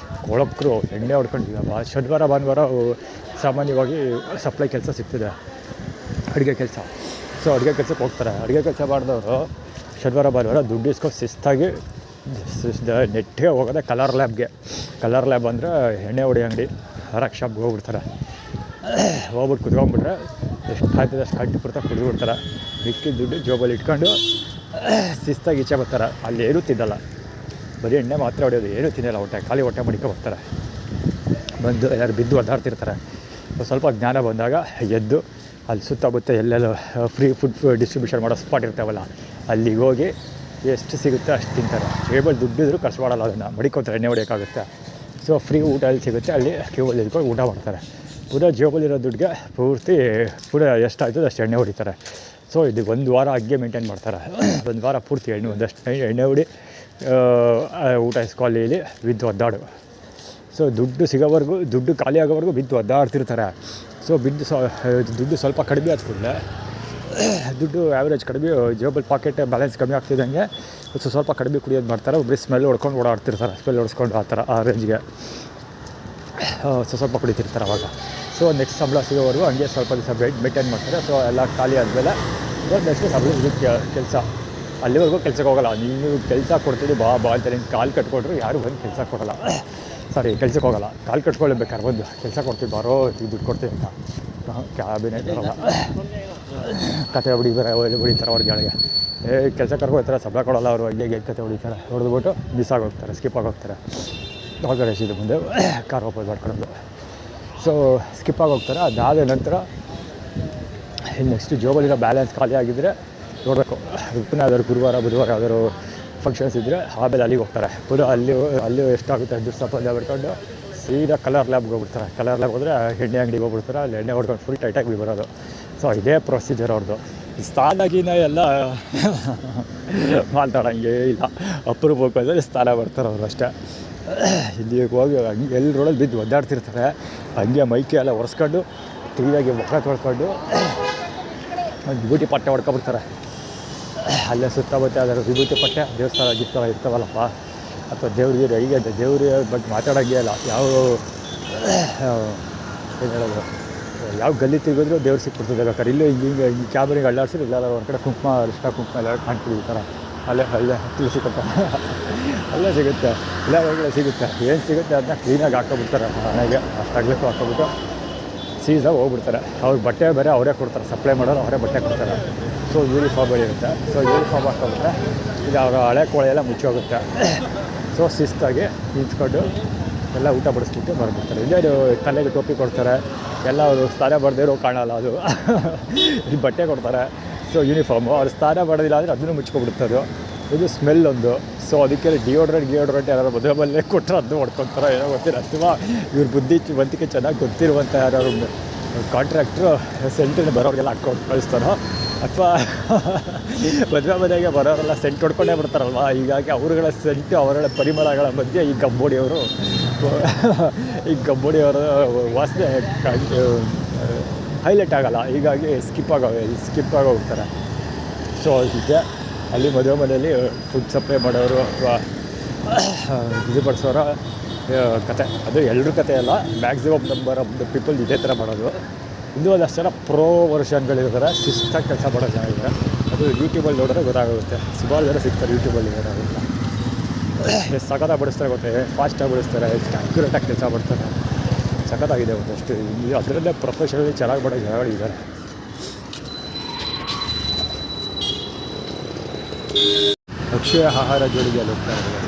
ಕೊಳಕರು ಎಣ್ಣೆ ಹೊಡ್ಕೊಂಡಿದ್ದೀವಪ್ಪ. ಶನಿವಾರ ಭಾನುವಾರ ಸಾಮಾನ್ಯವಾಗಿ ಸಪ್ಲೈ ಕೆಲಸ ಸಿಗ್ತಿದೆ, ಅಡುಗೆ ಕೆಲಸ. ಸೊ ಅಡುಗೆ ಕೆಲಸಕ್ಕೆ ಹೋಗ್ತಾರೆ. ಅಡುಗೆ ಕೆಲಸ ಮಾಡಿದವರು ಶನಿವಾರ ಭಾನುವಾರ ದುಡ್ಡು ಇಸ್ಕೊಂಡು ಶಿಸ್ತಾಗಿ ನೆಟ್ಟಿಗೆ ಹೋಗೋದೆ ಕಲರ್ ಲ್ಯಾಬ್ಗೆ. ಕಲರ್ ಲ್ಯಾಬ್ ಅಂದರೆ ಎಣ್ಣೆ ಹೊಡಿ ಅಂಗಡಿ, ಹರಕ್ ಶಾಪ್ಗೆ ಹೋಗ್ಬಿಡ್ತಾರೆ. ಹೋಗ್ಬಿಟ್ಟು ಕುತ್ಕೊಂಡ್ಬಿಟ್ರೆ ಎಷ್ಟು ಆಯ್ತದೆ ಅಷ್ಟು ಕಟ್ಟಿ ಬಿಡ್ತಾರೆ, ಕುಡಿದ್ಬಿಡ್ತಾರೆ. ಮಿಕ್ಕಿದ ದುಡ್ಡು ಜೋಬಲ್ಲಿ ಇಟ್ಕೊಂಡು ಶಿಸ್ತಾಗಿ ಈಚೆ ಬರ್ತಾರೆ. ಅಲ್ಲಿ ಏನೂ ತಿನ್ನಲ್ಲ, ಬರೀ ಎಣ್ಣೆ ಮಾತ್ರ ಹೊಡೆಯೋದು, ಏನೂ ತಿನ್ನಲ್ಲ. ಖಾಲಿ ಹೊಟ್ಟೆ ಮಡಿಕೊ ಬರ್ತಾರೆ. ಬಂದು ಎಲ್ಲರೂ ಬಿದ್ದು ಒದ್ದಾಡ್ತಿರ್ತಾರೆ. ಸ್ವಲ್ಪ ಜ್ಞಾನ ಬಂದಾಗ ಎದ್ದು ಅಲ್ಲಿ ಸುತ್ತಮುತ್ತ ಎಲ್ಲೆಲ್ಲ ಫ್ರೀ ಫುಡ್ ಡಿಸ್ಟ್ರಿಬ್ಯೂಷನ್ ಮಾಡೋ ಸ್ಪಾಟ್ ಇರ್ತಾವಲ್ಲ, ಅಲ್ಲಿಗೆ ಹೋಗಿ ಎಷ್ಟು ಸಿಗುತ್ತೆ ಅಷ್ಟು ತಿಂತಾರೆ. ಟೇಬಲ್ ದುಡ್ಡಿದ್ರು ಖರ್ಚು ಮಾಡಲ್ಲ, ಅದನ್ನು ಮಡಿಕೊತಾರೆ, ಎಣ್ಣೆ ಹೊಡೆಯೋಕ್ಕಾಗುತ್ತೆ. ಸೊ ಫ್ರೀ ಊಟ ಅಲ್ಲಿ ಸಿಗುತ್ತೆ, ಅಲ್ಲಿ ಕ್ಯೂಬಲ್ಲಿ ಇದ್ಕೊಂಡು ಊಟ ಮಾಡ್ತಾರೆ. ಪೂರಾ ಜೇಬಲ್ಲಿರೋ ದುಡ್ಡಿಗೆ ಪೂರ ಎಷ್ಟಾಯ್ತದೆ ಅಷ್ಟು ಎಣ್ಣೆ ಹೊಡಿತಾರೆ. ಸೊ ಇದು 1 ವಾರ ಹಂಗೆ ಮೇಂಟೈನ್ ಮಾಡ್ತಾರೆ. 1 ವಾರ ಪೂರ್ತಿ ಒಂದಷ್ಟು ಎಣ್ಣೆ ಹೊಡಿ ಊಟ ಇಸ್ಕೊಳ್ಳಿ ಬಿದ್ದು ಒದ್ದಾಡು. ಸೊ ದುಡ್ಡು ಸಿಗೋವರೆಗೂ, ದುಡ್ಡು ಖಾಲಿ ಆಗೋವರೆಗೂ ಬಿದ್ದು ಒದ್ದಾಡ್ತಿರ್ತಾರೆ. ಸೊ ದುಡ್ಡು ಸ್ವಲ್ಪ ಕಡಿಮೆ ಆಗ್ತಿಲ್ಲ, ದುಡ್ಡು ಆ್ಯಾವ್ರೇಜ್ ಕಡಿಮೆ, ಜೇಬಲ್ ಪಾಕೆಟ್ ಬ್ಯಾಲೆನ್ಸ್ ಕಮ್ಮಿ ಆಗ್ತಿದ್ದಂಗೆ ಸ್ವಲ್ಪ ಕಡಿಮೆ ಕುಡಿಯೋದು ಮಾಡ್ತಾರೆ. ಒಬ್ಬರು ಸ್ಮೆಲ್ ಹೊಡ್ಕೊಂಡು ಓಡಾಡ್ತಿರ್ತಾರೆ, ಸ್ಮೆಲ್ ಹೊಡ್ಸ್ಕೊಂಡು ಆ ಥರ ಆ ರೇಂಜ್ಗೆ ಸ್ವಲ್ಪ ಕುಡಿತಿರ್ತಾರೆ ಅವಾಗ. ಸೊ ನೆಕ್ಸ್ಟ್ ಸಂಬಳ ಸಿಗೋವರೆಗೂ ಹಂಗೆ ಸ್ವಲ್ಪ ದಿವಸ ಮೇಂಟೈನ್ ಮಾಡ್ತಾರೆ. ಸೊ ಎಲ್ಲ ಖಾಲಿ ಆದಮೇಲೆ ನೆಕ್ಸ್ಟ್ ಸಂಬಳ ಕೆಲಸ, ಅಲ್ಲಿವರೆಗೂ ಕೆಲ್ಸಕ್ಕೆ ಹೋಗೋಲ್ಲ. ನೀವು ಕೆಲಸ ಕೊಡ್ತೀವಿ ಬಾ ಅಂತ ನಿಮ್ಗೆ ಕಾಲು ಕಟ್ಕೊಂಡ್ರು ಯಾರು ಬಂದು ಕೆಲಸ ಕೊಡೋಲ್ಲ. ಕೆಲ್ಸಕ್ಕೆ ಹೋಗೋಲ್ಲ, ಕಾಲು ಕಟ್ಕೊಳ್ಳೇಬೇಕಾದ್ರೆ ಬಂದು ಕೆಲಸ ಕೊಡ್ತೀವಿ ಬಾರೋ ದುಡ್ಡು ಕೊಡ್ತೀವಿ ಅಂತ ಕ್ಯಾಬಿನೇ ಬರೋಲ್ಲ. ಕತೆ ಹೊಡಿತಾರೆ ಅವ್ರಿಗೆ ಒಳಗೆ. ಕೆಲಸ ಕರ್ಕೋತಾರೆ, ಸಂಬಳ ಕೊಡೋಲ್ಲ ಅವರು. ಹಂಗೆ ಕತೆ ಹೊಡಿತಾರೆ, ಹೊಡೆದ್ಬಿಟ್ಟು ಮಿಸ್ ಆಗೋಗ್ತಾರೆ, ಸ್ಕಿಪ್ ಆಗೋಗ್ತಾರೆ. ಆರ್ಗನೈಸಿದ ಮುಂದೆ ಕಾರ್ ವಾಪಸ್ ಮಾಡ್ಕೊಳ್ಳೋದು. ಸೊ ಸ್ಕಿಪ್ ಆಗೋಗ್ತಾರೆ. ಅದಾದ ನಂತರ ನೆಕ್ಸ್ಟ್ ಜಾಬಲ್ಲಿರೋ ಬ್ಯಾಲೆನ್ಸ್ ಖಾಲಿ ಆಗಿದ್ದರೆ ನೋಡಬೇಕು. ಪುನಃ ಯಾವ್ದಾದ್ರು ಗುರುವಾರ ಬುಧವಾರ ಯಾವ್ದಾದ್ರು ಫಂಕ್ಷನ್ಸ್ ಇದ್ದರೆ ಆಮೇಲೆ ಅಲ್ಲಿಗೆ ಹೋಗ್ತಾರೆ. ಪುನಃ ಅಲ್ಲಿ ಎಷ್ಟಾಗುತ್ತೆ ದುಡ್ಡು ಸಂಪಾದನೆ ಮಾಡ್ಕೊಂಡು ಸೀದಾ ಕಲರ್ ಲ್ಯಾಬ್ಗೆ ಹೋಗ್ಬಿಡ್ತಾರೆ. ಕಲರ್ ಲ್ಯಾಬ್ ಹೋದರೆ ಎಣ್ಣೆ ಅಂಗಡಿಗೆ ಹೋಗ್ಬಿಡ್ತಾರೆ, ಅಲ್ಲಿ ಎಣ್ಣೆ ಹೊಡ್ಕೊಂಡು ಫುಲ್ ಟೈಟಾಗಿ ಬರೋದು. ಸೊ ಇದೇ ಪ್ರೊಸೀಜರ್ ಅವ್ರದ್ದು. ಸ್ಥಾನಗಿನ ಎಲ್ಲ ಮಾತಾಡೋಂಗೆ ಇಲ್ಲ. ಅಪರೂಪಕ್ಕೆ ಬಂದರೆ ಸ್ಥಾನ ಬರ್ತಾರೆ ಅವರು ಅಷ್ಟೇ. ಇಲ್ಲಿಗೆ ಹೋಗಿ ಹಂಗೆ ಎಲ್ಲರೊಳಗೆ ಬಿದ್ದು ಒದ್ದಾಡ್ತಿರ್ತಾರೆ. ಹಂಗೆ ಮೈಕೆ ಎಲ್ಲ ಒರೆಸ್ಕೊಂಡು ಕ್ಲೀನಾಗಿ ಮುಖ ತೊಳ್ಕೊಂಡು ಒಂದು ವಿಭೂತಿ ಪಟ್ಟೆ ಹೊಡ್ಕೊಬಿಡ್ತಾರೆ. ಅಲ್ಲೇ ಸುತ್ತಮುತ್ತ ಅದರ ವಿಭೂತಿ ಪಟ್ಟೆ ದೇವಸ್ಥಾನ ಗಿಫ್ತಾವ ಇರ್ತಾವಲ್ಲಪ್ಪ, ಅಥವಾ ದೇವ್ರಿಗೆ ಹೀಗೆ ದೇವ್ರ ಬಗ್ಗೆ ಮಾತಾಡೋಂಗೆ ಇಲ್ಲ. ಯಾವ ಏನು ಹೇಳೋದು, ಯಾವ ಗಲ್ಲಿ ತಿರುಗಿದ್ರು ದೇವ್ರು ಸಿಕ್ಬಿಡ್ತದೆ. ಬೇಕಾದ್ರೆ ಇಲ್ಲೂ ಹಿಂಗೆ ಈ ಕ್ಯಾಮ್ರಿಗೆ ಅಳ್ಳಾಡ್ಸಿದ್ರೆ ಇಲ್ಲ ಒಂದು ಕಡೆ ಕುಂಕುಮ ಅರಿಷ್ಟ ಕುಂಕುಮ ಎಲ್ಲ ಕಾಣ್ತೀವಿ ಈ ಥರ. ಅಲ್ಲೇ ತುಳಸಿ ಕಟ್ಟ ಅಲ್ಲೇ ಸಿಗುತ್ತೆ, ಇಲ್ಲ ಒಳಗಡೆ ಸಿಗುತ್ತೆ. ಏನು ಸಿಗುತ್ತೆ ಅದನ್ನ ಕ್ಲೀನಾಗಿ ಹಾಕ್ಕೊಬಿಡ್ತಾರೆ ಮನೆಗೆ. ಅಷ್ಟು ಅಗ್ಲಕ್ಕೂ ಹಾಕ್ಕೊಬಿಟ್ಟು ಸೀಸಾಗಿ ಹೋಗ್ಬಿಡ್ತಾರೆ. ಅವ್ರ ಬಟ್ಟೆ ಬೇರೆ ಅವರೇ ಕೊಡ್ತಾರೆ, ಸಪ್ಲೈ ಮಾಡೋರು ಅವರೇ ಬಟ್ಟೆ ಕೊಡ್ತಾರೆ. ಸೊ ಯೂನಿಫಾರ್ಮ್ ಇರುತ್ತೆ. ಸೊ ಯೂನಿಫಾರ್ಮ್ ಹಾಕ್ಕೊಂಡ್ರೆ ಈಗ ಅವರ ಹಳೆ ಕೋಳೆ ಎಲ್ಲ ಮುಚ್ಚೋಗುತ್ತೆ. ಸೊ ಶಿಸ್ತಾಗಿ ನಿಂತ್ಕೊಂಡು ಎಲ್ಲ ಊಟ ಬಡಿಸ್ಬಿಟ್ಟು ಬರ್ಬಿಡ್ತಾರೆ. ಇಲ್ಲೇ ತಲೆಗೆ ಟೋಪಿ ಕೊಡ್ತಾರೆ. ಎಲ್ಲ ಅವರು ಸ್ನಾನ ಬರದೇರೋ ಕಾಣಲ್ಲ, ಅದು ಈ ಬಟ್ಟೆ ಕೊಡ್ತಾರೆ. ಸೊ ಯೂನಿಫಾರ್ಮು ಅವ್ರು ಸ್ನಾನ ಮಾಡೋದಿಲ್ಲ ಅಂದರೆ ಅದನ್ನು ಮುಚ್ಕೊಬಿಡ್ತಾರೆ. ಇದು ಸ್ಮೆಲ್ ಒಂದು. ಸೊ ಅದಕ್ಕೆ ಡಿಯೋಡ್ರೆಂಟ್ ಯಾರು ಮದುವೆ ಕೊಟ್ಟರೆ ಅದನ್ನು ಹೊಡ್ಕೊತಾರೆ, ಏನೋ ಗೊತ್ತಿಲ್ಲ. ಅಥವಾ ಇವ್ರ ಬುದ್ಧಿವಂತಿಕೆ ಚೆನ್ನಾಗಿ ಗೊತ್ತಿರುವಂಥ ಯಾರು ಕಾಂಟ್ರಾಕ್ಟ್ರು ಸೆಂಟನ್ನು ಬರೋರಿಗೆಲ್ಲ ಹಾಕ್ಕೊಂಡು ಕಳಿಸ್ತಾರೋ, ಅಥವಾ ಮದುವೆ ಮನೆಗೆ ಬರೋರೆಲ್ಲ ಸೆಂಟ್ ಹೊಡ್ಕೊಂಡೇ ಬರ್ತಾರಲ್ವ. ಹೀಗಾಗಿ ಅವರುಗಳ ಸೆಂಟು ಅವರುಗಳ ಪರಿಮಳಗಳ ಮಧ್ಯೆ ಈ ಗಂಬೋಡಿಯವರ ವಾಸನೆ ಹೈಲೈಟ್ ಆಗೋಲ್ಲ. ಹೀಗಾಗಿ ಸ್ಕಿಪ್ ಆಗಿ ಹೋಗ್ತಾರೆ. ಸೊ ಅದಕ್ಕೆ ಅಲ್ಲಿ ಮದುವೆ ಮನೆಯಲ್ಲಿ ಫುಡ್ ಸಪ್ಲೈ ಮಾಡೋರು ಅಥವಾ ಇದು ಬಡಿಸೋರ ಕತೆ, ಅದು ಎಲ್ಲರ ಕತೆ ಅಲ್ಲ, maximum number of the people ಇದೇ ಥರ ಮಾಡೋದು. ಇನ್ನೂ ಒಂದಷ್ಟು ಜನ ಪ್ರೋ ವರ್ಷನ್ಗಳಿರ್ತಾರೆ, ಶಿಸ್ತಾಗಿ ಕೆಲಸ ಮಾಡೋ ಜನ ಇದ್ದಾರೆ. ಅದು ಯೂಟ್ಯೂಬಲ್ಲಿ ನೋಡಿದ್ರೆ ಗೊತ್ತಾಗುತ್ತೆ. ಸುಮಾರು ಜನ ಸಿಗ್ತಾರೆ ಯೂಟ್ಯೂಬಲ್ಲಿ ಏನಾಗುತ್ತೆ. ಎಷ್ಟು ಸಖತ್ತಾಗಿ ಬಡಿಸ್ತಾರೆ ಗೊತ್ತೇ, ಫಾಸ್ಟಾಗಿ ಬಡಿಸ್ತಾರೆ, ಎಷ್ಟು ಅಕ್ಯುರೇಟಾಗಿ ಕೆಲಸ ಮಾಡ್ತಾರೆ. ಸಖತ್ತಾಗಿದೆ ಒಂದಷ್ಟು. ಅದರಲ್ಲೇ ಪ್ರೊಫೆಷನಲಿ ಚೆನ್ನಾಗಿ ಮಾಡೋ ಜನಗಳಿದ್ದಾರೆ. ಅಕ್ಷಯ ಆಹಾರ ಜೋಡಿಗೆಯಲ್ಲಿ ಹೋಗ್ತಾ ಇದ್ದಾರೆ.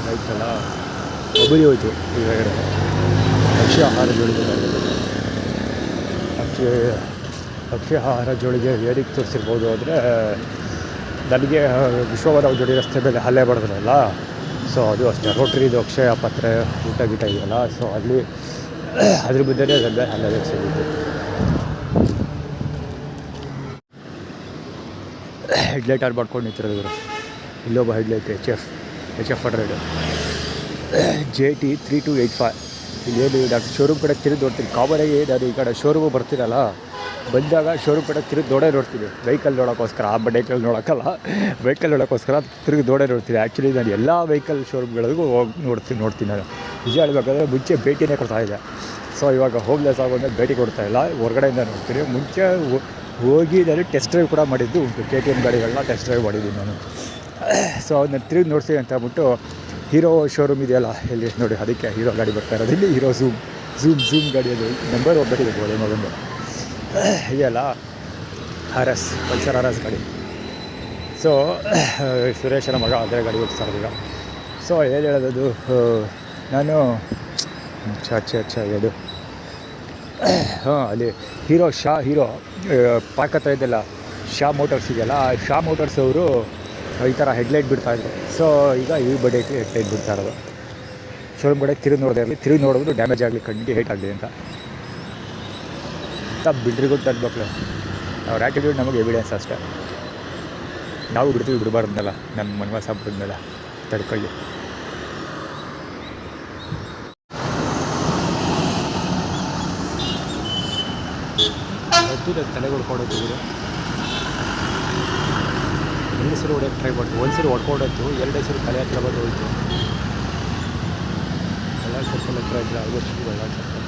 ಆಯ್ತಲ್ಲ, ಒಬ್ಬರಿ ಹೋಯ್ತು ಈಗಡೆ ಅಕ್ಷಯ ಆಹಾರ ಜೋಡಿಗೆ. ಅಕ್ಷಯ ಆಹಾರ ಜೋಡಿಗೆ ಏನಕ್ಕೆ ತೋರಿಸಿರ್ಬೋದು ಅಂದರೆ, ನನಗೆ ವಿಶ್ವವರ ಜೋಡಿ ರಸ್ತೆ ಮೇಲೆ ಹಲ್ಲೆ ಬಡಿದ್ರಲ್ಲ, ಸೊ ಅದು ಅಷ್ಟೇ. ರೋಟ್ರಿದು ಅಕ್ಷಯ ಪಾತ್ರೆ ಊಟ ಗೀಟ ಇದೆಯಲ್ಲ, ಸೊ ಅಲ್ಲಿ ಅದ್ರ ಬುದ್ಧನೇ ಅದಲ್ಲೇ ಹಲ್ಲೆ ಸಿಗುತ್ತೆ. ಹೆಡ್ಲೈಟ್ ಆನ್ ಮಾಡ್ಕೊಂಡು ನಿಂತಿರೋದು ಇವರು. ಇಲ್ಲೊಬ್ಬ ಹೆಡ್ಲೈಟ್ ಎಚ್ ಎಫ್ 100 JT 3285. ಇಲ್ಲೇನು ನಾನು ಶೋರೂಮ್ ಕಡೆ ತಿರುಗಿ ನೋಡ್ತೀನಿ. ಕಾಮನಾಗಿ ನಾನು ಈ ಕಡೆ ಶೋರೂಮು ಬರ್ತೀನಲ್ಲ, ಬಂದಾಗ ಶೋರೂಮ್ ಕಡೆ ತಿರುಗಿ ನೋಡ್ತೀನಿ. ವೆಹಿಕಲ್ ನೋಡೋಕ್ಕೋಸ್ಕರ, ಆ ಬೈಕಲ್ಲಿ ನೋಡೋಕ್ಕಲ್ಲ, ವೆಹಿಕಲ್ ನೋಡೋಕ್ಕೋಸ್ಕರ ತಿರುಗಿ ನೋಡ್ತೀನಿ. ಆ್ಯಕ್ಚುಲಿ ನಾನು ಎಲ್ಲ ವೆಹಿಕಲ್ ಶೋರೂಮ್ಗಳಿಗೂ ಹೋಗಿ ನೋಡ್ತೀನಿ ನಾನು. ನಿಜ ಹೇಳಬೇಕಾದ್ರೆ ಮುಂಚೆ ಭೇಟಿನೇ ಕೊಡ್ತಾಯಿದ್ದೆ. ಸೊ ಇವಾಗ ಹೋಗ್ಲೆಸ್ ಆಗೋದ್ರೆ ಭೇಟಿ ಕೊಡ್ತಾಯಿಲ್ಲ, ಹೊರಗಡೆಯಿಂದ ನೋಡ್ತೀನಿ. ಮುಂಚೆ ಹೋಗಿ ನಾನು ಟೆಸ್ಟ್ ಡ್ರೈವ್ ಕೂಡ ಮಾಡಿದ್ದು ಉಂಟು. KTM ಗಾಡಿಗಳನ್ನ ಟೆಸ್ಟ್ ಡ್ರೈವ್ ಮಾಡಿದ್ದೀನಿ ನಾನು. ಸೊ ಅದನ್ನ ತಿರುಗಿ ನೋಡ್ತೀನಿ ಅಂತ ಅಂದ್ಬಿಟ್ಟು, ಹೀರೋ ಶೋರೂಮ್ ಇದೆಯಲ್ಲ ಇಲ್ಲಿ ನೋಡಿ, ಅದಕ್ಕೆ ಹೀರೋ ಗಾಡಿ ಬರ್ತಾ ಇರೋದು. ಇಲ್ಲಿ ಹೀರೋ ಝೂಮ್ ಗಾಡಿ, ಅದು ನಂಬರ್ ಒಬ್ಬರಿಗೆ ಮಗಂದು ಇದೆಯಲ್ಲ, RS ಪಲ್ಸರ್ RS ಗಾಡಿ. ಸೊ ಸುರೇಶನ ಮಗ ಅದರ ಗಾಡಿ ಓಡಿಸ್ತಾರೆ ಈಗ. ಸೊ ಏನು ಹೇಳೋದು, ನಾನು ಇದು ಅಲ್ಲಿ ಹೀರೋ ಪಾರ್ಕ್ ಹತ್ರ ಇದೆಯಲ್ಲ, ಶಾ ಮೋಟರ್ಸ್ ಇದೆಯಲ್ಲ, ಆ ಶಾ ಮೋಟರ್ಸ್ ಅವರು ಈ ಥರ ಹೆಡ್ಲೈಟ್ ಬಿಡ್ತಾಯಿದ್ರು. ಸೊ ಈಗ ಈ ಬಡ್ಡೆಗೆ ಹೆಡ್ಲೈಟ್ ಬಿಡ್ತಾ ಇರೋದು. ಶೋರೂಮ್ ಕಡೆ ತಿರುಗಿ ನೋಡೋದು ಡ್ಯಾಮೇಜ್ ಆಗಲಿ, ಕಡ್ಡಿ ಹೇಟ್ ಆಗಲಿ ಅಂತ ಬಿಡ್ರಿಗೂ ತರ್ಬೇಕಲ್ಲ. ಅವ್ರ ಆ್ಯಟಿಟ್ಯೂಡ್ ನಮಗೆ ಎವಿಡೆನ್ಸ್ ಅಷ್ಟೇ. ನಾವು ಬಿಡಬಾರ್ದಲ್ಲ, ನಮ್ಮ ಮನ್ವಾಸ ಬಿಡಿದ್ಮೇಲೆ ತಡ್ಕೊಳ್ಳಿ. ತಲೆಗೆ ಹೊಡ್ಕೊಂಡೋಗ್ತಿದ್ರು. ಒಂದು ಸರಿ ಹೊಡೆಯೋಕ್ಕೆ ಟ್ರೈ ಮಾಡ್ತು, ಒಂದು ಸರಿ ಹೊಡ್ಕೊಂಡೋಯ್ತು, 2 ಸರಿ ತಲೆ ಹತ್ರ ಬಂದು ಹೋಯ್ತು. ಬಳ್ಳಾರಿ ಸರ್ಕಲ್ ಹತ್ರ ಇದ್ದರೆ ಆಗೋಷ್ಟು ಬಳ್ಳಾರಿ ಸರ್ಕಲ್.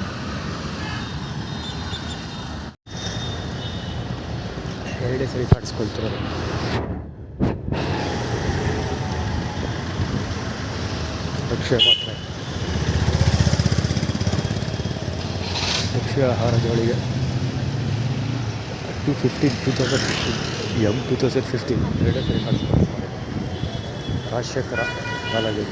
ಎರಡೇ ಸರಿ ಕಾಡಿಸ್ಕೊಳ್ತಿರೋದು. ಅಕ್ಷಯ ಪಾತ್ರೆ, ಅಕ್ಷಯ ಆಹಾರ ಜೋಳಿಗೆ 2015 ಎರಡೇ ಸರಿ ಕಾಡಿಸ್ಕೊಳ್ತಾರೆ. ರಾಜಶೇಖರ ಕಾಲೇಜು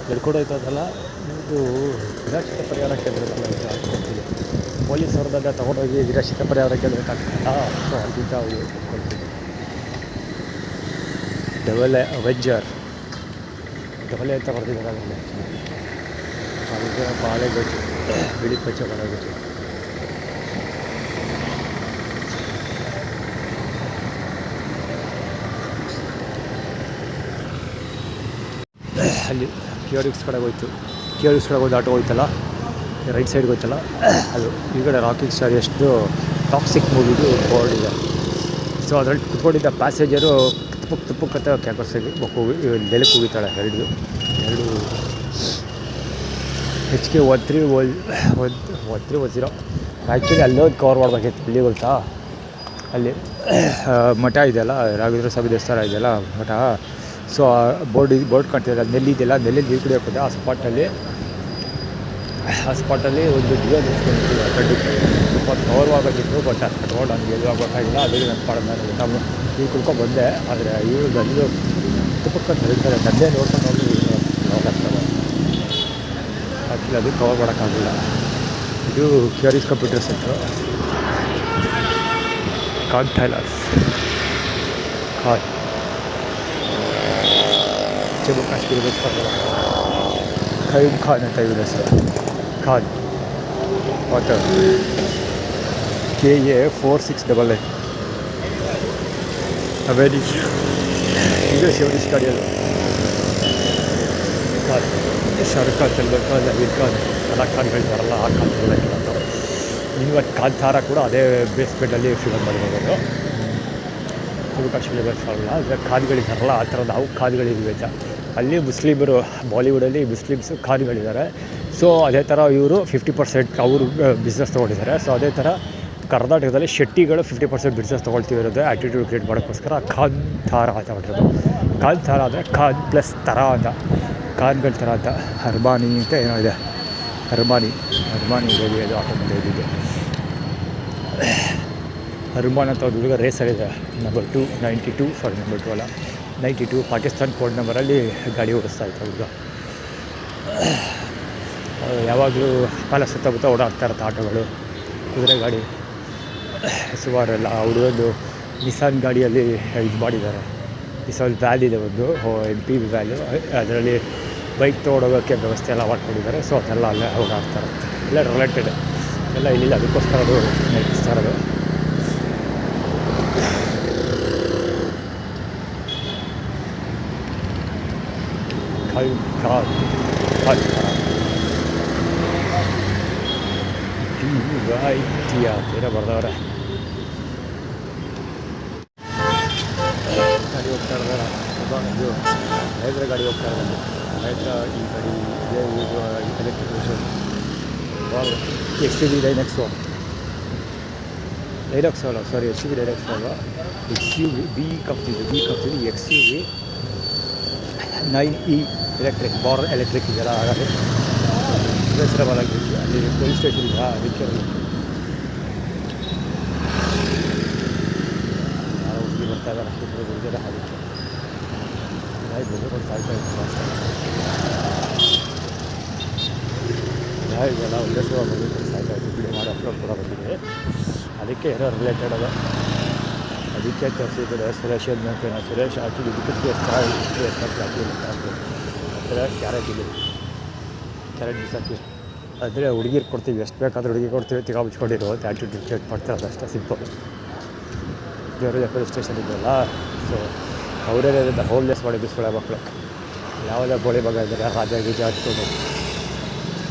ನಡ್ಕೊಂಡೋಯ್ತದಲ್ಲ, ಇದು ನಿರಾಶ್ರಿತ ಪರಿಹಾರ ಕೇಂದ್ರದಲ್ಲ ಇದು. ಪೊಲೀಸ್ ಅವ್ರದ್ದೆಲ್ಲ ತೊಗೊಂಡೋಗಿ ನಿರಾಶ್ರಿತ ಪರಿಹಾರ ಕೇಂದ್ರಕ್ಕೆ ಹಾಕ್ತಾರಲ್ಲ, ಸೊ ಅಲ್ಲಿಂದ ಕೊಡ್ತೀವಿ. ಡಬಲ್ ಅವೆಂಜರ್ ಡಬಲೆ ಅಂತ ಬರ್ತಿದ್ದಾರೆ ಅದರಲ್ಲಿ. ಅದಕ್ಕೆ ಬಾಳೆಗೊಜ್ಜು, ಬಿಳಿ ಪಚ್ಚೆ ಬಾಳೆಗೊಜ್ಜು. ಅಲ್ಲಿ ಕ್ಯೂರಿಕ್ಸ್ ಕಡೆಗೆ ಹೋಯ್ತು. ಕ್ಯೂರಿಕ್ಸ್ ಕಡೆಗೆ ಹೋಗಿ ಆಟೋ ಹೋಯ್ತಲ್ಲ, ರೈಟ್ ಸೈಡ್ಗೆ ಹೋಯ್ತಲ್ಲ ಅದು. ಈ ಕಡೆ ರಾಕಿಂಗ್ ಸ್ಟಾರ್ ಎಷ್ಟು ಟಾಕ್ಸಿಕ್ ಮೂವಿದು ಬೋರ್ಡ್ ಇದೆ. ಸೊ ಅದರಲ್ಲಿ ಕುತ್ಕೊಂಡಿದ್ದ ಪ್ಯಾಸೇಂಜರು ತುಪ್ಪಕ್ಕತ್ತ ಕ್ಯಾಕರ್ಸಾಗಿ ನೆಲಕ್ಕೆ ಹೋಗಿದ್ದಾಳೆ. ಎರಡು HK 1310. ಆ್ಯಕ್ಚುಲಿ ಅಲ್ಲೋದು ಕವರ್ ಮಾಡಬೇಕಿತ್ತು. ಇಲ್ಲಿ ಗೊತ್ತಾ, ಅಲ್ಲಿ ಮಠ ಇದೆಯಲ್ಲ, ರಾಘವೇಂದ್ರ ಸ್ವಾಮಿ ದೇವಸ್ಥಾನ ಇದೆಯಲ್ಲ ಮಠ. ಸೊ ಬೋರ್ಡ್ ಕಾಣ್ತಿದೆ, ನೆಲ್ಲಿದೆಯಲ್ಲ, ನೆಲ್ಲಿ ನೀರು ಕುಡಿಯೋಕ್ಕಿದೆ. ಆ ಸ್ಪಾಟಲ್ಲಿ ಒಂದು ಡಿಯೋ ನಿಲ್ಸ್ಕೊಂಡಿತ್ತು. ಕಡ್ಡಿತ್ತು ಸ್ವಲ್ಪ ಕವರ್ ಆಗಬೇಕಿತ್ತು, ಬಟ್ ಕಟ್ಕೊಂಡು ನನಗೆ ಎಲ್ಲೂ ಆಗಬೇಕಾಗಿಲ್ಲ. ಅದಕ್ಕೆ ನನ್ನ ಪಾಡ ನಾನು ನೀರು ಕುಡ್ಕೊಂಡು ಬಂದೆ. ಆದರೆ ಇವರು ಬಂದು ತುಪ್ಪಕ್ಕಂತ ಹೇಳ್ತಾರೆ, ತಂದೆ ನೋಡ್ಕೊಂಡು ಹೋಗಿ ಹೋಗ್ತಾರೆ. ಆ್ಯಕ್ಚುಲಿ ಅದು ಕವರ್ ಮಾಡೋಕ್ಕಾಗಲಿಲ್ಲ. ಇದು Curis computer centre, Khan ಥೈಲಾಸ್, Jammu Kashmir ಖೈಮ್ Khan ಅಂತ ಇವ್ರ ಹೆಸರು. Khan water KA 4688 ಅವೇರಿ. ಇದು ಶಿವರಿಶ್ ಗಾಡಿಯದು. ಖಾನ್, ಶಾರುಖ್ ಖಾನ್, ಸಲ್ಮಾನ್ ಖಾನ್, ಅಮೀರ್ ಖಾನ್ ಎಲ್ಲ ಖಾನ್ಗಳು ಬರಲ್ಲ. ಆ ಖಾನ್ಗಳೆಲ್ಲ ಅಂತ ಇವತ್ತು ಕಾಂತಾರ ಕೂಡ ಅದೇ ಬೇಸ್ಮೆಂಟಲ್ಲಿ ಫಿಲಮ್ ಮಾಡಿರೋದು. ಜಮ್ಮು ಕಾಶ್ಮೀರ ಬೇಸಲ್ಲ, ಅಂದರೆ ಖಾನ್ಗಳಿದ್ದಾರಲ್ಲ ಆ ಥರ ನಾವು ಖಾನ್ಗಳಿವೆ ಅಂತ. ಅಲ್ಲಿ ಮುಸ್ಲಿಮರು, ಬಾಲಿವುಡಲ್ಲಿ ಮುಸ್ಲಿಮ್ಸು ಖಾನ್ಗಳಿದ್ದಾರೆ. ಸೊ ಅದೇ ಥರ ಇವರು 50% ಅವರು ಬಿಸ್ನೆಸ್ ತೊಗೊಂಡಿದ್ದಾರೆ. ಸೊ ಅದೇ ಥರ ಕರ್ನಾಟಕದಲ್ಲಿ ಶೆಟ್ಟಿಗಳು 50% ಬಿಸ್ನೆಸ್ ತೊಗೊಳ್ತಿರೋದು ಆ್ಯಟಿಟ್ಯೂಡ್ ಕ್ರಿಯೇಟ್ ಮಾಡೋಕ್ಕೋಸ್ಕರ ಕಾಂತಾರ ಅಂತ ಮಾಡಿರೋದು. ಕಾಂತಾರ ಅಂದರೆ ಖಾನ್ ಪ್ಲಸ್ ಥರ ಅಂತ, ಖಾನ್ಗಳ ಥರ ಅಂತ. ಅರ್ಮಾನಿ ಅಂತ ಏನೋ ಇದೆ, ಅರ್ಮಾನಿ ಬೇಬಿ ಅದು ಆಟೋಮೊಬೈಲ್ ಇದ್ದಿದ್ದು. ಅರ್ಮಾನ್ ಅಂತ ಒಂದು ಹುಡುಗ ರೇಸಲ್ಲಿದೆ, ನಂಬರ್ 92 ಪಾಕಿಸ್ತಾನ್ ಕೋಡ್ ನಂಬರಲ್ಲಿ ಗಾಡಿ ಓಡಿಸ್ತಾ ಇತ್ತು ಹುಡುಗ. ಯಾವಾಗಲೂ ಕಾಲ ಸುತ್ತಮುತ್ತ ಓಡಾಡ್ತಾ ಇರುತ್ತೆ ಆಟೋಗಳು, ಕುದುರೆ ಗಾಡಿ ಸುಮಾರು ಎಲ್ಲ. ಹುಡುಗಂದು ನಿಸಾನ್ ಗಾಡಿಯಲ್ಲಿ ಇದು ಮಾಡಿದ್ದಾರೆ. ನಿಸಾನ್ ವ್ಯಾಲ್ ಇದೆ ಒಂದು, MPV ವ್ಯಾಲು. ಅದರಲ್ಲಿ ಬೈಕ್ ತೊಗೊಂಡೋಗೋಕ್ಕೆ ವ್ಯವಸ್ಥೆ ಎಲ್ಲ ಮಾಡ್ಕೊಂಡಿದ್ದಾರೆ. ಸೊ ಅದೆಲ್ಲ ಅಲ್ಲೇ ಓಡಾಡ್ತಾ ಇರುತ್ತೆ. ಎಲ್ಲ ರಿಲೇಟೆಡ್ ಎಲ್ಲ ಇಲ್ಲಿಲ್ಲ, ಅದಕ್ಕೋಸ್ಕರ ಅದು ನಡೆಸ್ತಾ ಇರೋದು. ಏನೋ ಬರ್ದವ್ರೆ. ಗಾಡಿ ಹೋಗ್ತಾ ಇದ್ದಾರೆ, ಇದು ಮಹೇಂದ್ರ ಗಾಡಿ ಹೋಗ್ತಾ ಇರೋದು. ಮಹೇಂದ್ರ ಈ ಗಾಡಿ ಎಲೆಕ್ಟ್ರಿಕ್ ವೆಹಿಕಲ್ XUV Dynexo ಅಲ್ಲ, ಸಾರಿ XUV Dynexo ಅಲ್ಲ, XUV ಬಿ ಕಂಪ್ನಿದು XUV 9E electric, bar electric ಇದೆಯಲ್ಲ. ಹಾಗಾಗಿ ಹೆಸರಬಾರಾಗಿ ಅಲ್ಲಿ ಪೊಲೀಸ್ ಸ್ಟೇಷನ್ ಇದೆ, ಅದಕ್ಕೆ ಯಾರೋ ಹುಡುಗಿ ಬರ್ತಾ ಇದ್ದಾರೆ, ಇಬ್ಬರು ಹುಡುಗಿರ. ಅದಕ್ಕೆ ಬೆಳೆದು ಸಾಯ್ತಾ ಇತ್ತು ಅಷ್ಟೇ. ಇದೆಲ್ಲ ಒಂದೇ ಸಲ ಬಂದು ಸಾಯ್ತಾ ಇತ್ತು. ವಿಡಿಯೋ ಮಾಡಿ ಅಪ್ಲೋಡ್ ಕೂಡ ಬಂದಿದೆ. ಅದಕ್ಕೆ ಏನೋ ರಿಲೇಟೆಡ್ ಅದು, ಅದಕ್ಕೆ ತರಿಸಿದ್ದಾರೆ. ಸುರೇಶ್ ಹಾಕಿ ಇದಕ್ಕೆ ಅಂದರೆ ಕ್ಯಾರೆಟ್ ಬಿಸಾಕಿ ಅಂದರೆ ಹುಡುಗಿರು ಕೊಡ್ತೀವಿ, ಎಷ್ಟು ಬೇಕಾದರೂ ಹುಡುಗಿ ಕೊಡ್ತೀವಿ, ತಿಗ ಮುಚ್ಕೊಂಡಿರೋ ಅಂತ ಆ್ಯಟಿಟ್ಯೂಡ್ ಕ್ರಿಯೇಟ್ ಮಾಡ್ತಾರೆ. ಅದಷ್ಟೇ ಸಿಂಪಲ್. ಬೇರೆ ಪೊಲೀಸ್ ಸ್ಟೇಷನ್ ಇದೆಯಲ್ಲ, ಸೊ ಅವರೇ ಹೋಮ್ಲೆಸ್ ಮಾಡಿ ಬಿಸ್ಕೊಳ್ಳೋ ಮಕ್ಕಳು. ಯಾವುದೇ ಗೋಳಿ ಭಾಗ ಇದ್ದಾರೆ, ರಾಜ ಗೀಜ ಹಚ್ಕೊಂಡು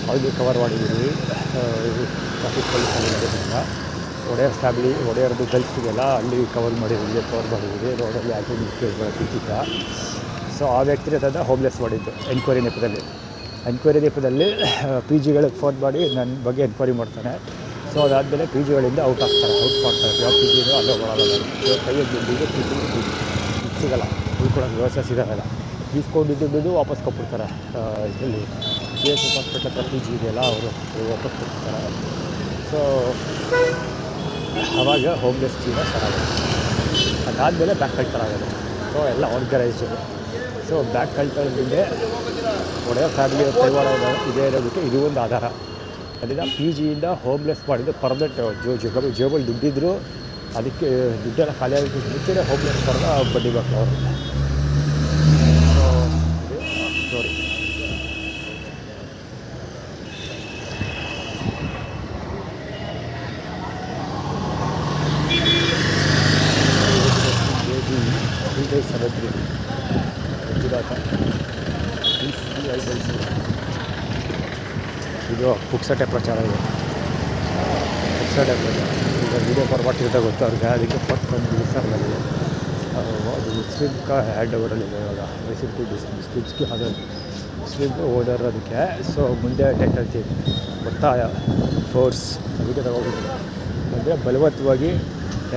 ಅವ್ರಿಗೆ ಕವರ್ ಮಾಡಿದ್ದೀವಿ. ಟ್ರಾಫಿಕ್ ಪೊಲೀಸಲ್ಲಿ ಇರೋದ್ರಿಂದ ಒಡೆಯರ್ದು ಗಲ್ಫಿಗೆಲ್ಲ ಅಲ್ಲಿ ಕವರ್ ಮಾಡಿದ್ದೀವಿ, ರೋಡಲ್ಲಿ ಆ್ಯಟಿಟ್ಯೂಡ್ ಕ್ರಿಯೇಟ್ ಮಾಡೋಕ್ಕಿಂತ. ಸೊ ಆ ವ್ಯಕ್ತಿ ಅದನ್ನು ಹೋಮ್ಲೆಸ್ ಮಾಡಿದ್ದು ಎನ್ಕ್ವೈರಿ ನೆಪದಲ್ಲಿ PGಗಳಿಗೆ ಫೋನ್ ಮಾಡಿ ನನ್ನ ಬಗ್ಗೆ ಎನ್ಕ್ವೈರಿ ಮಾಡ್ತಾನೆ. ಸೊ ಅದಾದಮೇಲೆ PGಗಳಿಂದ ಔಟ್ ಮಾಡ್ತಾರೆ. ಯಾವ PGನೂ ಅಲ್ಲೋ ಬರೋಲ್ಲ. ಕೈಯಲ್ಲಿ ದುಡ್ಡಿಗೆ PG ಸಿಗೋಲ್ಲ, ಉಳ್ಕೊಳೋಕ್ಕೆ ವ್ಯವಸ್ಥೆ ಸಿಗೋಲ್ಲ. ಇಸ್ಕೊಂಡಿದ್ದು ವಾಪಸ್ ಕೊಟ್ಬಿಡ್ತಾರೆ. ಇಲ್ಲಿ KS ಹಾಸ್ಪಿಟಲ್ ಹತ್ರ PG ಇದೆಯಲ್ಲ, ಅವರು ವಾಪಸ್ ಕೊಟ್ಬಿಡ್ತಾರೆ. ಸೊ ಆವಾಗ ಹೋಮ್ಲೆಸ್ ಜೀವನ ಚೆನ್ನಾಗಿದೆ. ಅದಾದಮೇಲೆ ಬ್ಯಾಕ್ ಕಲ್ಚರ್ ಆಗೋದು. ಸೊ ಎಲ್ಲ ಆರ್ಗನೈಸ್ಡು. ಸೊ ಬ್ಯಾಕ್ ಕಲ್ಚರ್ಗೆ ಒಡೆಯ ಫ್ಯಾಮಿಲಿ ಕೈವಾಡ ಇದೇ ಇರೋದಕ್ಕೆ ಇದು ಒಂದು ಆಧಾರ. ಅದರಿಂದ PGಯಿಂದ ಹೋಮ್ಲೆಸ್ ಮಾಡಿದ್ದು ಪರ್ಮನೆಂಟ್. ಜೇಬಲ್ಲಿ ದುಡ್ಡಿದ್ರು ಅದಕ್ಕೆ ದುಡ್ಡೆಲ್ಲ ಖಾಲಿ ಆಗಿದ್ದು ಮುಂಚೆನೇ ಹೋಮ್ಲೆಸ್ ಬರೋದು ಬಡ್ಡಿ ಮಕ್ಕಳು ಅವರು. ಸೊ ನೋಡಿ ಮಂಜುನಾಥ ಇದು ಪುಕ್ಸಟೆ ಪ್ರಚಾರ ಇದೆ. ಪುಕ್ಸಟೆ ಪ್ರಚಾರ ಈಗ ವೀಡಿಯೋ ಫಾರ್ಮಾಟ್ ಇರುತ್ತೆ ಗೊತ್ತು ಅವ್ರಿಗೆ, ಅದಕ್ಕೆ ಫಸ್ಟ್ ಒಂದು ಸರ್ ನನಗೆ ಅದು ಮುಸ್ಲಿಮ್ ಹ್ಯಾಂಡ್ ಓವರಲ್ಲಿದೆ ಇವಾಗ ಮೈಸೂರು ಟು ಮುಸ್ಲಿಮ್ಸ್ಗೆ ಅದು ಮುಸ್ಲಿಮ್ ಓನರ್ ಅದಕ್ಕೆ. ಸೊ ಮುಂದೆ ಟೆಂಡರ್ತಿ ಒತ್ತಾಯ ಫೋರ್ಸ್ ಅದಕ್ಕೆ ತಗೋಬೇಕು ಅಂದರೆ ಬಲವತ್ತವಾಗಿ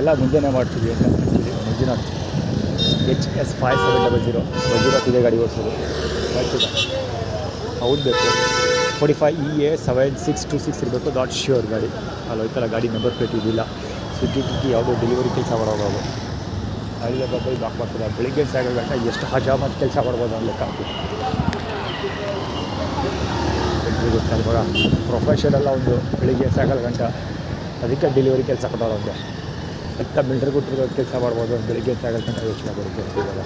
ಎಲ್ಲ ಮುಂದೆನೇ ಮಾಡ್ತೀವಿ ಅಂತ. ಆ್ಯಕ್ಚುಲಿ ಮಂಜುನಾಥ್ HS5700 ಮಂಜುನಾಥ್ ಇದೆ ಗಾಡಿ ಓಡಿಸೋದು ಮಾಡ್ತಿದ್ದ. ಹೌದು ಬೇಕು 45EA7626 ಇರಬೇಕು, ನಾಟ್ ಶ್ಯೂರ್ ಗಾಡಿ ಅಲ್ಲಿ ಹೋಯ್ತಲ್ಲ, ಗಾಡಿ ನಂಬರ್ ಪ್ಲೇಟ್ ಇದಿಲ್ಲ. ಸ್ವಿಗ್ಗಿ ಟಿಕ್ಕಿ ಯಾವುದೋ ಡೆಲಿವರಿ ಕೆಲಸ ಮಾಡೋದು ಅಲ್ಲಿ ಬಂದು ಬ್ಲಾಕ್ ಮಾಡ್ತದೆ. ಬೆಳಿಗ್ಗೆ ಸಾಗೋ ಗಂಟೆ ಎಷ್ಟು ಹಜಾಮತ್ ಕೆಲಸ ಮಾಡ್ಬೋದು ಅನ್ನೋ ಲೆಕ್ಕ ಹಾಕಿ ಗೊತ್ತಲ್ಲ ಇವಾಗ ಪ್ರೊಫೆಷನಲ್ಲ ಒಂದು ಬೆಳಿಗ್ಗೆ ಸಾಗೋ ಗಂಟೆ, ಅದಕ್ಕೆ ಡೆಲಿವರಿ ಕೆಲಸ ಕೊಡೋರು ಒಂದು ಎಂಥ ಮಿಲ್ಟ್ರಿ ಕೊಟ್ಟಿರೋ ಕೆಲಸ ಮಾಡ್ಬೋದು. ಬೆಳಿಗ್ಗೆ ಸಾಗೋ ಗಂಟೆ ಯೋಚನೆ ಬರುತ್ತೆ ಇವಾಗ.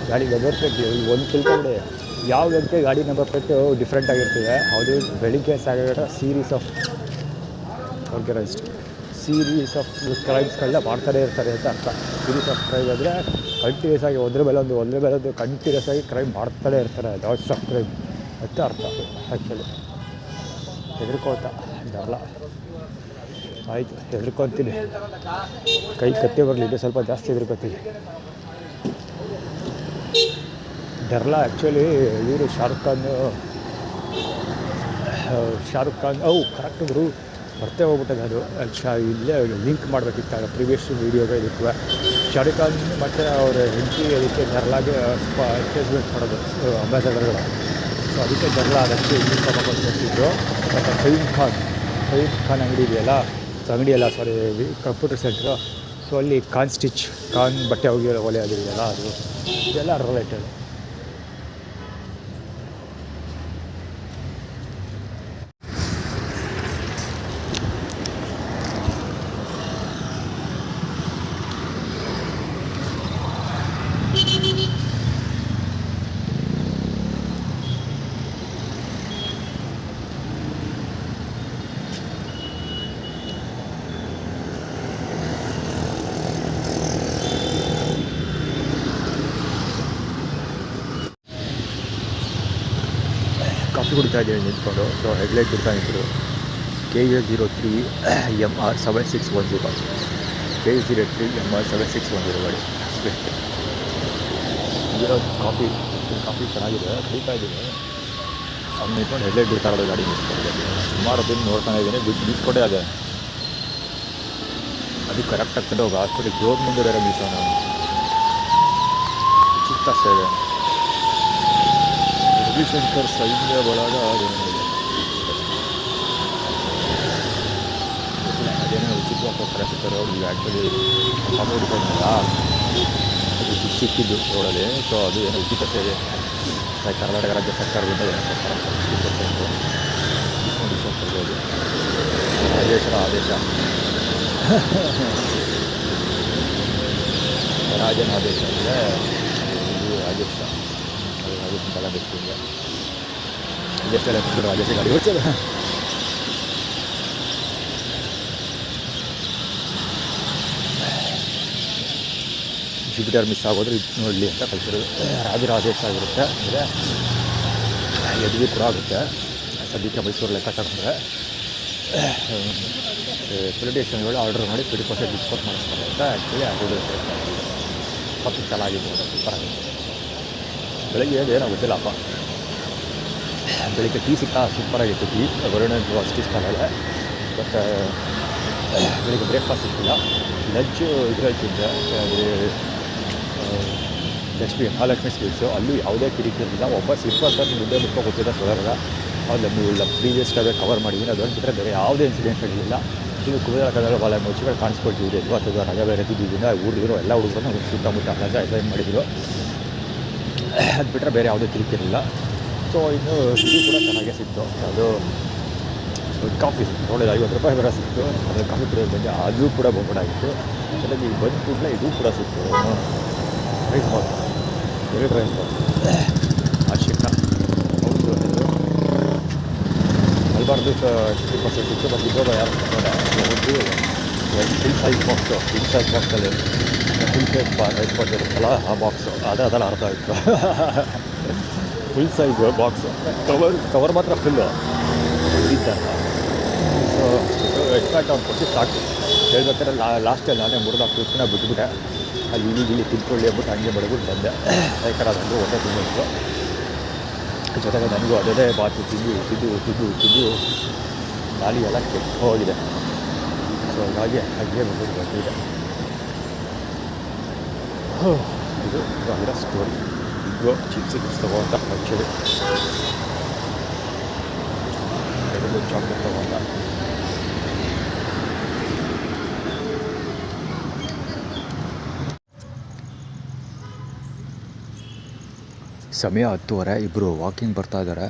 ಗಾಡಿ ನಂಬರ್ ಪ್ಲೇಟ್ ಒಂದು ತಿಳ್ಕೊಂಡೆ ಯಾವ ಗಂಟೆ ಗಾಡಿ ನಂಬರ್ ಪ್ಲೇಟು ಡಿಫ್ರೆಂಟ್ ಆಗಿರ್ತದೆ. ಅದು ಬೆಳಿಗ್ಗೆ ಸಾಗೋ ಗಂಟೆ ಸೀರೀಸ್ ಆಫ್ ಕ್ರೈಮ್ಸ್ಗಳನ್ನ ಮಾಡ್ತಾನೆ ಇರ್ತಾರೆ ಅಂತ ಅರ್ಥ. ಸೀರೀಸ್ ಆಫ್ ಕ್ರೈಮ್ ಅಂದರೆ ಕಂಟಿನ್ಯೂಸ್ ಆಗಿ ಒಂದ್ರ ಮೇಲೆ ಒಂದು ಕಂಟಿನ್ಯೂಸ್ ಆಗಿ ಕ್ರೈಮ್ ಮಾಡ್ತಾನೆ ಇರ್ತಾರೆ. ನಾನ್ ಸ್ಟಾಪ್ ಕ್ರೈಮ್ ಅಂತ ಅರ್ಥ. ಆ್ಯಕ್ಚುಲಿ ಹೆದರ್ಕೋತ ಬರಲ್ಲ, ಆಯಿತು ಹೆದರ್ಕೊತೀನಿ, ಕೈ ಕತ್ತೆ ಬರಲಿ, ಇದು ಸ್ವಲ್ಪ ಜಾಸ್ತಿ ಹೆದರ್ಕೋತೀವಿ. ಡರ್ಲಾ ಆ್ಯಕ್ಚುಲಿ ಇವರು ಶಾರುಖ್ ಖಾನ್ ಕರೆಕ್ಟ್ ಇದ್ರು ಬರ್ತೇ ಹೋಗ್ಬಿಟ್ಟದೆ. ಅದು ಇಲ್ಲೇ ಲಿಂಕ್ ಮಾಡಬೇಕಿತ್ತು ಪ್ರಿವಿಯಸ್ ವೀಡಿಯೋಗೆ ಇದಕ್ಕೂ. ಶಾರುಖ್ ಖಾನ್ ಮತ್ತು ಅವರ ಹೆಂಡತಿ ಅದಕ್ಕೆ ಡರ್ಲಾಗೆ ಅಡ್ವರ್ಟೈಸ್ಮೆಂಟ್ ಮಾಡೋದು ಅಂಬಾಸಡರ್ಗಳು. ಸೊ ಅದಕ್ಕೆ ಡರ್ಲಾ ಅದಕ್ಕೆ ಲಿಂಕ್ ತಗೊಂಡು ಕೊಡ್ತಿದ್ರು. ಮತ್ತು ಫಹೀಮ್ ಖಾನ್ ಅಂಗಡಿ ಇದೆಯಲ್ಲ, ಕಂಪ್ಯೂಟರ್ ಸೆಂಟ್ರು. ಸೊ ಅಲ್ಲಿ ಖಾನ್ ಬಟ್ಟೆ ಒಲೆ ಆಗಿದೆಯಲ್ಲ, ಅದು ಇದೆಲ್ಲ ರಿಲೇಟೆಡ್. ಕಾಫಿ ಕುಡಿತಾ ಇದ್ದೀನಿ ನಿಂತ್ಕೊಂಡು. ಸೊ ಹೆಡ್ಲೈಟ್ ಬಿಡ್ತಾ ಇದ್ರು KA03MR 7610 KA03MR 7610 ಗಾಡಿ ಸ್ವಿಫ್ಟ್. ಇರೋ ಕಾಫಿ ಚೆನ್ನಾಗಿದೆ, ಕುಡಿತಾ ಇದ್ದೀನಿ. ಅವ್ನು ನಿಂತ್ಕೊಂಡು ಹೆಡ್ಲೈಟ್ ಬಿಡ್ತಾ ಇರೋದು ಗಾಡಿ ನಿಂತ್ಕೊಂಡಿದ್ದೆ. ಸುಮಾರು ಹೊತ್ತಿನ ನೋಡ್ತಾನೆ ಇದ್ದೀನಿ, ನಿಂತ್ಕೊಂಡೇ ಅದೇ ಅದು ಕರೆಕ್ಟ್ ಆಗ್ತದೆ. ಹೋಗಿ ಹಾಸ್ಪಿಟಲ್ ಜೋರ್ ಮುಂದೆ ಬೇರೆ ನಿಲ್ಸೋಣ, ಚಿತ್ತ ಸೇವೆ ರವಿಶಂಕರ್ ಸೈನ್ಯ ಒಳಗ ಅದೇನೋ ಉಚಿತವಾಗಿ ಕೊಡ್ತಾರೆ ಸಿಗ್ತಾರೆ ಅವ್ರು. ಈಗ ಆ್ಯಕ್ಚುಲಿ ಕಾಫಿ ಹಿಡ್ಕೊಂಡಲ್ಲ, ಅದು ಸಿಕ್ಕಿದ್ದು ರೋಡಲ್ಲಿ. ಸೊ ಅದು ಏನೋ ಉಚಿತ ಸೇವೆ ಕರ್ನಾಟಕ ರಾಜ್ಯ ಸರ್ಕಾರದಿಂದ ಏನೋ ಕೊಡ್ತಾರೆ, 10% ಡಿಸ್ಕೌಂಟ್ ಕೊಡ್ಬೋದು. ಆದೇಶ ರಾಜನ ಆದೇಶ ಅಂದರೆ ಇದು ರಾಜೇಶ ತಗೋಬೇಕು. ಈಗ ಇದೆಷ್ಟೆಲ್ಲ ರಾಜೇಶ ಗಾಡಿ ಓಡಿಸೋದು. ಜುಪಿಟರ್ ಮಿಸ್ ಆಗೋದ್ರೆ ಇದು ನೋಡಲಿ ಅಂತ ಕಳಿಸಿರೋದು. ರಾಜರಾಜೇಶ ಆಗಿರುತ್ತೆ, ಅಂದರೆ ಯದುವಿ ಕೂಡ ಆಗುತ್ತೆ. ಸದ್ಯಕ್ಕೆ ಮೈಸೂರು ಲೆಕ್ಕ ತಗೊಂಡ್ರೆ ಪೊಲಿಟಿಷಿಯನ್ಗಳು ಆರ್ಡರ್ ಮಾಡಿ 20% ಡಿಸ್ಕೌಂಟ್ ಮಾಡಿಸ್ತಾರೆ ಅಂತ ಆ್ಯಕ್ಚುಲಿ ಆಗೋದು. ಕಾಫಿ ಚೆನ್ನಾಗಿದೆ, ಸೂಪರಾಗಿದೆ. ಬೆಳಗ್ಗೆ ಏನೋ ಗೊತ್ತಿಲ್ಲಪ್ಪ, ಬೆಳಿಗ್ಗೆ ಟೀ ಸಿಗ್ತಾ ಸೂಪರಾಗಿತ್ತು. ಟೀ ಗೌರ್ಮೆಂಟ್ ಅಷ್ಟು ಇಷ್ಟ ಆಗಲ್ಲ. ಬಟ್ ಬೆಳಿಗ್ಗೆ ಬ್ರೇಕ್ಫಾಸ್ಟ್ ಸಿಕ್ಕಿಲ್ಲ. ಲಂಚು ಇದರಲ್ಲಿ ತಿಂದೆ, ಮಹಾಲಕ್ಷ್ಮಿ ಸ್ವೀಟ್ಸು. ಅಲ್ಲೂ ಯಾವುದೇ ಕಿರಿಕಿರಿಲ್ಲ. ಒಬ್ಬ ಸಿಂಪಲ್ ಮುದ್ದೆ ಮುಟ್ಕೊಂಡು ಗೊತ್ತಿದ್ದ ಸೋದರ ಅವ್ರು ಪ್ರೀವಿಯಸ್ ಟೈಮೇ ಕವರ್ ಮಾಡಿದ್ದೀನಿ. ಅದೊಂದು ಬಿಟ್ಟರೆ ಬೇರೆ ಯಾವುದೇ ಇನ್ಸಿಡೆಂಟ್ಗಳಿಲ್ಲ. ಇದು ಕುಬೇರಕದಲ್ಲಿ ಭಾಳ ಮುಚ್ಚಿಗಳು ಕಾಣಿಸ್ಕೊಳ್ತಿದ್ರು. ಇವತ್ತು ರಜಾ ಬೇರೆ ತಿದ್ದಿದ್ದರಿಂದ ಊರಿದ್ರು ಎಲ್ಲ ಹುಡುಗರು ಸುತ್ತಮುತ್ತ ರಜಾ ಅಸೈನ್ ಮಾಡಿದ್ರು. ಅದು ಬಿಟ್ಟರೆ ಬೇರೆ ಯಾವುದೇ ಕಿರಿಕಿರಿಲ್ಲ. ಸೊ ಇನ್ನು ಇದು ಕೂಡ ಚೆನ್ನಾಗೇ ಸಿಕ್ತು. ಅದು ಕಾಫಿ ನೋಡಿದ 50 ರೂಪಾಯಿ ಬರೋ ಸಿಕ್ತು. ಅದ್ರ ಕಾಫಿ ಕುಡಿಯೋದು ಬಂದು ಅದು ಕೂಡ ಬಹುಪಡಾಗಿತ್ತು. ಜೊತೆಗೆ ಈಗ ಬಂದು ಕೂಡಲೇ ಇದು ಕೂಡ ಸಿಕ್ತು. ರೈಸ್ ಬಾತ್ 2 ರೈಸ್ ಬಾತ್ ಆಶಿಕ ಹೌದು. ಅಲ್ಬಾರ್ದು 50% ಇತ್ತು. ಬಟ್ ಇದ್ದೋಗ ಯಾರು ಒಂದು ಕಿಂಗ್ ಸೈಜ್ ಬಾಕ್ಸಲ್ಲಿ ಫುಲ್ ಪ್ಲೇಟ್ ರೈಸ್ ಬಂದಿರುತ್ತಲ್ಲ ಆ ಬಾಕ್ಸು ಅದೆಲ್ಲ ಅರ್ಧ ಇತ್ತು. ಫುಲ್ ಸೈಜು ಬಾಕ್ಸು, ಕವರ್ ಮಾತ್ರ ಫುಲ್ಲು ಇದ್ದಾರೆ. ಸೊ ಎಕ್ಸ್ಪೆಕ್ಟ್ ಅವ್ನು ಕೊಟ್ಟು ಸಾಕು. ಹೇಳ್ಬೇಕಾದ್ರೆ ಲಾಸ್ಟಲ್ಲಿ ನಾನೇ 3-4 ದಿನ ಬಿಟ್ಬಿಟ್ಟೆ. ಅಲ್ಲಿ ಇಲ್ಲಿ ತಿಂದ್ಕೊಳ್ಳಿ ಅಂದ್ಬಿಟ್ಟು ಹಂಗೆ ಬಡ್ಬಿಟ್ಟು ಬಂದೆ. ಯಾಕಂದ್ರೆ ಅದನ್ನು ಒಂದೇ ತಿಂದಿತ್ತು. ಜೊತೆಗೆ ನನಗೂ ಅದೇ ಬಾತು ತಿಂದು ನಾಲಿ ಎಲ್ಲ ಕೆಟ್ಟು ಹೋಗಿದೆ. ಸೊ ಹಾಗೆ ಬಂದ್ಬಿಟ್ಟು ಬಂದಿದೆ. ಇದು ಅದರ ಸ್ಟೋರಿ. ಇದು ಚಿಪ್ಸ್ ತೊಗೊಂಡ ಆ್ಯಕ್ಚುಲಿ ಚಾಕ್ಲೇಟ್ ತೊಗೊಂಡ. ಸಮಯ 10:30. ಇಬ್ಬರು ವಾಕಿಂಗ್ ಬರ್ತಾಯಿದ್ದಾರೆ.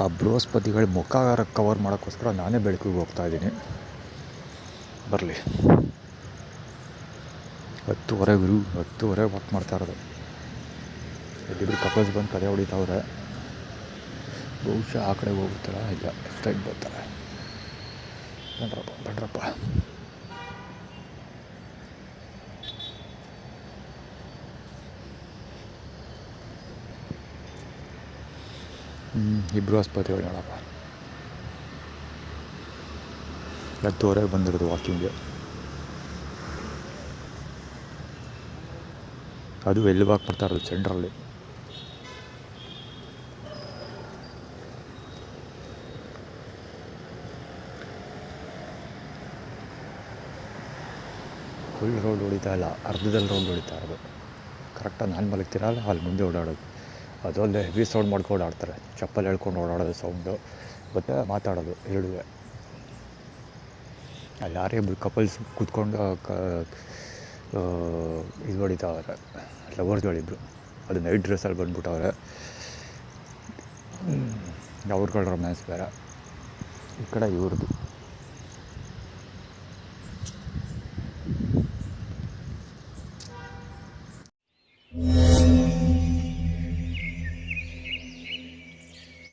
ಆ ಬೃಹಸ್ಪತಿಗಳ ಮುಖ ಕವರ್ ಮಾಡೋಕ್ಕೋಸ್ಕರ ನಾನೇ ಬೆಳಕಿಗೆ ಹೋಗ್ತಾಯಿದ್ದೀನಿ. ಬರಲಿ. 10:30 ವಾಕ್ ಮಾಡ್ತಾ ಇರೋದು. ಇಲ್ಲಿಬ್ಬರು ಕಪಲ್ಸ್ ಬಂದು ಕಡೆ ಹೊಡಿತಾವ್ರೆ. ಬಹುಶಃ ಆ ಕಡೆ ಹೋಗುತ್ತಾರ, ಇಲ್ಲ ಸ್ಟ್ರೈಟ್ ಬರ್ತಾರೆ. ಬನ್ರಪ್ಪ. ಇಬ್ಬರು ಆಸ್ಪತ್ರೆಗಳು ನೋಡಪ್ಪ. 10:30 ಬಂದಿರೋದು ವಾಕಿಂಗ್ಗೆ. ಅದು ಎಲ್ಲಿ ವಾಕ್ ಮಾಡ್ತಾ ಇರೋದು? ಸೆಂಟ್ರಲ್ಲಿ. ಫುಲ್ ರೋಡ್ ಹೊಡಿತಾ ಇಲ್ಲ, ಅರ್ಧದಲ್ಲಿ ರೋಡ್ ಹೊಡಿತಾ ಇರೋದು. ಕರೆಕ್ಟಾಗಿ ನಾನು ಮಲಗ್ತೀರಲ್ಲ ಅಲ್ಲಿ ಮುಂದೆ ಓಡಾಡೋದು. ಅದು ಅಲ್ಲೇ ಹೆವಿ ಸೌಂಡ್ ಮಾಡ್ಕೊಂಡು ಓಡಾಡ್ತಾರೆ. ಚಪ್ಪಲ್ ಹೇಳ್ಕೊಂಡು ಓಡಾಡೋದು ಸೌಂಡು ಮತ್ತು ಮಾತಾಡೋದು ಹೇಳುವೆ. ಅಲ್ಲಿ ಯಾರೇ ಇಬ್ಬರು ಕಪಲ್ಸ್ ಕೂತ್ಕೊಂಡು ಇದು ಹೊಡಿತಾವ್ರೆ, ಲವರ್ಸ್ಗಳಿಬ್ರು. ಅದು ನೈಟ್ ಡ್ರೆಸ್ಸಲ್ಲಿ ಬಂದ್ಬಿಟ್ಟವ್ರೆ. ಅವ್ರುಗಳ ರೊಮ್ಯಾನ್ಸ್ ಬೇರೆ. ಈ ಕಡೆ ಇವ್ರದ್ದು